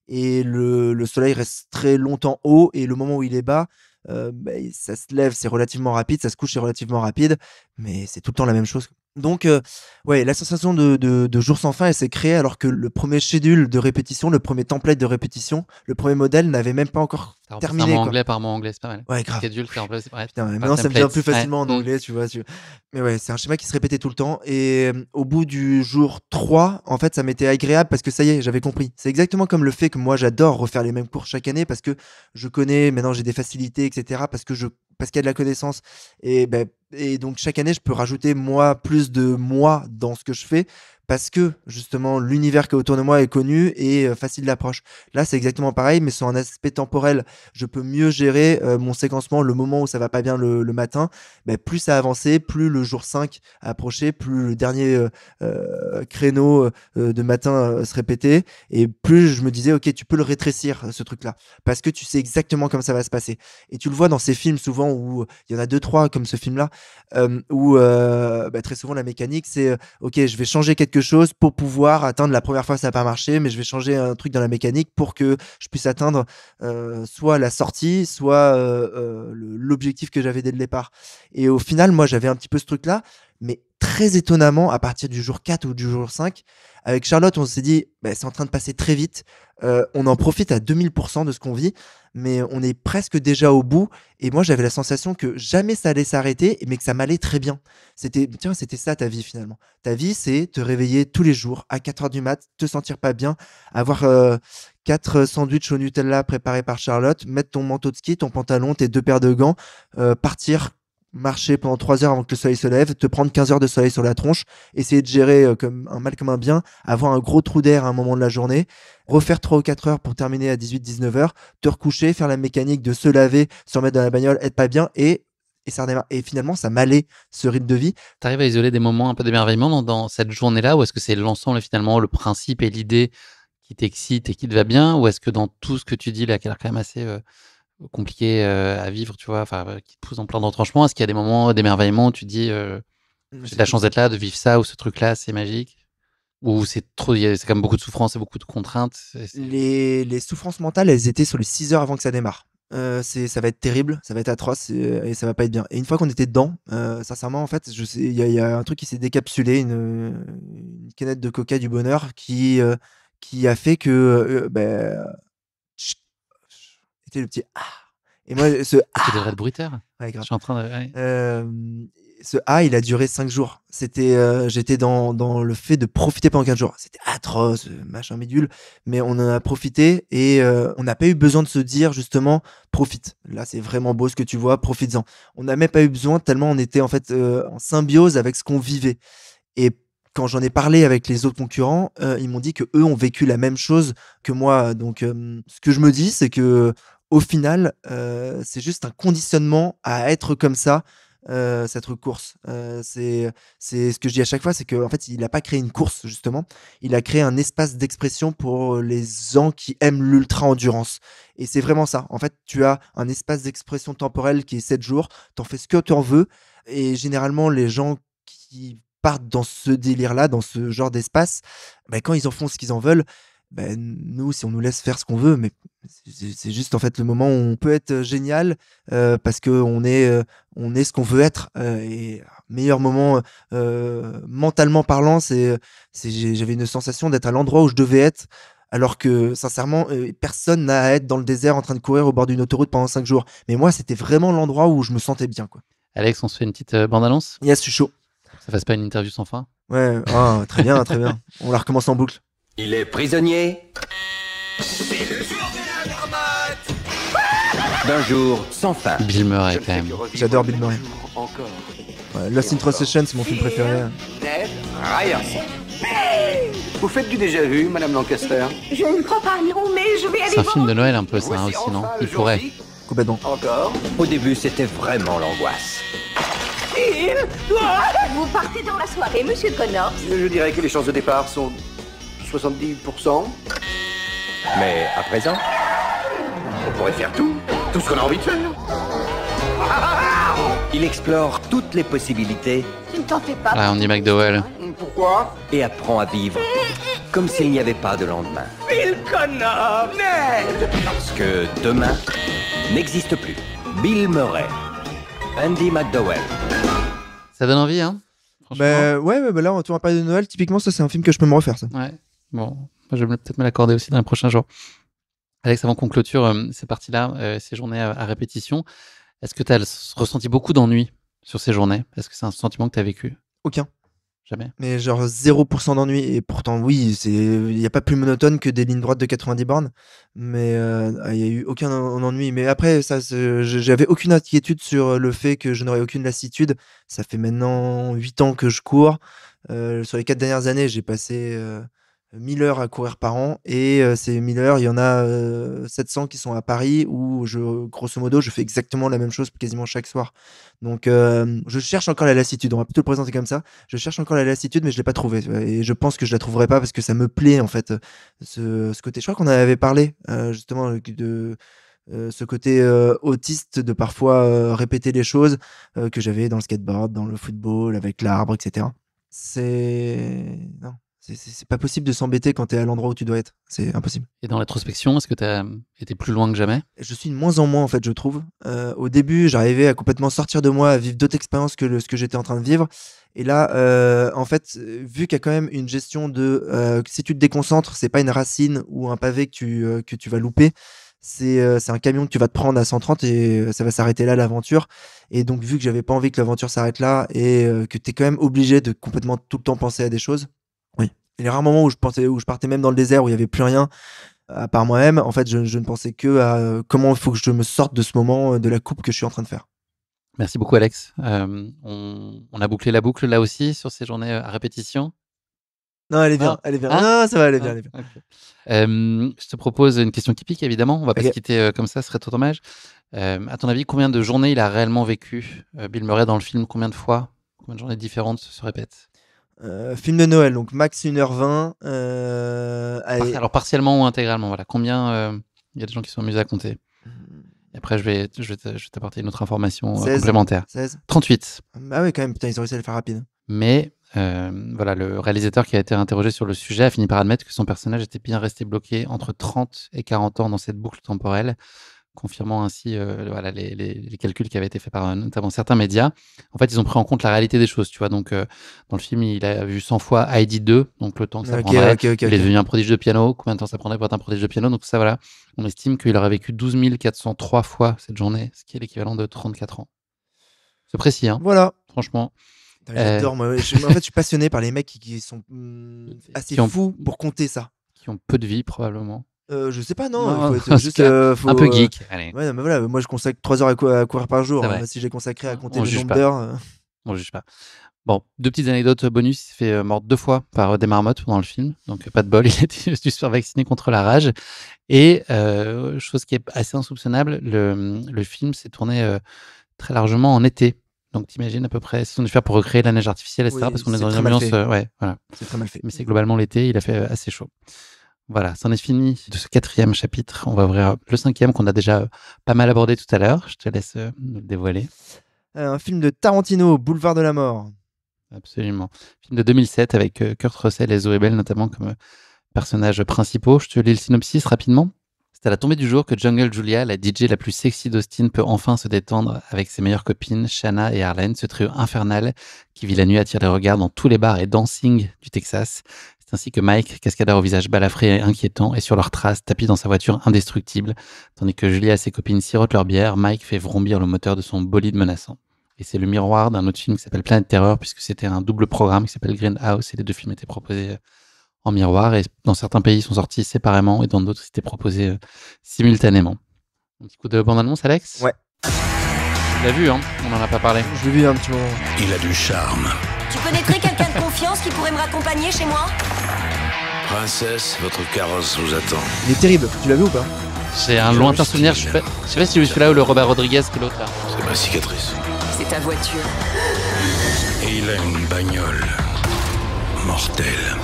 Et le soleil reste très longtemps haut et le moment où il est bas, ça se lève, c'est relativement rapide, ça se couche, c'est relativement rapide, mais c'est tout le temps la même chose. Donc, ouais, la sensation de jour sans fin, elle s'est créée alors que le premier schedule de répétition, le premier template de répétition, le premier modèle n'avait même pas encore terminé. Un mot anglais par mot anglais, c'est pas mal. Ouais, grave. Schedule, c'est en place. Ouais, putain, maintenant, ça me vient plus facilement en anglais, tu vois. Mais ouais, c'est un schéma qui se répétait tout le temps. Et au bout du jour 3, en fait, ça m'était agréable parce que ça y est, j'avais compris. C'est exactement comme le fait que moi, j'adore refaire les mêmes cours chaque année parce que je connais, maintenant j'ai des facilités, etc. Parce qu'il y a de la connaissance. Et donc, chaque année, je peux rajouter plus de moi dans ce que je fais parce que, justement, l'univers qui est autour de moi est connu et facile d'approche. Là, c'est exactement pareil, mais sur un aspect temporel, je peux mieux gérer mon séquencement, le moment où ça va pas bien le matin. Plus ça avançait, plus le jour 5 approchait, plus le dernier créneau de matin se répétait et plus je me disais, ok, tu peux le rétrécir, ce truc-là, parce que tu sais exactement comment ça va se passer. Et tu le vois dans ces films souvent où il y en a 2-3 comme ce film-là, où très souvent la mécanique, c'est ok, je vais changer quelque chose pour pouvoir atteindre. La première fois ça n'a pas marché, mais je vais changer un truc dans la mécanique pour que je puisse atteindre soit la sortie, soit l'objectif que j'avais dès le départ. Et au final, moi j'avais un petit peu ce truc là, mais très étonnamment, à partir du jour 4 ou du jour 5, avec Charlotte, on s'est dit, c'est en train de passer très vite, on en profite à 2000% de ce qu'on vit, mais on est presque déjà au bout. Et moi, j'avais la sensation que jamais ça allait s'arrêter, mais que ça m'allait très bien. C'était ça ta vie finalement. Ta vie, c'est te réveiller tous les jours à 4h du mat, te sentir pas bien, avoir 4 sandwichs au Nutella préparés par Charlotte, mettre ton manteau de ski, ton pantalon, tes 2 paires de gants, partir marcher pendant 3 heures avant que le soleil se lève, te prendre 15 heures de soleil sur la tronche, essayer de gérer comme un mal comme un bien, avoir un gros trou d'air à un moment de la journée, refaire 3 ou 4 heures pour terminer à 18-19 heures, te recoucher, faire la mécanique de se laver, se remettre dans la bagnole, être pas bien et ça redémarre. Et finalement, ça m'allait, ce rythme de vie. Tu arrives à isoler des moments un peu d'émerveillement dans cette journée-là, ou est-ce que c'est l'ensemble, finalement, le principe et l'idée qui t'excite et qui te va bien, ou est-ce que dans tout ce que tu dis là, qui a l'air quand même assez compliqué à vivre, tu vois, qui te pousse en plein d'entranchements, est-ce qu'il y a des moments d'émerveillement où tu dis j'ai de la chance d'être là, de vivre ça, ou ce truc-là, c'est magique, ou c'est quand même beaucoup de souffrance et beaucoup de contraintes? Les souffrances mentales, elles étaient sur les 6 heures avant que ça démarre. Ça va être terrible, ça va être atroce et ça va pas être bien. Et une fois qu'on était dedans, sincèrement, en fait, il y a un truc qui s'est décapsulé, une canette de coca du bonheur qui a fait que c'était le petit ah. Et moi, ce ah. Tu devrais être bruiteur. Ouais, grave. Je suis en train de. Ouais. Ce ah, il a duré 5 jours. J'étais dans le fait de profiter pendant 15 jours. C'était atroce, machin bidule. Mais on en a profité et on n'a pas eu besoin de se dire justement profite. Là, c'est vraiment beau ce que tu vois, profites-en. On n'a même pas eu besoin tellement on était en fait en symbiose avec ce qu'on vivait. Et quand j'en ai parlé avec les autres concurrents, ils m'ont dit que eux ont vécu la même chose que moi. Donc, ce que je me dis, c'est que au final, c'est juste un conditionnement à être comme ça, cette course. C'est ce que je dis à chaque fois, c'est qu'en fait, il n'a pas créé une course, justement. Il a créé un espace d'expression pour les gens qui aiment l'ultra-endurance. Et c'est vraiment ça. En fait, tu as un espace d'expression temporelle qui est 7 jours. Tu en fais ce que tu en veux. Et généralement, les gens qui partent dans ce délire-là, dans ce genre d'espace, quand ils en font ce qu'ils en veulent, nous, si on nous laisse faire ce qu'on veut, mais c'est juste en fait le moment où on peut être génial parce que on est ce qu'on veut être. Et meilleur moment mentalement parlant, j'avais une sensation d'être à l'endroit où je devais être Alors que, sincèrement, personne n'a à être dans le désert en train de courir au bord d'une autoroute pendant 5 jours. Mais moi, c'était vraiment l'endroit où je me sentais bien, quoi. Alex, on se fait une petite bande-annonce? Yes, je suis chaud. Ça fasse pas une interview sans fin? Ouais, très bien, très bien. On la recommence en boucle. Il est prisonnier d'un jour sans fin. Bill Murray, quand même. J'adore Bill Murray. Ouais, Lost in Translation, c'est mon film préféré. Ned Ryan. Vous faites du déjà vu, Madame Lancaster? Je ne crois pas, non, mais je vais aller C'est un voir. film de Noël un peu, ça, aussi, non? Il pourrait. Complètement. Encore? Au début, c'était vraiment l'angoisse. Vous partez dans la soirée, monsieur Connors. Je dirais que les chances de départ sont 70%. Mais à présent, on pourrait faire tout ce qu'on a envie de faire. Il explore toutes les possibilités Tu ne t'en fais pas. Ah, on dit McDowell. Pourquoi et apprend à vivre comme s'il n'y avait pas de lendemain. Bill Connors, Ned. Parce que demain n'existe plus. Bill Murray, Andy McDowell. Ça donne envie, hein? Franchement. Ouais, là, on va parler de Noël. Typiquement, ça, c'est un film que je peux me refaire, ça. Ouais. Bon, moi, je vais peut-être me l'accorder aussi dans les prochains jours. Alex, avant qu'on clôture ces parties-là, ces journées à répétition, est-ce que tu as ressenti beaucoup d'ennui sur ces journées? Est-ce que c'est un sentiment que tu as vécu? Aucun. Jamais. Mais genre 0% d'ennui. Et pourtant, oui, il n'y a pas plus monotone que des lignes droites de 90 bornes. Mais il n'y a eu aucun ennui. Mais après, ça, j'avais aucune inquiétude sur le fait que je n'aurais aucune lassitude. Ça fait maintenant 8 ans que je cours. Sur les 4 dernières années, j'ai passé 1000 heures à courir par an. Et ces 1000 heures, il y en a 700 qui sont à Paris où, grosso modo, je fais exactement la même chose quasiment chaque soir. Donc, je cherche encore la lassitude. On va plutôt le présenter comme ça. Je cherche encore la lassitude, mais je ne l'ai pas trouvée. Et je pense que je ne la trouverai pas parce que ça me plaît, en fait, ce côté. Je crois qu'on en avait parlé, justement, de ce côté autiste de parfois répéter les choses que j'avais dans le skateboard, dans le football, avec l'arbre, etc. Non. C'est pas possible de s'embêter quand t'es à l'endroit où tu dois être. C'est impossible. Et dans l'introspection, est-ce que tu as été plus loin que jamais? Je suis de moins en moins, en fait, je trouve. Au début, j'arrivais à complètement sortir de moi, à vivre d'autres expériences que ce que j'étais en train de vivre. Et là, en fait, vu qu'il y a quand même une gestion de... si tu te déconcentres, c'est pas une racine ou un pavé que tu vas louper. C'est un camion que tu vas te prendre à 130 et ça va s'arrêter là, l'aventure. Et donc, vu que j'avais pas envie que l'aventure s'arrête là et que t'es quand même obligé de complètement tout le temps penser à des choses, oui. Et les rares moments où je partais même dans le désert, où il n'y avait plus rien à part moi-même, en fait, je ne pensais que à comment il faut que je me sorte de ce moment, de la coupe que je suis en train de faire. Merci beaucoup, Alex. On a bouclé la boucle là aussi sur ces journées à répétition. Non, elle est bien, elle est bien. Non, ça va, elle est bien. Okay. Je te propose une question qui pique, évidemment. On va pas se quitter comme ça, ce serait trop dommage. À ton avis, combien de journées il a réellement vécu, Bill Murray, dans le film? Combien de fois? Combien de journées différentes se répètent? Film de Noël, donc max 1h20. Alors partiellement ou intégralement, voilà. Combien il y a des gens qui sont amusés à compter. Et après, je vais t'apporter une autre information 16, complémentaire. 16. 38. Ah oui, quand même, putain, ils ont réussi à le faire rapide. Mais voilà, le réalisateur qui a été interrogé sur le sujet a fini par admettre que son personnage était bien resté bloqué entre 30 et 40 ans dans cette boucle temporelle, confirmant ainsi voilà, les calculs qui avaient été faits par notamment certains médias. En fait, ils ont pris en compte la réalité des choses, tu vois. Donc, dans le film, il a vu 100 fois Heidi 2, donc le temps que ça prendrait. Il est devenu un prodige de piano. Combien de temps ça prendrait pour être un prodige de piano? Donc, ça, voilà. On estime qu'il aurait vécu 12 403 fois cette journée, ce qui est l'équivalent de 34 ans. C'est précis, hein. Voilà. Franchement. J'adore, moi. En fait, je suis passionné par les mecs qui sont assez fous pour compter ça. Qui ont peu de vie, probablement. Je sais pas, non. Faut être juste un peu geek. Allez. Ouais, mais voilà, moi je consacre 3 heures à courir par jour. Si j'ai consacré à compter le nombre d'heures. On juge pas. Bon, 2 petites anecdotes bonus. Il s'est fait mordre 2 fois par des marmottes pendant le film. Donc, pas de bol. Il a été dû se faire vacciner contre la rage. Et chose qui est assez insoupçonnable, le film s'est tourné très largement en été. Donc, t'imagines à peu près ce qu'on a dû faire pour recréer la neige artificielle, etc. Oui, parce qu'on est dans une ambiance. Ouais, voilà. C'est très mal fait. Mais c'est globalement l'été. Il a fait assez chaud. Voilà, c'en est fini de ce 4e chapitre. On va ouvrir le 5e qu'on a déjà pas mal abordé tout à l'heure. Je te laisse nous le dévoiler. Un film de Tarantino, Boulevard de la Mort. Absolument. Film de 2007 avec Kurt Russell et Zoé Bell notamment comme personnages principaux. Je te lis le synopsis rapidement. C'est à la tombée du jour que Jungle Julia, la DJ la plus sexy d'Austin, peut enfin se détendre avec ses meilleures copines, Shanna et Harlan, ce trio infernal qui vit la nuit attire les regards dans tous les bars et dancing du Texas. C'est ainsi que Mike, cascadeur au visage balafré et inquiétant, est sur leur trace, tapis dans sa voiture indestructible. Tandis que Julia et ses copines sirotent leur bière, Mike fait vrombir le moteur de son bolide menaçant. Et c'est le miroir d'un autre film qui s'appelle Planète Terreur, puisque c'était un double programme qui s'appelle Grindhouse, et les deux films étaient proposés en miroir. Et dans certains pays, ils sont sortis séparément, et dans d'autres, c'était proposé simultanément. Un petit coup de bande-annonce, Alex ? Ouais. Tu l'as vu, hein ? On n'en a pas parlé. Je l'ai vu un petit moment. Il a du charme. Tu connaîtrais quelqu'un de confiance qui pourrait me raccompagner chez moi? Princesse, votre carrosse vous attend. Il est terrible. Tu l'as vu ou pas? C'est un lointain souvenir. Je sais pas si c'est celui-là ou le Robert Rodriguez que l'autre, là. C'est ma cicatrice. C'est ta voiture. Et il a une bagnole mortelle.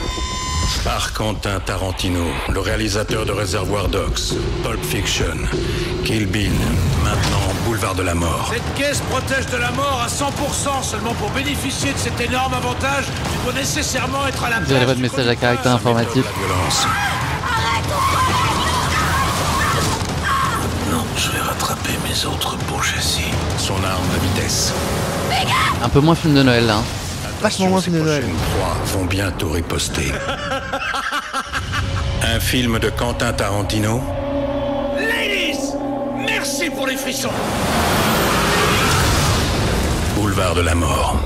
Par Quentin Tarantino, le réalisateur de Reservoir Dogs, Pulp Fiction, Kill Bill, maintenant Boulevard de la Mort. Cette caisse protège de la mort à 100%. Seulement pour bénéficier de cet énorme avantage, tu dois nécessairement être à la place. Vous avez votre message à caractère informatif. La violence. Non, je vais rattraper mes autres beaux châssis. Son arme à vitesse. Un peu moins film de Noël, là. Hein. Vachement moins film de Noël. Les prochaines proies vont bientôt riposter. Un film de Quentin Tarantino. Ladies, merci pour les frissons. Boulevard de la Mort.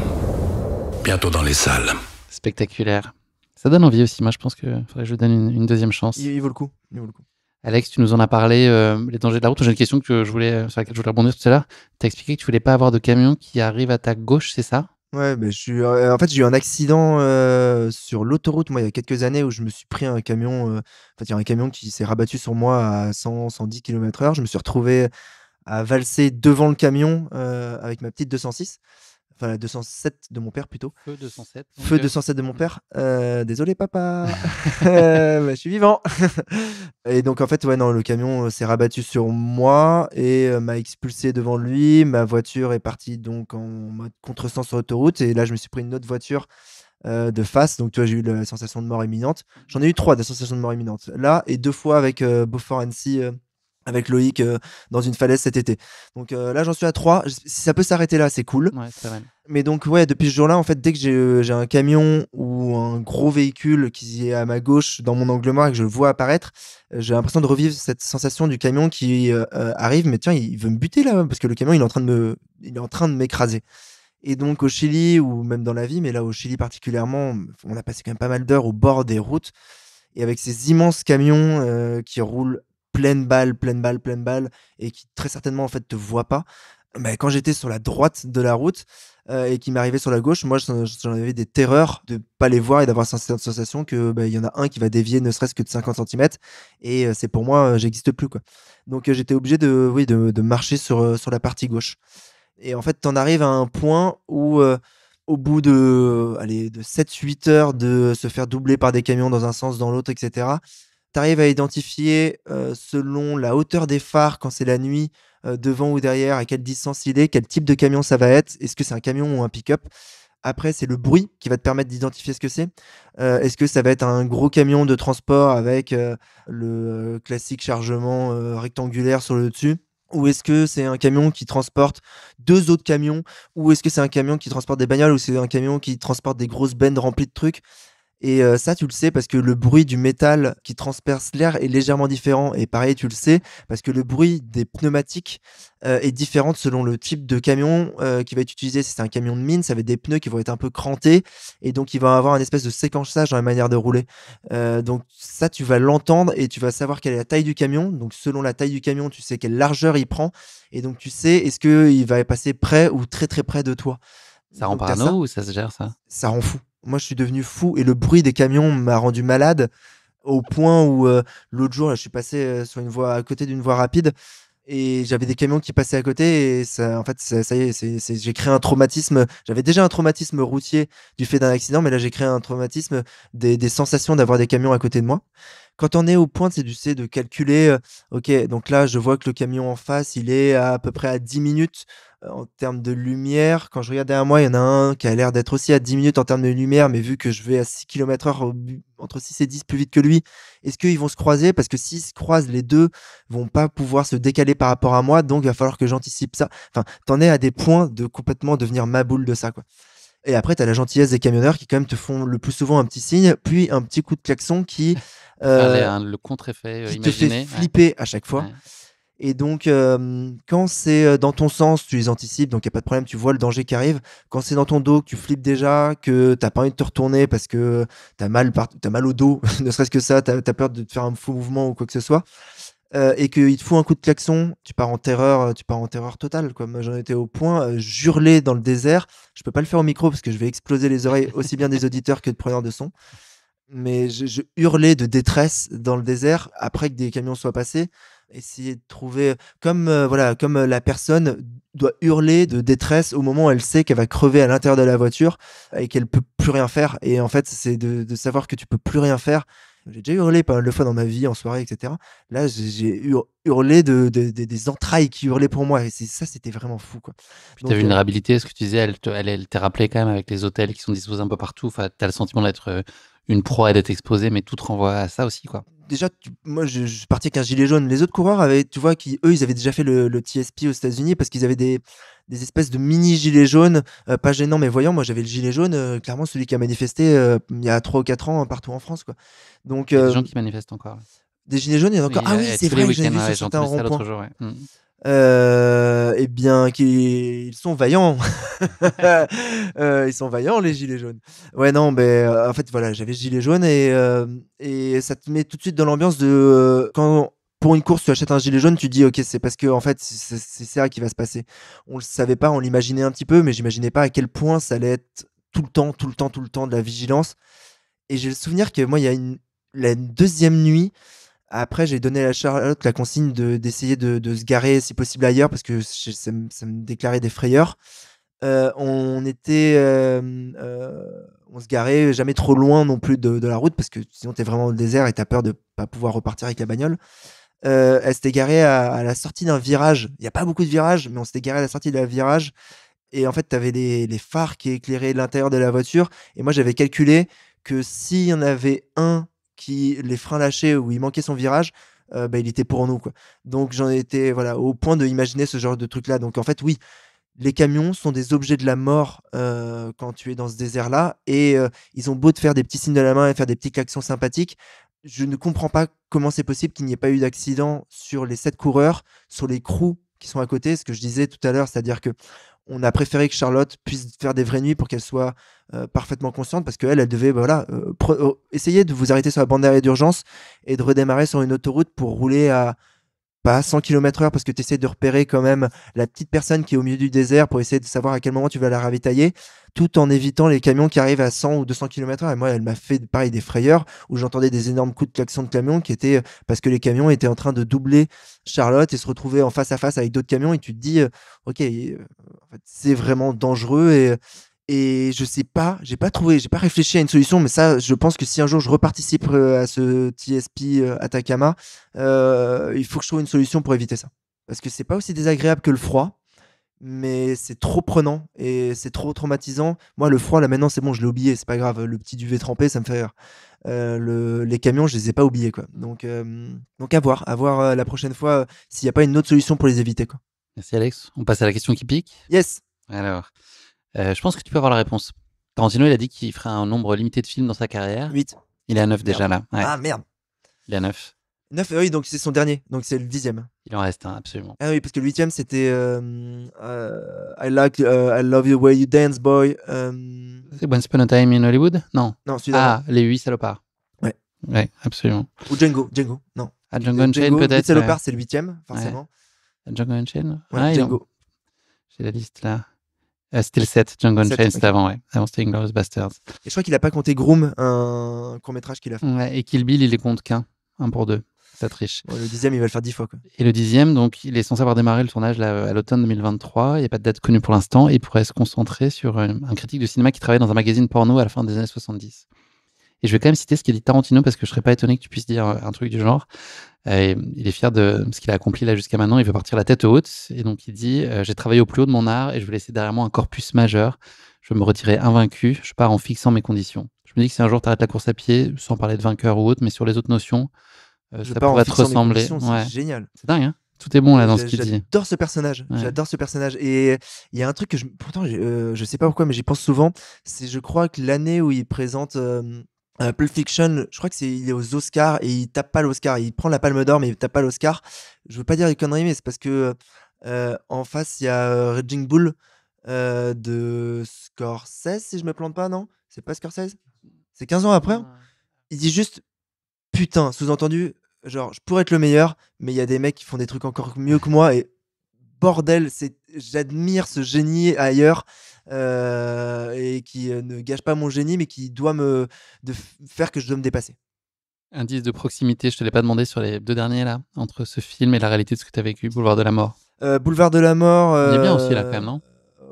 Bientôt dans les salles. Spectaculaire. Ça donne envie aussi. Moi, je pense qu'il faudrait que je lui donne une deuxième chance. Il vaut le coup. Il vaut le coup. Alex, tu nous en as parlé, les dangers de la route. J'ai une question sur laquelle je voulais rebondir tout à l'heure. Tu as expliqué que tu voulais pas avoir de camion qui arrive à ta gauche, c'est ça ? Ouais, mais en fait, j'ai eu un accident sur l'autoroute, moi, il y a quelques années, où je me suis pris un camion. Il y a un camion qui s'est rabattu sur moi à 110 km/h. Je me suis retrouvé à valser devant le camion avec ma petite 206. Enfin, la 207 de mon père plutôt. Feu 207. Feu 207 de mon père. Désolé, papa. Je suis vivant. Et donc, en fait, ouais, non, le camion s'est rabattu sur moi et m'a expulsé devant lui. Ma voiture est partie donc en mode contresens sur l'autoroute. Et là, je me suis pris une autre voiture de face. Donc, tu vois, j'ai eu la sensation de mort imminente. J'en ai eu 3 de sensations de mort imminente. Là, et 2 fois avec Beaufort-Annecy. Avec Loïc dans une falaise cet été. Donc là, j'en suis à 3. Si ça peut s'arrêter là, c'est cool. Ouais, c'est pas mal. Mais donc, ouais, depuis ce jour-là, en fait, dès que j'ai un camion ou un gros véhicule qui est à ma gauche dans mon angle mort et que je le vois apparaître, j'ai l'impression de revivre cette sensation du camion qui arrive. Mais tiens, il veut me buter là, parce que le camion, il est en train de m'écraser. Et donc, au Chili, ou même dans la vie, mais là, au Chili particulièrement, on a passé quand même pas mal d'heures au bord des routes. Et avec ces immenses camions qui roulent pleine balle, et qui très certainement en fait te voient pas. Bah, quand j'étais sur la droite de la route et qui m'arrivait sur la gauche, moi j'en avais des terreurs de pas les voir et d'avoir cette sensation que y en a un qui va dévier ne serait-ce que de 50 cm et c'est pour moi j'existe plus quoi. Donc j'étais obligé de marcher sur la partie gauche. Et en fait t'en arrives à un point où au bout de 7-8 heures de se faire doubler par des camions dans un sens, dans l'autre, etc., tu arrives à identifier selon la hauteur des phares quand c'est la nuit, devant ou derrière, à quelle distance il est, quel type de camion ça va être, est-ce que c'est un camion ou un pick-up. Après, c'est le bruit qui va te permettre d'identifier ce que c'est. Est-ce que ça va être un gros camion de transport avec le classique chargement rectangulaire sur le dessus, ou est-ce que c'est un camion qui transporte 2 autres camions, ou est-ce que c'est un camion qui transporte des bagnoles, ou c'est un camion qui transporte des grosses bennes remplies de trucs. Et ça, tu le sais parce que le bruit du métal qui transperce l'air est légèrement différent. Et pareil, tu le sais parce que le bruit des pneumatiques est différent selon le type de camion qui va être utilisé. Si c'est un camion de mine, ça va être des pneus qui vont être un peu crantés. Et donc, il va avoir une espèce de séquençage dans la manière de rouler. Donc ça, tu vas l'entendre et tu vas savoir quelle est la taille du camion. Donc, selon la taille du camion, tu sais quelle largeur il prend. Et donc, tu sais, est-ce qu'il va passer près ou très, très près de toi. Ça rend parano ou ça se gère, ça ? Ça rend fou. Moi, je suis devenu fou et le bruit des camions m'a rendu malade au point où l'autre jour, là, je suis passé sur une voie à côté d'une voie rapide et j'avais des camions qui passaient à côté et ça, en fait, ça y est, j'ai créé un traumatisme. J'avais déjà un traumatisme routier du fait d'un accident, mais là, j'ai créé un traumatisme des sensations d'avoir des camions à côté de moi. Quand on est au point, c'est de calculer, ok, donc là, je vois que le camion en face, il est à peu près à 10 minutes en termes de lumière. Quand je regarde derrière moi, il y en a un qui a l'air d'être aussi à 10 minutes en termes de lumière, mais vu que je vais à 6 km/h, entre 6 et 10 plus vite que lui, est-ce qu'ils vont se croiser? Parce que s'ils se croisent, les deux vont pas pouvoir se décaler par rapport à moi, donc il va falloir que j'anticipe ça. Enfin, t'en es à des points de complètement devenir ma boule de ça, quoi. Et après, tu as la gentillesse des camionneurs qui, quand même, te font le plus souvent un petit signe, puis un petit coup de klaxon qui le contre-effet te imaginé. fait flipper à chaque fois. Ouais. Et donc, quand c'est dans ton sens, tu les anticipes, donc il n'y a pas de problème, tu vois le danger qui arrive. Quand c'est dans ton dos, que tu flippes déjà, que tu n'as pas envie de te retourner parce que tu as mal au dos, ne serait-ce que ça, tu as peur de te faire un faux mouvement ou quoi que ce soit, et qu'il te fout un coup de klaxon, tu pars en terreur totale, quoi. Moi, j'en étais au point, j'hurlais dans le désert. Je peux pas le faire au micro parce que je vais exploser les oreilles aussi bien des auditeurs que de preneurs de son. Mais je hurlais de détresse dans le désert après que des camions soient passés. Essayer de trouver comme la personne doit hurler de détresse au moment où elle sait qu'elle va crever à l'intérieur de la voiture et qu'elle peut plus rien faire. Et en fait, c'est de savoir que tu peux plus rien faire. J'ai déjà hurlé pas mal de fois dans ma vie, en soirée, etc. Là, j'ai hurlé des entrailles qui hurlaient pour moi. Et c'était vraiment fou, quoi. Puis ta vulnérabilité, ce que tu disais, elle t'est rappelée quand même avec les hôtels qui sont disposés un peu partout. Enfin, t'as le sentiment d'être une proie et d'être exposé, mais tout te renvoie à ça aussi, quoi. Déjà, moi, je suis parti avec un gilet jaune. Les autres coureurs avaient, tu vois, ils avaient déjà fait le TSP aux États-Unis parce qu'ils avaient des espèces de mini gilets jaunes, pas gênants mais voyants. Moi, j'avais le gilet jaune, clairement celui qui a manifesté il y a 3 ou 4 ans partout en France, quoi. Donc, il y a des gens qui manifestent encore. Des gilets jaunes, il y en a encore. Oui, c'est vrai que j'avais vu sur certains ronds-points. Eh bien, ils sont vaillants. Ils sont vaillants, les gilets jaunes. Ouais, non, mais en fait, voilà, j'avais ce gilet jaune et ça te met tout de suite dans l'ambiance de quand pour une course tu achètes un gilet jaune, tu te dis ok, c'est parce que en fait c'est ça qui va se passer. On le savait pas, on l'imaginait un petit peu, mais j'imaginais pas à quel point ça allait être tout le temps de la vigilance. Et j'ai le souvenir que moi, il y a la deuxième nuit. Après, j'ai donné à Charlotte la consigne d'essayer de se garer si possible ailleurs parce que ça me déclarait des frayeurs. On se garait jamais trop loin non plus de la route parce que sinon t'es vraiment au désert et t'as peur de pas pouvoir repartir avec la bagnole. Elle s'était garée à la sortie d'un virage. Il n'y a pas beaucoup de virages, mais on s'était garé à la sortie d'un virage. Et en fait, t'avais les phares qui éclairaient l'intérieur de la voiture. Et moi, j'avais calculé que s'il y en avait un qui les freins lâchés où il manquait son virage, il était pour nous, quoi. Donc j'en étais au point de imaginer ce genre de truc là. Donc en fait oui, les camions sont des objets de la mort quand tu es dans ce désert là et ils ont beau te faire des petits signes de la main et faire des petits klaxons sympathiques, je ne comprends pas comment c'est possible qu'il n'y ait pas eu d'accident sur les 7 coureurs, sur les crews qui sont à côté, ce que je disais tout à l'heure, c'est-à-dire que on a préféré que Charlotte puisse faire des vraies nuits pour qu'elle soit parfaitement consciente parce qu'elle devait essayer de vous arrêter sur la bande d'arrêt d'urgence et de redémarrer sur une autoroute pour rouler à pas 100 km/h parce que tu essaies de repérer quand même la petite personne qui est au milieu du désert pour essayer de savoir à quel moment tu vas la ravitailler tout en évitant les camions qui arrivent à 100 ou 200 km/h. Et moi, elle m'a fait pareil des frayeurs où j'entendais des énormes coups de klaxon de camions qui étaient parce que les camions étaient en train de doubler Charlotte et se retrouver en face à face avec d'autres camions et tu te dis ok, en fait, c'est vraiment dangereux et je sais pas, j'ai pas réfléchi à une solution, mais ça, je pense que si un jour je reparticipe à ce TSP Atacama, il faut que je trouve une solution pour éviter ça. Parce que c'est pas aussi désagréable que le froid, mais c'est trop prenant et c'est trop traumatisant. Moi, le froid, là maintenant, c'est bon, je l'ai oublié, c'est pas grave. Le petit duvet trempé, ça me fait rire. Les camions, je les ai pas oubliés, quoi. Donc à voir la prochaine fois s'il n'y a pas une autre solution pour les éviter, quoi. Merci Alex. On passe à la question qui pique. Yes. Alors. Je pense que tu peux avoir la réponse. Tarantino, il a dit qu'il ferait un nombre limité de films dans sa carrière. 8. Il est à 9 déjà là. Ouais. Ah merde. Il est à 9. 9, oui, donc c'est son dernier. Donc c'est le 10e. Il en reste un, absolument. Ah oui, parce que le 8e, c'était I Love You Way You Dance Boy. C'est Once Upon a Time in Hollywood? Non. Non, celui-là. Ah, Les 8 salopards. Ouais. Ouais, absolument. Ou Django, non. Ah, Django Unchained peut-être. 8 salopards, c'est le 8e, forcément. Ouais. Django Unchained? Ouais, Django. J'ai la liste là. C'était le 7, Django Unchained, c'était avant, ouais. Avant, c'était Inglourious Basterds. Et je crois qu'il a pas compté Groom, un court-métrage qu'il a fait. Ouais, et Kill Bill, il les compte qu'un. 1 pour 2. Ça triche. Ouais, le 10e, il va le faire 10 fois, quoi. Et le 10e, donc, il est censé avoir démarré le tournage là, à l'automne 2023. Il n'y a pas de date connue pour l'instant. Et il pourrait se concentrer sur un critique de cinéma qui travaillait dans un magazine porno à la fin des années 70. Et je vais quand même citer ce qu'a dit Tarantino parce que je serais pas étonné que tu puisses dire un truc du genre. Il est fier de ce qu'il a accompli là jusqu'à maintenant. Il veut partir la tête haute. Et donc, il dit j'ai travaillé au plus haut de mon art et je veux laisser derrière moi un corpus majeur. Je veux me retirer invaincu. Je pars en fixant mes conditions. Je me dis que si un jour tu arrêtes la course à pied, sans parler de vainqueur ou autre, mais sur les autres notions, ça pourrait te ressembler. C'est génial. C'est dingue, hein? Tout est bon là dans ce qu'il dit. J'adore ce personnage. Ouais. J'adore ce personnage. Et il y a un truc que pourtant, je sais pas pourquoi, mais j'y pense souvent. C'est, je crois que l'année où il présente Pulp Fiction, je crois que il est aux Oscars et il tape pas l'Oscar. Il prend la Palme d'Or, mais il tape pas l'Oscar. Je veux pas dire des conneries, mais c'est parce que en face, il y a Raging Bull de Scorsese, si je me plante pas, non? C'est pas Scorsese? C'est 15 ans après. Il dit juste putain, sous-entendu, genre, je pourrais être le meilleur, mais il y a des mecs qui font des trucs encore mieux que moi et bordel, j'admire ce génie ailleurs et qui ne gâche pas mon génie, mais qui doit faire que je dois me dépasser. Indice de proximité, je te l'ai pas demandé sur les 2 derniers là, entre ce film et la réalité de ce que tu as vécu, Boulevard de la Mort. Boulevard de la Mort. Il est bien aussi là quand même, non?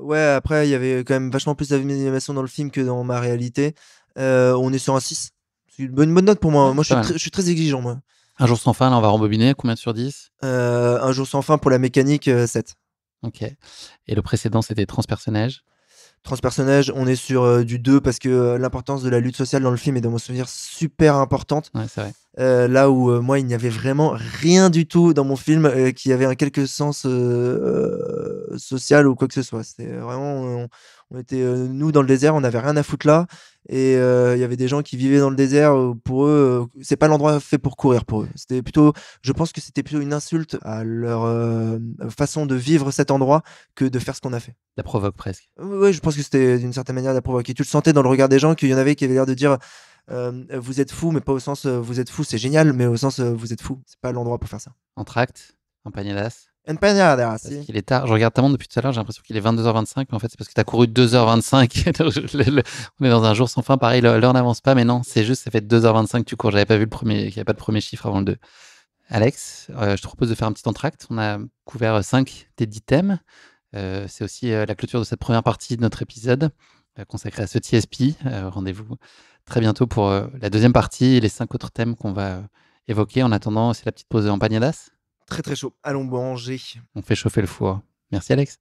Ouais, après, il y avait quand même vachement plus d'animation dans le film que dans ma réalité. On est sur un 6. C'est une bonne note pour moi. Moi, je suis très exigeant, moi. Un jour sans fin, là, on va rembobiner. Combien sur 10? Un jour sans fin pour la mécanique, 7. Ok. Et le précédent, c'était Transpersonnage. Transpersonnage, on est sur du 2 parce que l'importance de la lutte sociale dans le film est, dans mon souvenir, super importante. Ouais, c'est vrai. Là où moi, il n'y avait vraiment rien du tout dans mon film qui avait un quelque sens social ou quoi que ce soit. C'était vraiment, on était nous dans le désert, on n'avait rien à foutre là. Et il y avait des gens qui vivaient dans le désert. Pour eux, c'est pas l'endroit fait pour courir pour eux. C'était plutôt, je pense que c'était plutôt une insulte à leur façon de vivre cet endroit que de faire ce qu'on a fait. La provoque presque. Oui, je pense que c'était d'une certaine manière la provoquer. Tu le sentais dans le regard des gens qu'il y en avait qui avaient l'air de dire vous êtes fous, mais pas au sens vous êtes fous, c'est génial, mais au sens vous êtes fous. C'est pas l'endroit pour faire ça. Entracte, Empanadas. Empanadas, si. Il est tard. Je regarde ta montre depuis tout à l'heure, j'ai l'impression qu'il est 22h25, mais en fait, c'est parce que tu as couru 2h25. On est dans un jour sans fin, pareil, l'heure n'avance pas, mais non, c'est juste, ça fait 2h25 que tu cours. J'avais pas vu qu'il n'y avait pas de premier chiffre avant le 2. Alex, je te propose de faire un petit entracte. On a couvert 5 des 10 thèmes. C'est aussi la clôture de cette première partie de notre épisode consacré à ce TSP. Rendez-vous très bientôt pour la deuxième partie et les 5 autres thèmes qu'on va évoquer. En attendant, c'est la petite pause de Empanadas. Très très chaud. Allons manger. On fait chauffer le four. Merci Alex.